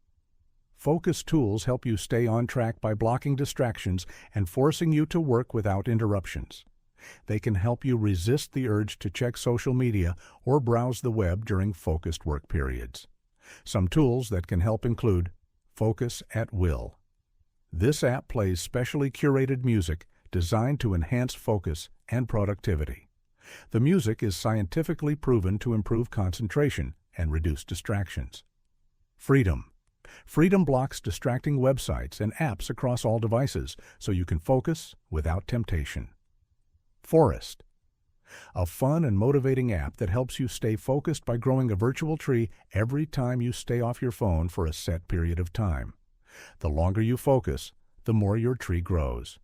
Focus tools help you stay on track by blocking distractions and forcing you to work without interruptions. They can help you resist the urge to check social media or browse the web during focused work periods. Some tools that can help include Focus at Will. This app plays specially curated music designed to enhance focus and productivity. The music is scientifically proven to improve concentration and reduce distractions. Freedom. Freedom blocks distracting websites and apps across all devices so you can focus without temptation. Forest. A fun and motivating app that helps you stay focused by growing a virtual tree every time you stay off your phone for a set period of time. The longer you focus, the more your tree grows.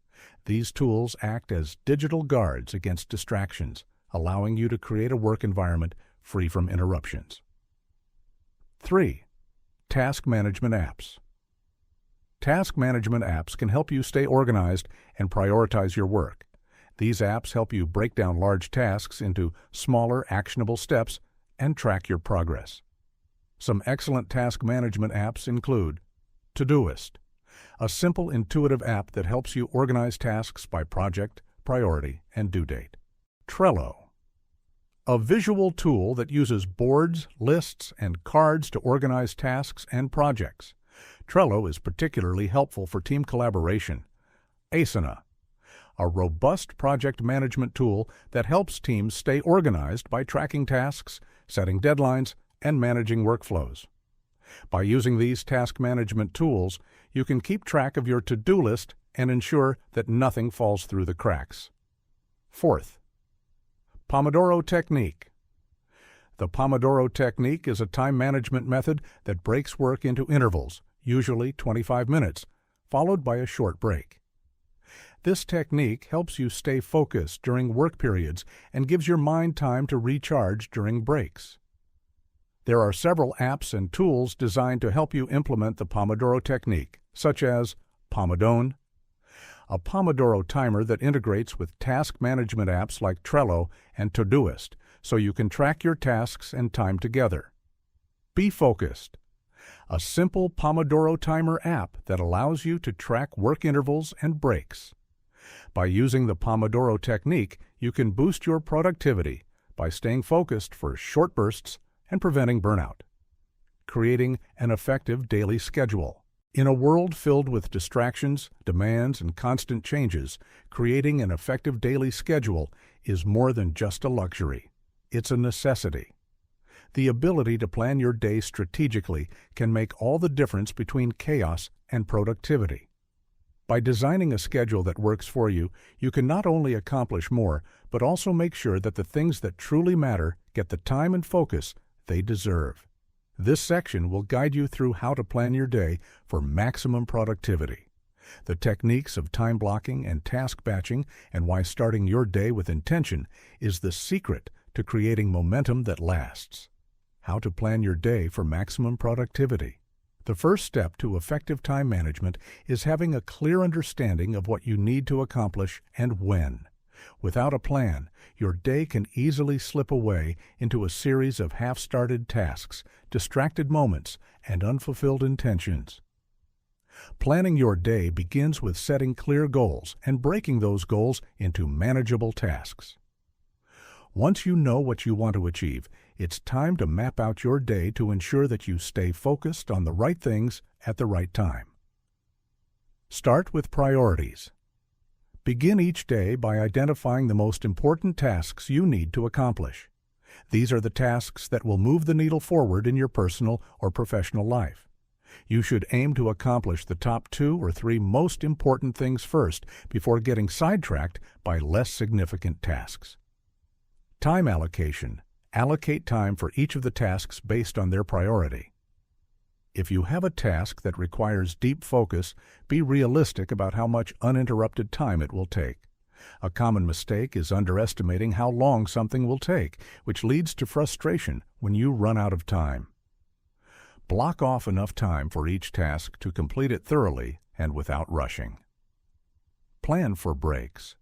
These tools act as digital guards against distractions, allowing you to create a work environment free from interruptions. 3. Task management apps. Task management apps can help you stay organized and prioritize your work. These apps help you break down large tasks into smaller, actionable steps and track your progress. Some excellent task management apps include Todoist, a simple, intuitive app that helps you organize tasks by project, priority, and due date. Trello, a visual tool that uses boards, lists, and cards to organize tasks and projects. Trello is particularly helpful for team collaboration. Asana, a robust project management tool that helps teams stay organized by tracking tasks, setting deadlines, and managing workflows. By using these task management tools, you can keep track of your to-do list and ensure that nothing falls through the cracks. 4th, Pomodoro Technique. The Pomodoro Technique is a time management method that breaks work into intervals, usually 25 minutes, followed by a short break. This technique helps you stay focused during work periods and gives your mind time to recharge during breaks. There are several apps and tools designed to help you implement the Pomodoro Technique, such as Pomodone, a Pomodoro timer that integrates with task management apps like Trello and Todoist, so you can track your tasks and time together. Be Focused, a simple Pomodoro timer app that allows you to track work intervals and breaks. By using the Pomodoro Technique, you can boost your productivity by staying focused for short bursts and preventing burnout. Creating an effective daily schedule. In a world filled with distractions, demands, and constant changes, creating an effective daily schedule is more than just a luxury. It's a necessity. The ability to plan your day strategically can make all the difference between chaos and productivity. By designing a schedule that works for you, you can not only accomplish more, but also make sure that the things that truly matter get the time and focus they deserve. This section will guide you through how to plan your day for maximum productivity, the techniques of time blocking and task batching, and why starting your day with intention is the secret to creating momentum that lasts. How to plan your day for maximum productivity. The first step to effective time management is having a clear understanding of what you need to accomplish and when. Without a plan, your day can easily slip away into a series of half-started tasks, distracted moments, and unfulfilled intentions. Planning your day begins with setting clear goals and breaking those goals into manageable tasks. Once you know what you want to achieve, it's time to map out your day to ensure that you stay focused on the right things at the right time. Start with priorities. Begin each day by identifying the most important tasks you need to accomplish. These are the tasks that will move the needle forward in your personal or professional life. You should aim to accomplish the top 2 or 3 most important things first before getting sidetracked by less significant tasks. Time allocation. Allocate time for each of the tasks based on their priority. If you have a task that requires deep focus, be realistic about how much uninterrupted time it will take. A common mistake is underestimating how long something will take, which leads to frustration when you run out of time. Block off enough time for each task to complete it thoroughly and without rushing. Plan for breaks.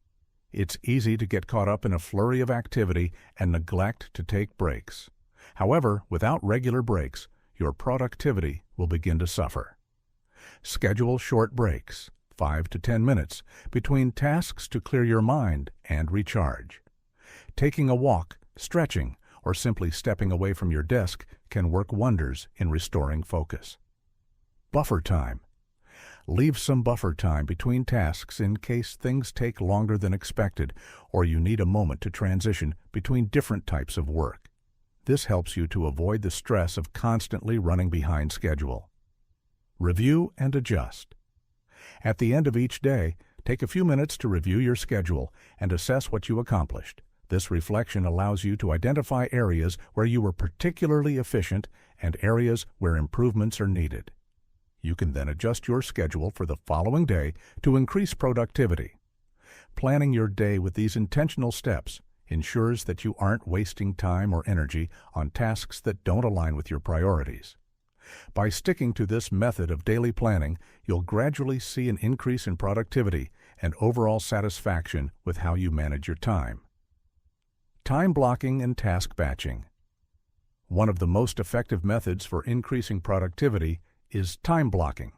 It's easy to get caught up in a flurry of activity and neglect to take breaks. However, without regular breaks, your productivity will begin to suffer. Schedule short breaks, 5 to 10 minutes, between tasks to clear your mind and recharge. Taking a walk, stretching, or simply stepping away from your desk can work wonders in restoring focus. Buffer time. Leave some buffer time between tasks in case things take longer than expected or you need a moment to transition between different types of work. This helps you to avoid the stress of constantly running behind schedule. Review and adjust. At the end of each day, take a few minutes to review your schedule and assess what you accomplished. This reflection allows you to identify areas where you were particularly efficient and areas where improvements are needed. You can then adjust your schedule for the following day to increase productivity. Planning your day with these intentional steps ensures that you aren't wasting time or energy on tasks that don't align with your priorities. By sticking to this method of daily planning, you'll gradually see an increase in productivity and overall satisfaction with how you manage your time. Time blocking and task batching. One of the most effective methods for increasing productivity is time blocking,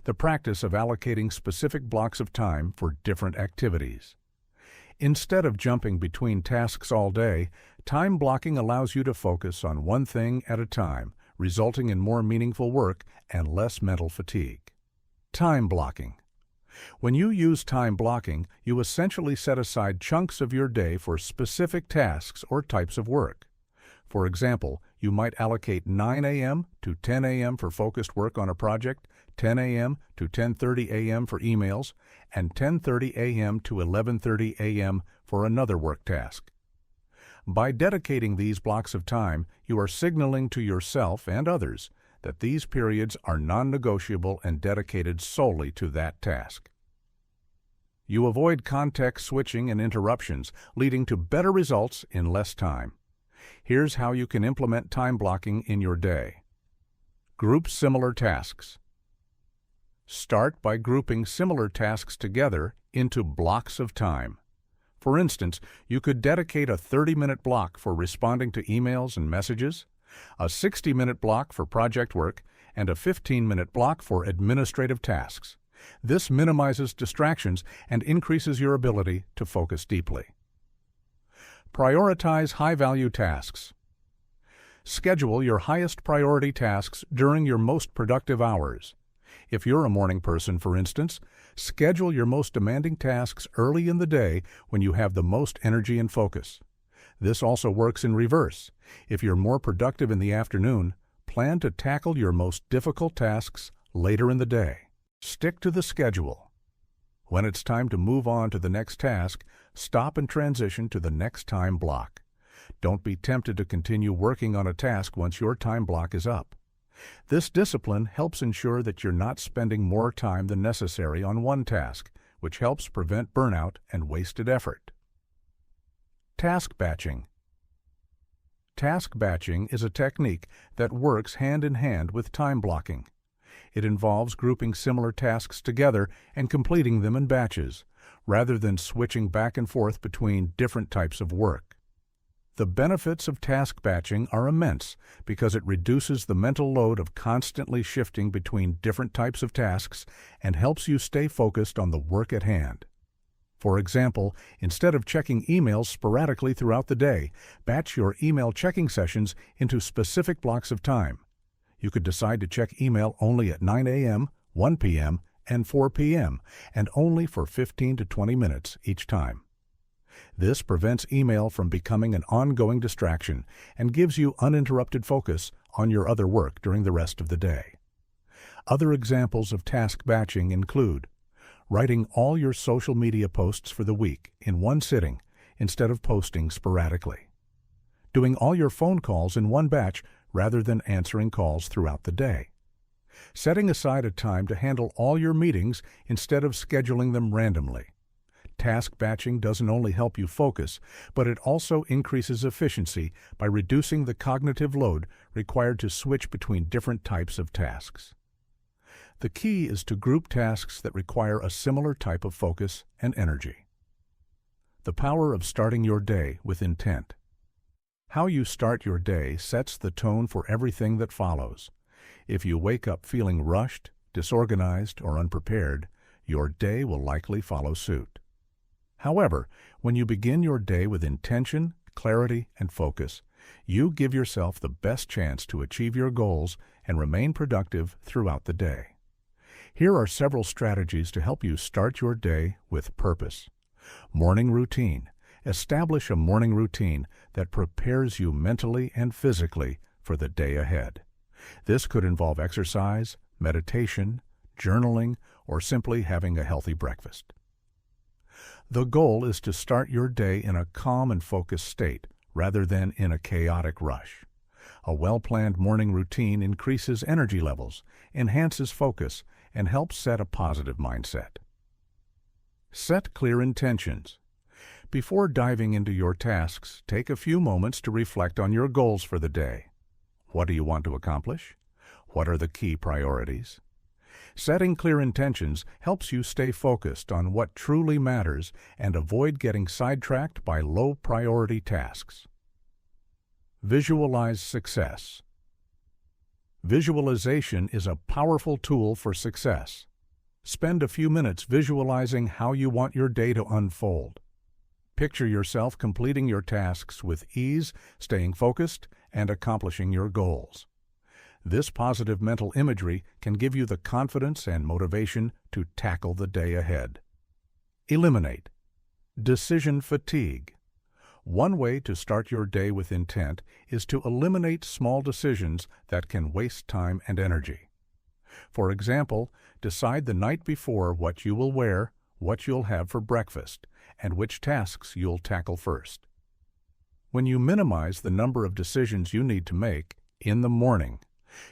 the practice of allocating specific blocks of time for different activities. Instead of jumping between tasks all day, time blocking allows you to focus on one thing at a time, resulting in more meaningful work and less mental fatigue. Time blocking. When you use time blocking, you essentially set aside chunks of your day for specific tasks or types of work. For example, you might allocate 9 a.m. to 10 a.m. for focused work on a project, 10 a.m. to 10:30 a.m. for emails, and 10:30 a.m. to 11:30 a.m. for another work task. By dedicating these blocks of time, you are signaling to yourself and others that these periods are non-negotiable and dedicated solely to that task. You avoid context switching and interruptions, leading to better results in less time. Here's how you can implement time blocking in your day. Group similar tasks. Start by grouping similar tasks together into blocks of time. For instance, you could dedicate a 30-minute block for responding to emails and messages, a 60-minute block for project work, and a 15-minute block for administrative tasks. This minimizes distractions and increases your ability to focus deeply. Prioritize high-value tasks. Schedule your highest priority tasks during your most productive hours. If you're a morning person, for instance, schedule your most demanding tasks early in the day when you have the most energy and focus. This also works in reverse. If you're more productive in the afternoon, plan to tackle your most difficult tasks later in the day. Stick to the schedule. When it's time to move on to the next task, stop and transition to the next time block. Don't be tempted to continue working on a task once your time block is up. This discipline helps ensure that you're not spending more time than necessary on one task, which helps prevent burnout and wasted effort. Task batching. Task batching is a technique that works hand in hand with time blocking. It involves grouping similar tasks together and completing them in batches, rather than switching back and forth between different types of work. The benefits of task batching are immense because it reduces the mental load of constantly shifting between different types of tasks and helps you stay focused on the work at hand. For example, instead of checking emails sporadically throughout the day, batch your email checking sessions into specific blocks of time. You could decide to check email only at 9 a.m., 1 p.m., and 4 p.m., and only for 15 to 20 minutes each time. This prevents email from becoming an ongoing distraction and gives you uninterrupted focus on your other work during the rest of the day. Other examples of task batching include writing all your social media posts for the week in one sitting instead of posting sporadically, doing all your phone calls in one batch rather than answering calls throughout the day, setting aside a time to handle all your meetings instead of scheduling them randomly, Task batching doesn't only help you focus, but it also increases efficiency by reducing the cognitive load required to switch between different types of tasks. The key is to group tasks that require a similar type of focus and energy. The power of starting your day with intent. How you start your day sets the tone for everything that follows. If you wake up feeling rushed, disorganized, or unprepared, your day will likely follow suit. However, when you begin your day with intention, clarity, and focus, you give yourself the best chance to achieve your goals and remain productive throughout the day. Here are several strategies to help you start your day with purpose. Morning routine. Establish a morning routine that prepares you mentally and physically for the day ahead. This could involve exercise, meditation, journaling, or simply having a healthy breakfast. The goal is to start your day in a calm and focused state rather than in a chaotic rush. A well-planned morning routine increases energy levels, enhances focus, and helps set a positive mindset. Set clear intentions. Before diving into your tasks, take a few moments to reflect on your goals for the day. What do you want to accomplish? What are the key priorities? Setting clear intentions helps you stay focused on what truly matters and avoid getting sidetracked by low-priority tasks. Visualize success. Visualization is a powerful tool for success. Spend a few minutes visualizing how you want your day to unfold. Picture yourself completing your tasks with ease, staying focused, and accomplishing your goals. This positive mental imagery can give you the confidence and motivation to tackle the day ahead. Eliminate decision fatigue. One way to start your day with intent is to eliminate small decisions that can waste time and energy. For example, decide the night before what you will wear, what you'll have for breakfast, and which tasks you'll tackle first. When you minimize the number of decisions you need to make in the morning,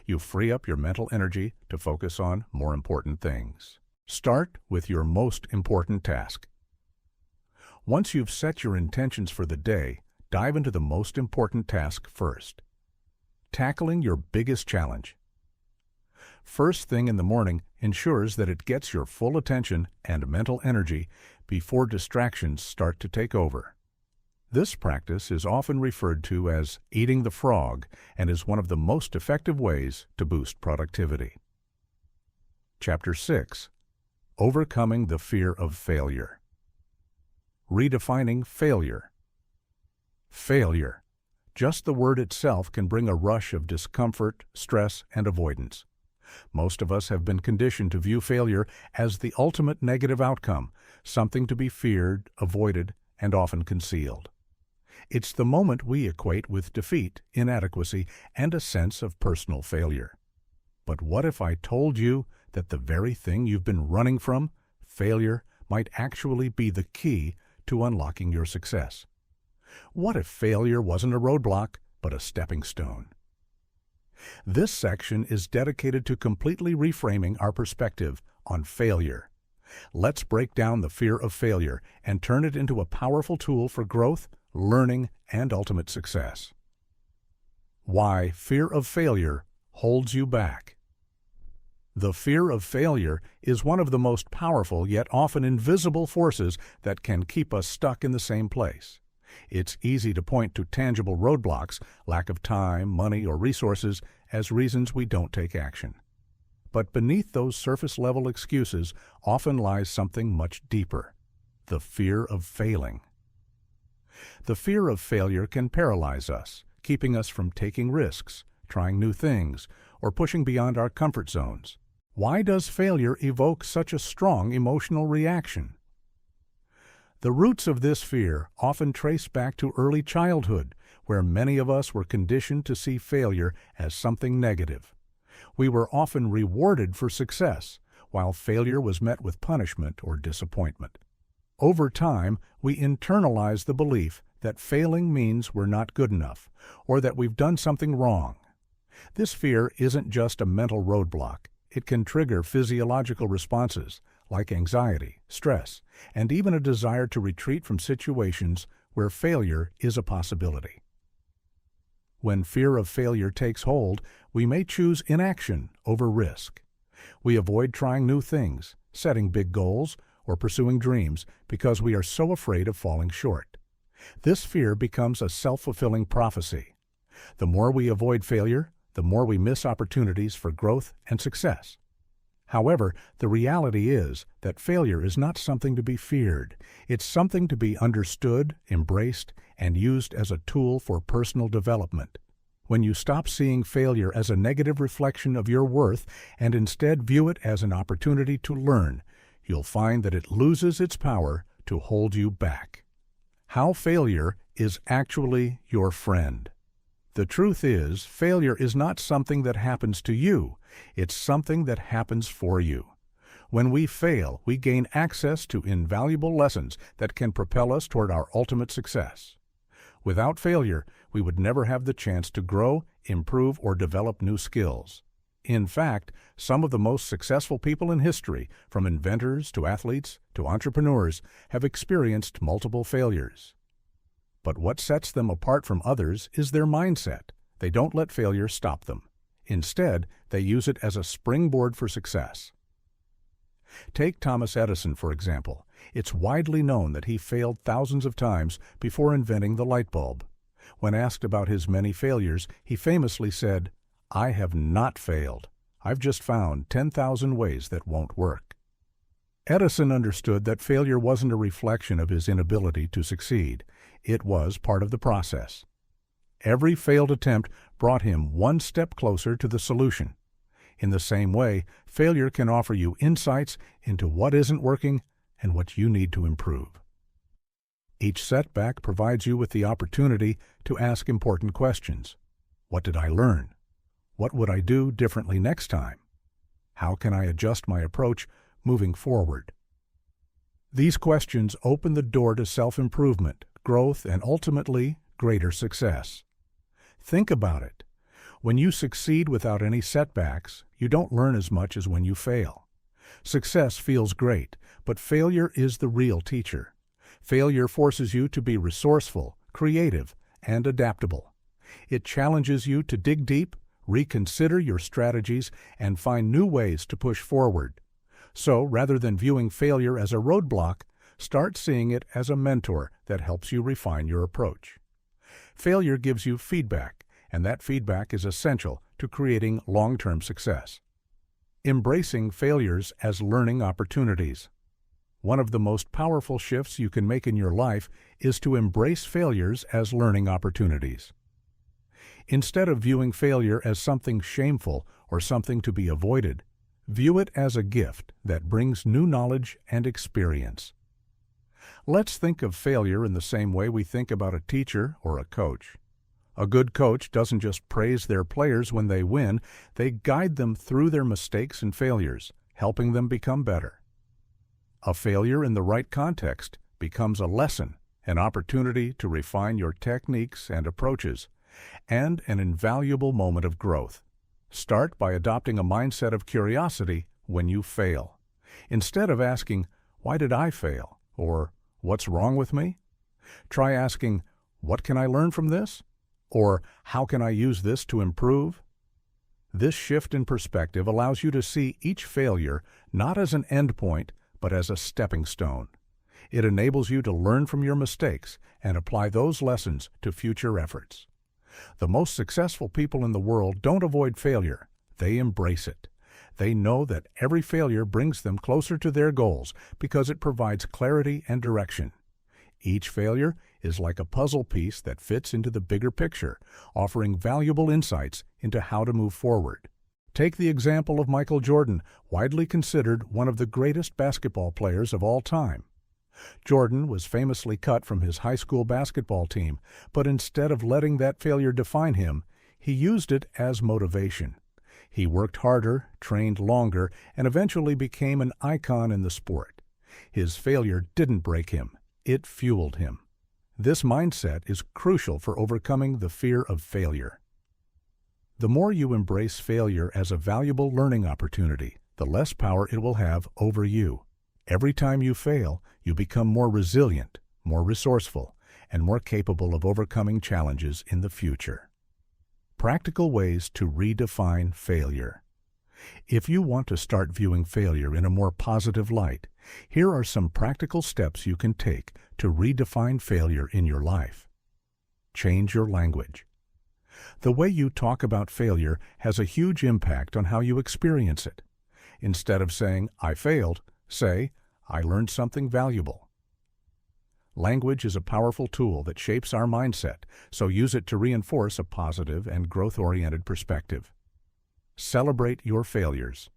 you free up your mental energy to focus on more important things. Start with your most important task. Once you've set your intentions for the day, dive into the most important task first. Tackling your biggest challenge. First thing in the morning ensures that it gets your full attention and mental energy before distractions start to take over. This practice is often referred to as eating the frog and is one of the most effective ways to boost productivity. Chapter 6. Overcoming the fear of failure. Redefining failure. Failure. Just the word itself can bring a rush of discomfort, stress, and avoidance. Most of us have been conditioned to view failure as the ultimate negative outcome, something to be feared, avoided, and often concealed. It's the moment we equate with defeat, inadequacy, and a sense of personal failure. But what if I told you that the very thing you've been running from, failure, might actually be the key to unlocking your success? What if failure wasn't a roadblock, but a stepping stone? This section is dedicated to completely reframing our perspective on failure. Let's break down the fear of failure and turn it into a powerful tool for growth, learning, and ultimate success. Why fear of failure holds you back. The fear of failure is one of the most powerful yet often invisible forces that can keep us stuck in the same place. It's easy to point to tangible roadblocks, lack of time, money, or resources as reasons we don't take action. But beneath those surface-level excuses often lies something much deeper: the fear of failing. The fear of failure can paralyze us, keeping us from taking risks, trying new things, or pushing beyond our comfort zones. Why does failure evoke such a strong emotional reaction? The roots of this fear often trace back to early childhood, where many of us were conditioned to see failure as something negative. We were often rewarded for success, while failure was met with punishment or disappointment. Over time, we internalize the belief that failing means we're not good enough, or that we've done something wrong. This fear isn't just a mental roadblock. It can trigger physiological responses, like anxiety, stress, and even a desire to retreat from situations where failure is a possibility. When fear of failure takes hold, we may choose inaction over risk. We avoid trying new things, setting big goals, or pursuing dreams because we are so afraid of falling short. This fear becomes a self-fulfilling prophecy. The more we avoid failure, the more we miss opportunities for growth and success. However, the reality is that failure is not something to be feared. It's something to be understood, embraced, and used as a tool for personal development. When you stop seeing failure as a negative reflection of your worth and instead view it as an opportunity to learn, you'll find that it loses its power to hold you back. How failure is actually your friend. The truth is, failure is not something that happens to you. It's something that happens for you. When we fail, we gain access to invaluable lessons that can propel us toward our ultimate success. Without failure, we would never have the chance to grow, improve, or develop new skills. In fact, some of the most successful people in history, from inventors to athletes to entrepreneurs, have experienced multiple failures. But what sets them apart from others is their mindset. They don't let failure stop them. Instead, they use it as a springboard for success. Take Thomas Edison, for example. It's widely known that he failed thousands of times before inventing the light bulb. When asked about his many failures, he famously said, "I have not failed. I've just found 10,000 ways that won't work." Edison understood that failure wasn't a reflection of his inability to succeed. It was part of the process. Every failed attempt brought him one step closer to the solution. In the same way, failure can offer you insights into what isn't working and what you need to improve. Each setback provides you with the opportunity to ask important questions. What did I learn? What would I do differently next time? How can I adjust my approach moving forward? These questions open the door to self-improvement, growth, and ultimately, greater success. Think about it. When you succeed without any setbacks, you don't learn as much as when you fail. Success feels great, but failure is the real teacher. Failure forces you to be resourceful, creative, and adaptable. It challenges you to dig deep, reconsider your strategies, and find new ways to push forward. So, rather than viewing failure as a roadblock, start seeing it as a mentor that helps you refine your approach. Failure gives you feedback, and that feedback is essential to creating long-term success. Embracing failures as learning opportunities. One of the most powerful shifts you can make in your life is to embrace failures as learning opportunities. Instead of viewing failure as something shameful or something to be avoided, view it as a gift that brings new knowledge and experience. Let's think of failure in the same way we think about a teacher or a coach. A good coach doesn't just praise their players when they win, they guide them through their mistakes and failures, helping them become better. A failure in the right context becomes a lesson, an opportunity to refine your techniques and approaches, and an invaluable moment of growth. Start by adopting a mindset of curiosity when you fail. Instead of asking, "Why did I fail?" or "What's wrong with me?" try asking, "What can I learn from this?" or "How can I use this to improve?" This shift in perspective allows you to see each failure not as an endpoint, but as a stepping stone. It enables you to learn from your mistakes and apply those lessons to future efforts. The most successful people in the world don't avoid failure, they embrace it. They know that every failure brings them closer to their goals because it provides clarity and direction. Each failure is like a puzzle piece that fits into the bigger picture, offering valuable insights into how to move forward. Take the example of Michael Jordan, widely considered one of the greatest basketball players of all time. Jordan was famously cut from his high school basketball team, but instead of letting that failure define him, he used it as motivation. He worked harder, trained longer, and eventually became an icon in the sport. His failure didn't break him, it fueled him. This mindset is crucial for overcoming the fear of failure. The more you embrace failure as a valuable learning opportunity, the less power it will have over you. Every time you fail, you become more resilient, more resourceful, and more capable of overcoming challenges in the future. Practical ways to redefine failure. If you want to start viewing failure in a more positive light, here are some practical steps you can take to redefine failure in your life. Change your language. The way you talk about failure has a huge impact on how you experience it. Instead of saying, "I failed," say, "I learned something valuable." Language is a powerful tool that shapes our mindset, so use it to reinforce a positive and growth-oriented perspective. Celebrate your failures.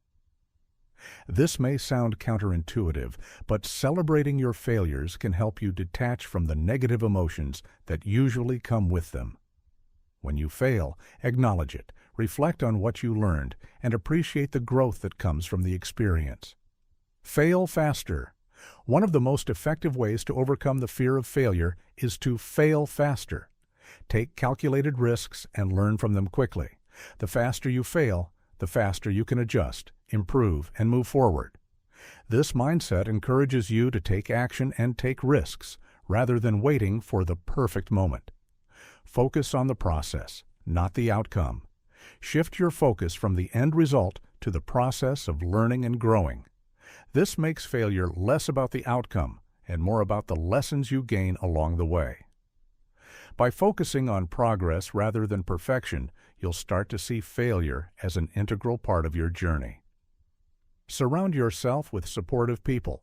This may sound counterintuitive, but celebrating your failures can help you detach from the negative emotions that usually come with them. When you fail, acknowledge it, reflect on what you learned, and appreciate the growth that comes from the experience. Fail faster. One of the most effective ways to overcome the fear of failure is to fail faster. Take calculated risks and learn from them quickly. The faster you fail, the faster you can adjust, improve, and move forward. This mindset encourages you to take action and take risks, rather than waiting for the perfect moment. Focus on the process, not the outcome. Shift your focus from the end result to the process of learning and growing. This makes failure less about the outcome and more about the lessons you gain along the way. By focusing on progress rather than perfection, you'll start to see failure as an integral part of your journey. Surround yourself with supportive people.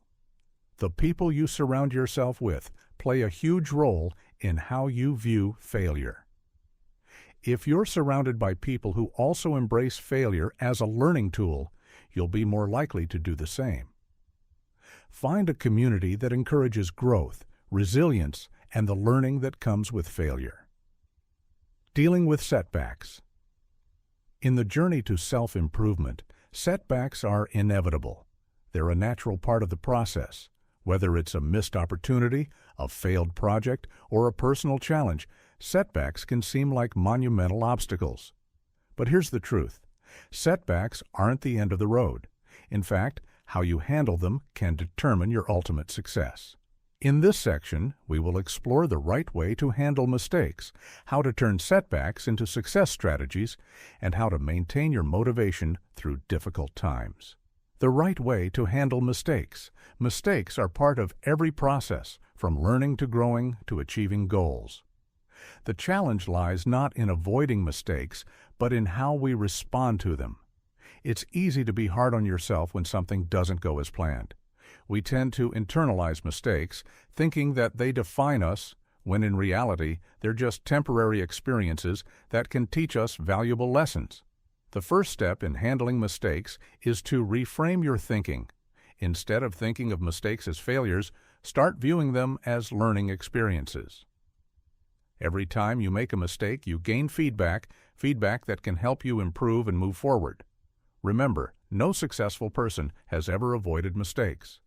The people you surround yourself with play a huge role in how you view failure. If you're surrounded by people who also embrace failure as a learning tool, you'll be more likely to do the same. Find a community that encourages growth, resilience, and the learning that comes with failure. Dealing with setbacks. In the journey to self-improvement, setbacks are inevitable. They're a natural part of the process. Whether it's a missed opportunity, a failed project, or a personal challenge, setbacks can seem like monumental obstacles. But here's the truth. Setbacks aren't the end of the road. In fact, how you handle them can determine your ultimate success. In this section, we will explore the right way to handle mistakes, how to turn setbacks into success strategies, and how to maintain your motivation through difficult times. The right way to handle mistakes. Mistakes are part of every process, from learning to growing to achieving goals. The challenge lies not in avoiding mistakes, but in how we respond to them. It's easy to be hard on yourself when something doesn't go as planned. We tend to internalize mistakes, thinking that they define us, when in reality, they're just temporary experiences that can teach us valuable lessons. The first step in handling mistakes is to reframe your thinking. Instead of thinking of mistakes as failures, start viewing them as learning experiences. Every time you make a mistake, you gain feedback that can help you improve and move forward. Remember, no successful person has ever avoided mistakes.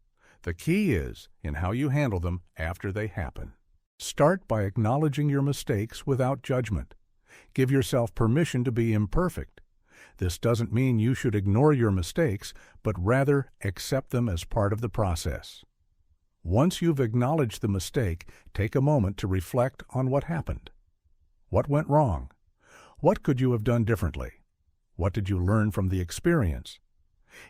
The key is in how you handle them after they happen. Start by acknowledging your mistakes without judgment. Give yourself permission to be imperfect. This doesn't mean you should ignore your mistakes, but rather accept them as part of the process. Once you've acknowledged the mistake, take a moment to reflect on what happened. What went wrong? What could you have done differently? What did you learn from the experience?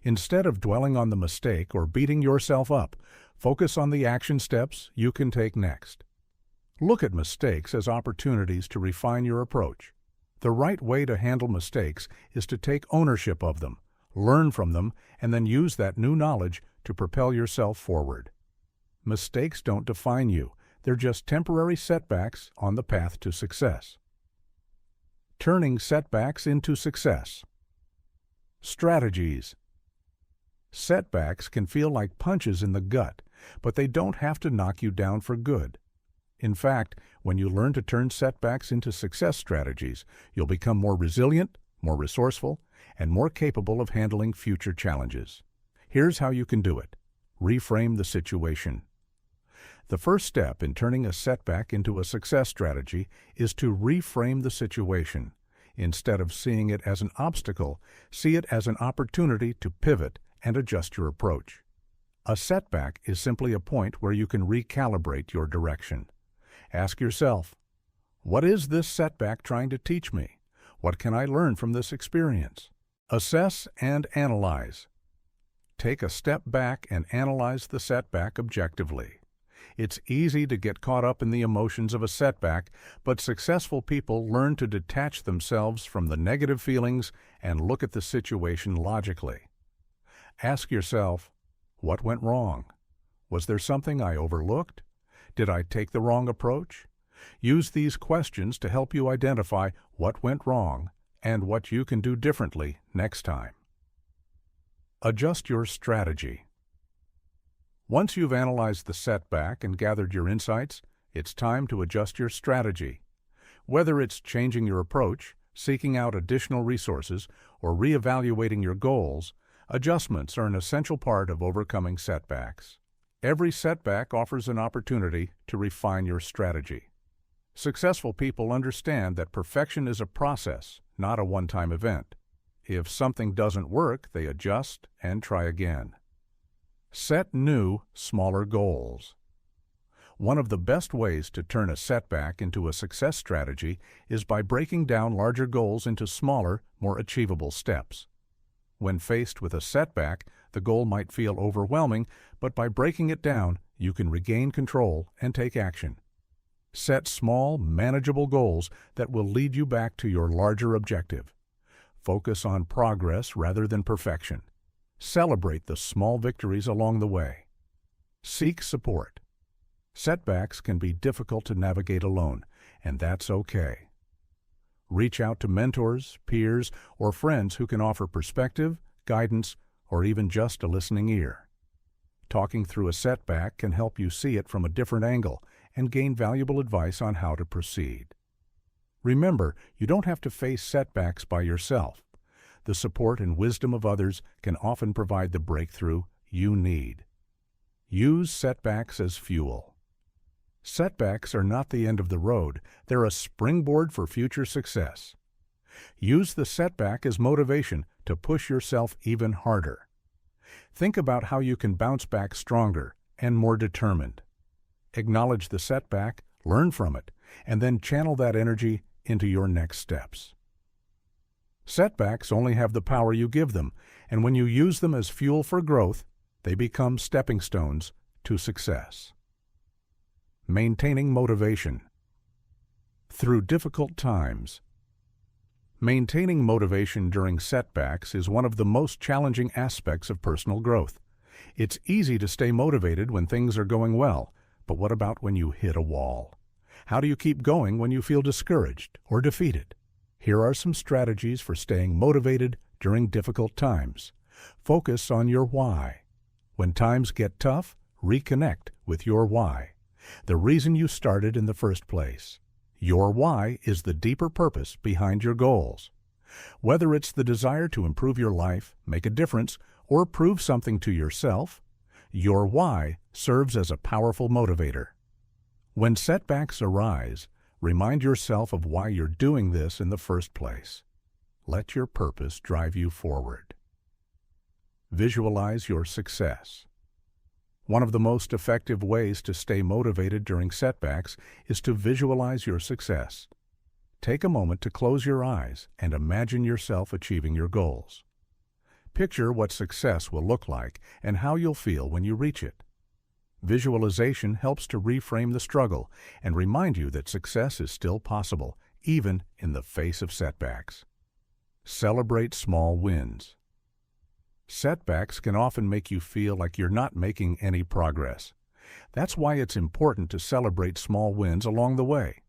Instead of dwelling on the mistake or beating yourself up, focus on the action steps you can take next. Look at mistakes as opportunities to refine your approach. The right way to handle mistakes is to take ownership of them, learn from them, and then use that new knowledge to propel yourself forward. Mistakes don't define you. They're just temporary setbacks on the path to success. Turning setbacks into success. Strategies. Setbacks can feel like punches in the gut, but they don't have to knock you down for good. In fact, when you learn to turn setbacks into success strategies, you'll become more resilient, more resourceful, and more capable of handling future challenges. Here's how you can do it. Reframe the situation. The first step in turning a setback into a success strategy is to reframe the situation. Instead of seeing it as an obstacle, see it as an opportunity to pivot and adjust your approach. A setback is simply a point where you can recalibrate your direction. Ask yourself, what is this setback trying to teach me? What can I learn from this experience? Assess and analyze. Take a step back and analyze the setback objectively. It's easy to get caught up in the emotions of a setback, but successful people learn to detach themselves from the negative feelings and look at the situation logically. Ask yourself, what went wrong? Was there something I overlooked? Did I take the wrong approach? Use these questions to help you identify what went wrong and what you can do differently next time. Adjust your strategy. Once you've analyzed the setback and gathered your insights, it's time to adjust your strategy. Whether it's changing your approach, seeking out additional resources, or reevaluating your goals, adjustments are an essential part of overcoming setbacks. Every setback offers an opportunity to refine your strategy. Successful people understand that perfection is a process, not a one-time event. If something doesn't work, they adjust and try again. Set new, smaller goals. One of the best ways to turn a setback into a success strategy is by breaking down larger goals into smaller, more achievable steps. When faced with a setback, the goal might feel overwhelming, but by breaking it down, you can regain control and take action. Set small, manageable goals that will lead you back to your larger objective. Focus on progress rather than perfection. Celebrate the small victories along the way. Seek support. Setbacks can be difficult to navigate alone, and that's okay. Reach out to mentors, peers, or friends who can offer perspective, guidance, or even just a listening ear. Talking through a setback can help you see it from a different angle and gain valuable advice on how to proceed. Remember, you don't have to face setbacks by yourself. The support and wisdom of others can often provide the breakthrough you need. Use setbacks as fuel. Setbacks are not the end of the road. They're a springboard for future success. Use the setback as motivation to push yourself even harder. Think about how you can bounce back stronger and more determined. Acknowledge the setback, learn from it, and then channel that energy into your next steps. Setbacks only have the power you give them, and when you use them as fuel for growth, they become stepping stones to success. Maintaining motivation. Through difficult times. Maintaining motivation during setbacks is one of the most challenging aspects of personal growth. It's easy to stay motivated when things are going well, but what about when you hit a wall? How do you keep going when you feel discouraged or defeated? Here are some strategies for staying motivated during difficult times. Focus on your why. When times get tough, reconnect with your why. The reason you started in the first place. Your why is the deeper purpose behind your goals. Whether it's the desire to improve your life, make a difference, or prove something to yourself, your why serves as a powerful motivator. When setbacks arise, remind yourself of why you're doing this in the first place. Let your purpose drive you forward. Visualize your success. One of the most effective ways to stay motivated during setbacks is to visualize your success. Take a moment to close your eyes and imagine yourself achieving your goals. Picture what success will look like and how you'll feel when you reach it. Visualization helps to reframe the struggle and remind you that success is still possible, even in the face of setbacks. Celebrate small wins. Setbacks can often make you feel like you're not making any progress. That's why it's important to celebrate small wins along the way.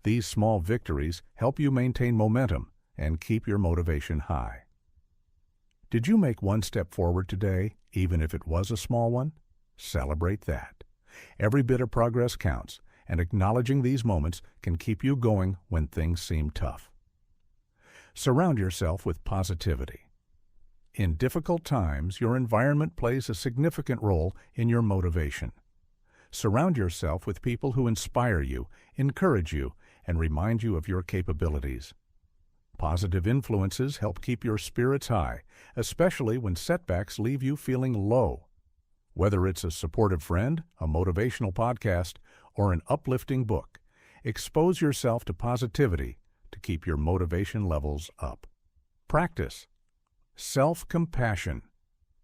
These small victories help you maintain momentum and keep your motivation high. Did you make one step forward today, even if it was a small one? Celebrate that. Every bit of progress counts, and acknowledging these moments can keep you going when things seem tough. Surround yourself with positivity. In difficult times, your environment plays a significant role in your motivation. Surround yourself with people who inspire you, encourage you, and remind you of your capabilities. Positive influences help keep your spirits high, especially when setbacks leave you feeling low. Whether it's a supportive friend, a motivational podcast, or an uplifting book, expose yourself to positivity to keep your motivation levels up. Practice self-compassion.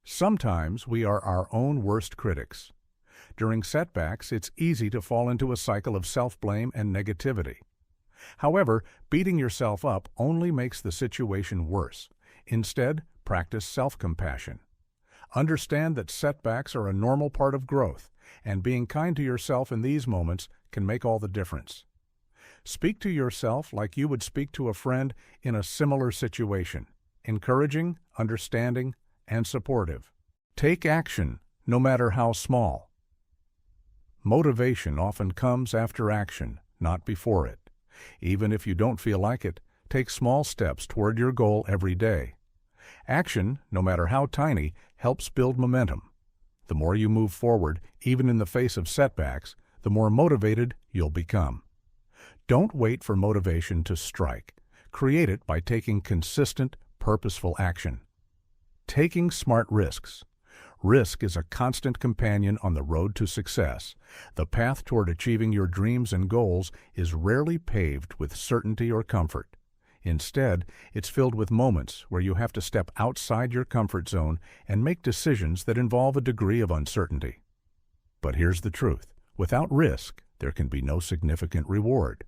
Sometimes we are our own worst critics. During setbacks, it's easy to fall into a cycle of self-blame and negativity. However, beating yourself up only makes the situation worse. Instead, practice self-compassion. Understand that setbacks are a normal part of growth, and being kind to yourself in these moments can make all the difference. Speak to yourself like you would speak to a friend in a similar situation, encouraging, understanding, and supportive. Take action, no matter how small. Motivation often comes after action, not before it. Even if you don't feel like it, take small steps toward your goal every day. Action, no matter how tiny, helps build momentum. The more you move forward, even in the face of setbacks, the more motivated you'll become. Don't wait for motivation to strike. Create it by taking consistent, purposeful action. Taking smart risks. Risk is a constant companion on the road to success. The path toward achieving your dreams and goals is rarely paved with certainty or comfort. Instead, it's filled with moments where you have to step outside your comfort zone and make decisions that involve a degree of uncertainty. But here's the truth. Without risk, there can be no significant reward.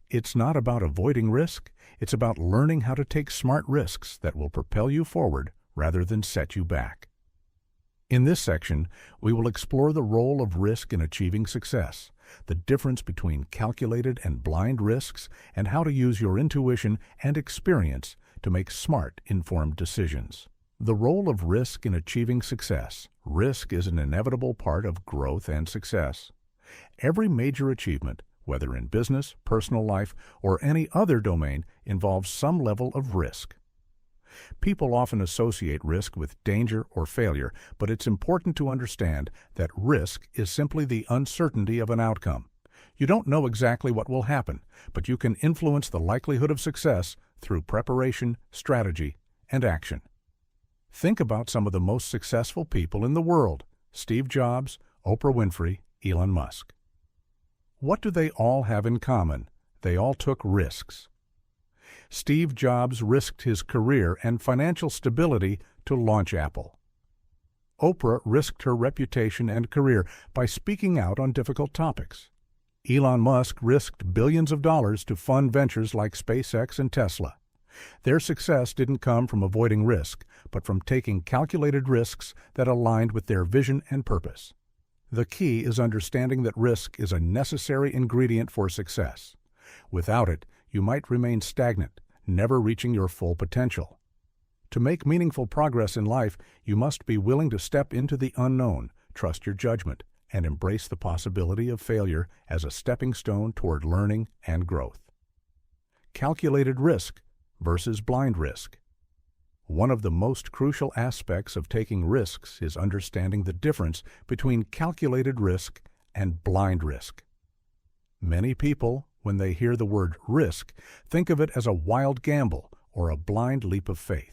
It's not about avoiding risk. It's about learning how to take smart risks that will propel you forward rather than set you back. In this section, we will explore the role of risk in achieving success, the difference between calculated and blind risks, and how to use your intuition and experience to make smart, informed decisions. The role of risk in achieving success. Risk is an inevitable part of growth and success. Every major achievement, whether in business, personal life, or any other domain, involves some level of risk. People often associate risk with danger or failure, but it's important to understand that risk is simply the uncertainty of an outcome. You don't know exactly what will happen, but you can influence the likelihood of success through preparation, strategy, and action. Think about some of the most successful people in the world: Steve Jobs, Oprah Winfrey, Elon Musk. What do they all have in common? They all took risks. Steve Jobs risked his career and financial stability to launch Apple. Oprah risked her reputation and career by speaking out on difficult topics. Elon Musk risked billions of dollars to fund ventures like SpaceX and Tesla. Their success didn't come from avoiding risk, but from taking calculated risks that aligned with their vision and purpose. The key is understanding that risk is a necessary ingredient for success. Without it, you might remain stagnant, never reaching your full potential. To make meaningful progress in life, you must be willing to step into the unknown, trust your judgment, and embrace the possibility of failure as a stepping stone toward learning and growth. Calculated risk versus blind risk. One of the most crucial aspects of taking risks is understanding the difference between calculated risk and blind risk. Many people, when they hear the word risk, think of it as a wild gamble or a blind leap of faith.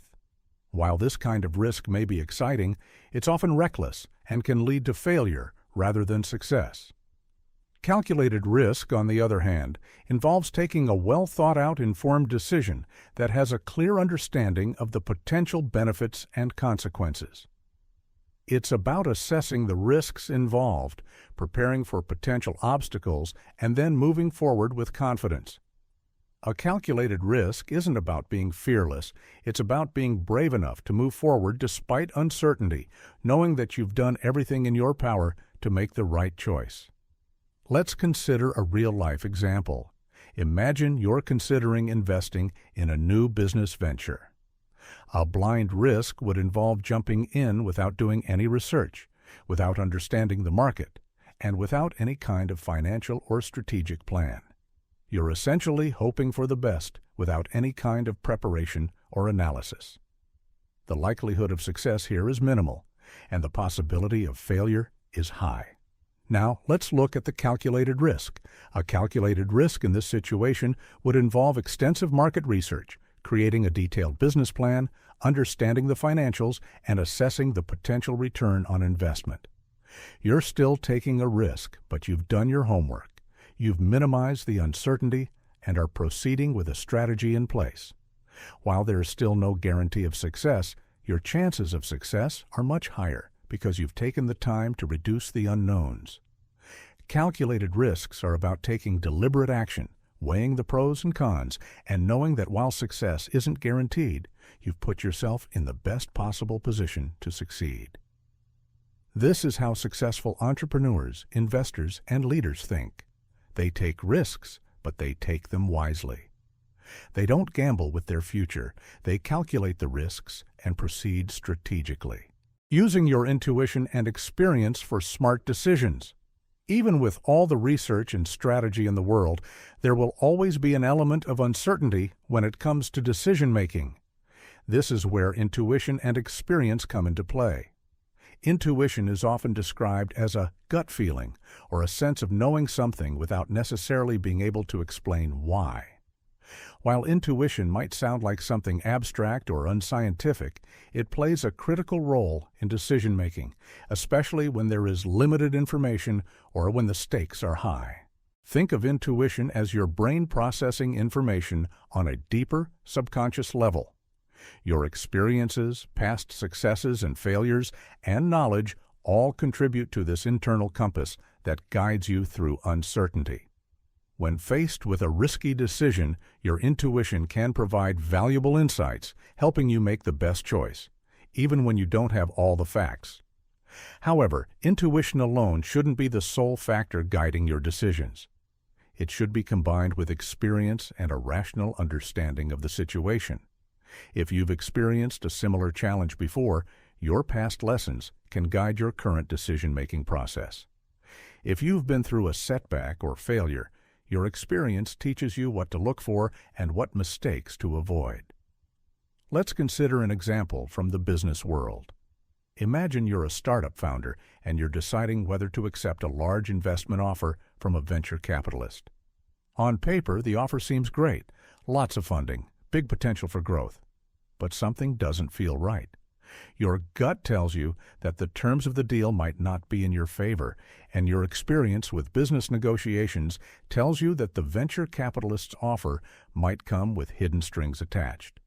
While this kind of risk may be exciting, it's often reckless and can lead to failure rather than success. Calculated risk, on the other hand, involves taking a well-thought-out, informed decision that has a clear understanding of the potential benefits and consequences. It's about assessing the risks involved, preparing for potential obstacles, and then moving forward with confidence. A calculated risk isn't about being fearless. It's about being brave enough to move forward despite uncertainty, knowing that you've done everything in your power to make the right choice. Let's consider a real-life example. Imagine you're considering investing in a new business venture. A blind risk would involve jumping in without doing any research, without understanding the market, and without any kind of financial or strategic plan. You're essentially hoping for the best without any kind of preparation or analysis. The likelihood of success here is minimal, and the possibility of failure is high. Now, let's look at the calculated risk. A calculated risk in this situation would involve extensive market research, creating a detailed business plan, understanding the financials, and assessing the potential return on investment. You're still taking a risk, but you've done your homework. You've minimized the uncertainty and are proceeding with a strategy in place. While there is still no guarantee of success, your chances of success are much higher because you've taken the time to reduce the unknowns. Calculated risks are about taking deliberate action, weighing the pros and cons, and knowing that while success isn't guaranteed, you've put yourself in the best possible position to succeed. This is how successful entrepreneurs, investors, and leaders think. They take risks, but they take them wisely. They don't gamble with their future. They calculate the risks and proceed strategically, using your intuition and experience for smart decisions. Even with all the research and strategy in the world, there will always be an element of uncertainty when it comes to decision-making. This is where intuition and experience come into play. Intuition is often described as a gut feeling or a sense of knowing something without necessarily being able to explain why. While intuition might sound like something abstract or unscientific, it plays a critical role in decision-making, especially when there is limited information or when the stakes are high. Think of intuition as your brain processing information on a deeper, subconscious level. Your experiences, past successes and failures, and knowledge all contribute to this internal compass that guides you through uncertainty. When faced with a risky decision, your intuition can provide valuable insights, helping you make the best choice, even when you don't have all the facts. However, intuition alone shouldn't be the sole factor guiding your decisions. It should be combined with experience and a rational understanding of the situation. If you've experienced a similar challenge before, your past lessons can guide your current decision-making process. If you've been through a setback or failure, your experience teaches you what to look for and what mistakes to avoid. Let's consider an example from the business world. Imagine you're a startup founder and you're deciding whether to accept a large investment offer from a venture capitalist. On paper, the offer seems great, lots of funding, big potential for growth. But something doesn't feel right. Your gut tells you that the terms of the deal might not be in your favor, and your experience with business negotiations tells you that the venture capitalist's offer might come with hidden strings attached.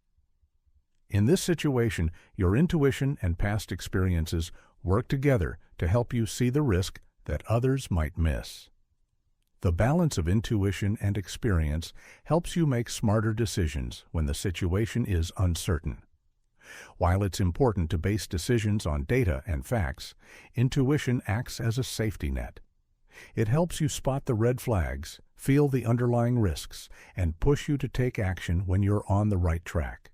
In this situation, your intuition and past experiences work together to help you see the risk that others might miss. The balance of intuition and experience helps you make smarter decisions when the situation is uncertain. While it's important to base decisions on data and facts, intuition acts as a safety net. It helps you spot the red flags, feel the underlying risks, and push you to take action when you're on the right track.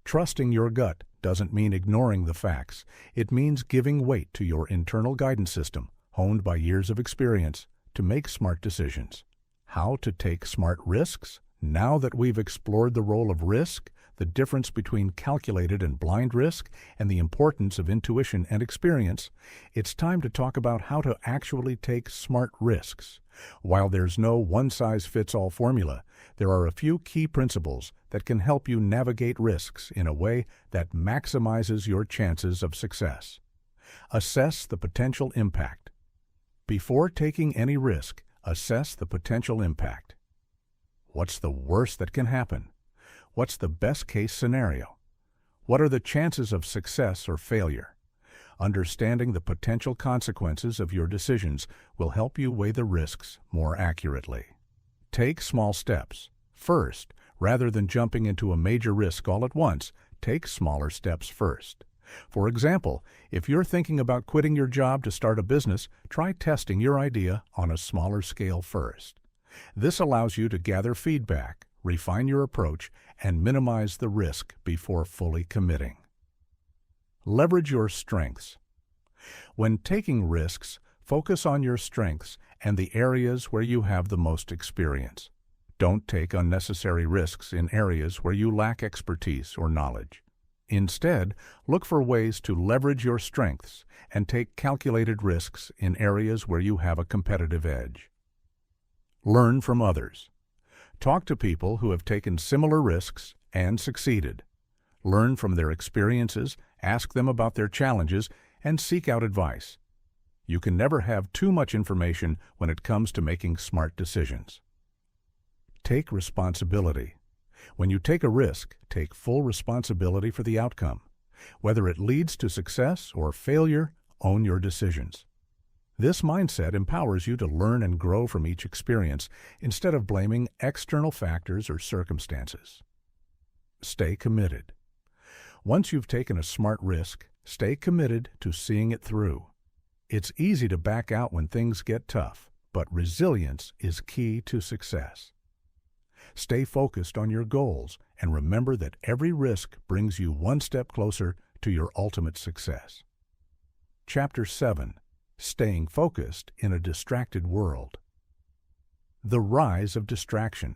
Trusting your gut doesn't mean ignoring the facts. It means giving weight to your internal guidance system, honed by years of experience, to make smart decisions. How to take smart risks? Now that we've explored the role of risk, the difference between calculated and blind risk, and the importance of intuition and experience, it's time to talk about how to actually take smart risks. While there's no one-size-fits-all formula, there are a few key principles that can help you navigate risks in a way that maximizes your chances of success. Assess the potential impact. Before taking any risk, assess the potential impact. What's the worst that can happen? What's the best-case scenario? What are the chances of success or failure? Understanding the potential consequences of your decisions will help you weigh the risks more accurately. Take small steps. First, rather than jumping into a major risk all at once, take smaller steps first. For example, if you're thinking about quitting your job to start a business, try testing your idea on a smaller scale first. This allows you to gather feedback, refine your approach, and minimize the risk before fully committing. Leverage your strengths. When taking risks, focus on your strengths and the areas where you have the most experience. Don't take unnecessary risks in areas where you lack expertise or knowledge. Instead, look for ways to leverage your strengths and take calculated risks in areas where you have a competitive edge. Learn from others. Talk to people who have taken similar risks and succeeded. Learn from their experiences, ask them about their challenges, and seek out advice. You can never have too much information when it comes to making smart decisions. Take responsibility. When you take a risk, take full responsibility for the outcome. Whether it leads to success or failure, own your decisions. This mindset empowers you to learn and grow from each experience instead of blaming external factors or circumstances. Stay committed. Once you've taken a smart risk, stay committed to seeing it through. It's easy to back out when things get tough, but resilience is key to success. Stay focused on your goals and remember that every risk brings you one step closer to your ultimate success. Chapter 7. Staying Focused in a Distracted World. The Rise of Distraction.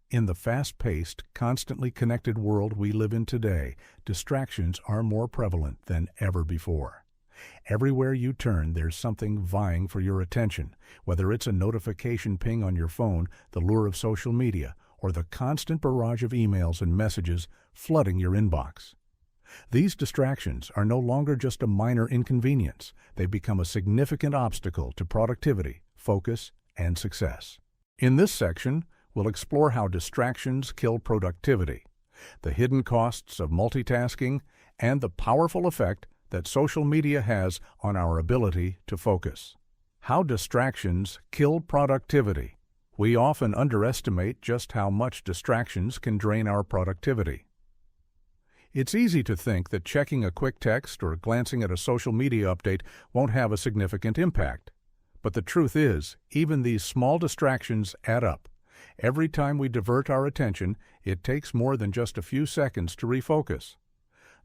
In the fast-paced, constantly connected world we live in today, distractions are more prevalent than ever before. Everywhere you turn, there's something vying for your attention, whether it's a notification ping on your phone, the lure of social media, or the constant barrage of emails and messages flooding your inbox. These distractions are no longer just a minor inconvenience. They've become a significant obstacle to productivity, focus, and success. In this section, we'll explore how distractions kill productivity, the hidden costs of multitasking, and the powerful effect that social media has on our ability to focus. How distractions kill productivity. We often underestimate just how much distractions can drain our productivity. It's easy to think that checking a quick text or glancing at a social media update won't have a significant impact. But the truth is, even these small distractions add up. Every time we divert our attention, it takes more than just a few seconds to refocus.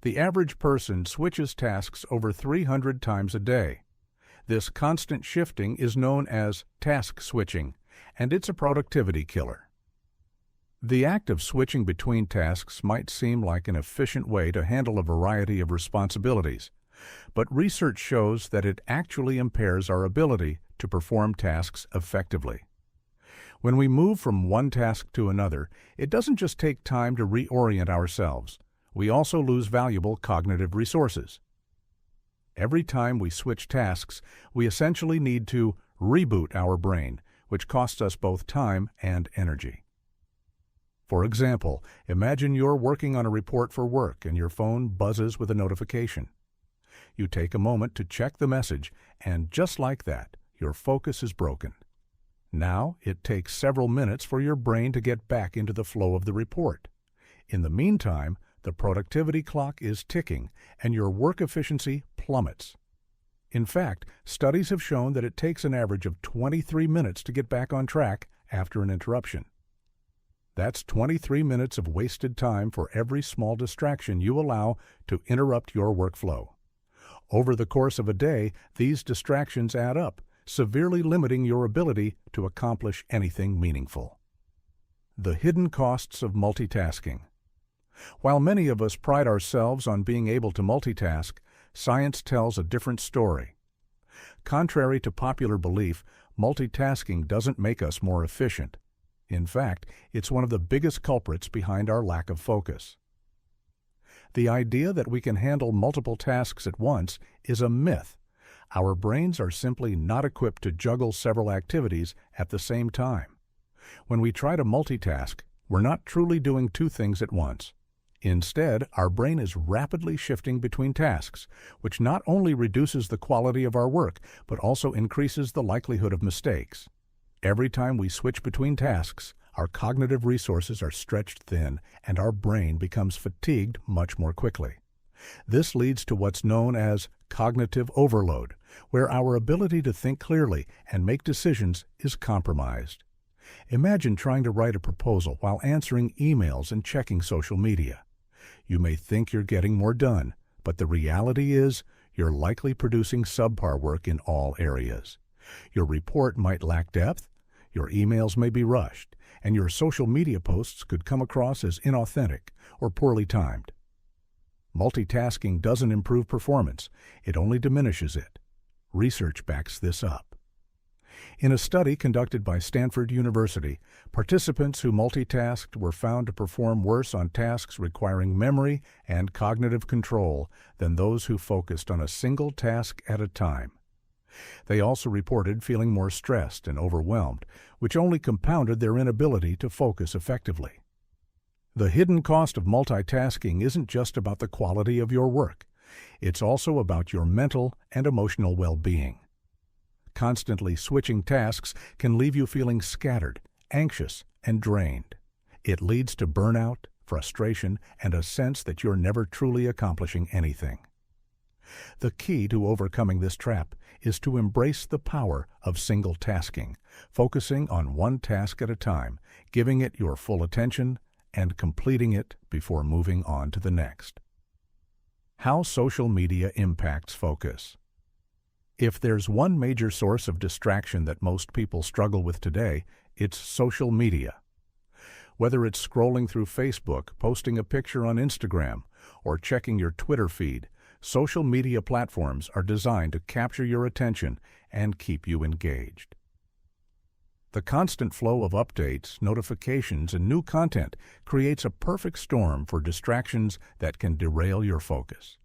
The average person switches tasks over 300 times a day. This constant shifting is known as task switching, and it's a productivity killer. The act of switching between tasks might seem like an efficient way to handle a variety of responsibilities, but research shows that it actually impairs our ability to perform tasks effectively. When we move from one task to another, it doesn't just take time to reorient ourselves. We also lose valuable cognitive resources. Every time we switch tasks, we essentially need to reboot our brain, which costs us both time and energy. For example, imagine you're working on a report for work and your phone buzzes with a notification. You take a moment to check the message, and just like that, your focus is broken. Now, it takes several minutes for your brain to get back into the flow of the report. In the meantime, the productivity clock is ticking, and your work efficiency plummets. In fact, studies have shown that it takes an average of 23 minutes to get back on track after an interruption. That's 23 minutes of wasted time for every small distraction you allow to interrupt your workflow. Over the course of a day, these distractions add up, severely limiting your ability to accomplish anything meaningful. The hidden costs of multitasking. While many of us pride ourselves on being able to multitask, science tells a different story. Contrary to popular belief, multitasking doesn't make us more efficient. In fact, it's one of the biggest culprits behind our lack of focus. The idea that we can handle multiple tasks at once is a myth. Our brains are simply not equipped to juggle several activities at the same time. When we try to multitask, we're not truly doing two things at once. Instead, our brain is rapidly shifting between tasks, which not only reduces the quality of our work, but also increases the likelihood of mistakes. Every time we switch between tasks, our cognitive resources are stretched thin, and our brain becomes fatigued much more quickly. This leads to what's known as cognitive overload, where our ability to think clearly and make decisions is compromised. Imagine trying to write a proposal while answering emails and checking social media. You may think you're getting more done, but the reality is you're likely producing subpar work in all areas. Your report might lack depth, your emails may be rushed, and your social media posts could come across as inauthentic or poorly timed. Multitasking doesn't improve performance, it only diminishes it. Research backs this up. In a study conducted by Stanford University, participants who multitasked were found to perform worse on tasks requiring memory and cognitive control than those who focused on a single task at a time. They also reported feeling more stressed and overwhelmed, which only compounded their inability to focus effectively. The hidden cost of multitasking isn't just about the quality of your work. It's also about your mental and emotional well-being. Constantly switching tasks can leave you feeling scattered, anxious, and drained. It leads to burnout, frustration, and a sense that you're never truly accomplishing anything. The key to overcoming this trap is to embrace the power of single tasking, focusing on one task at a time, giving it your full attention, and completing it before moving on to the next. How social media impacts focus. If there's one major source of distraction that most people struggle with today, it's social media. Whether it's scrolling through Facebook, posting a picture on Instagram, or checking your Twitter feed, social media platforms are designed to capture your attention and keep you engaged. The constant flow of updates, notifications, and new content creates a perfect storm for distractions that can derail your focus.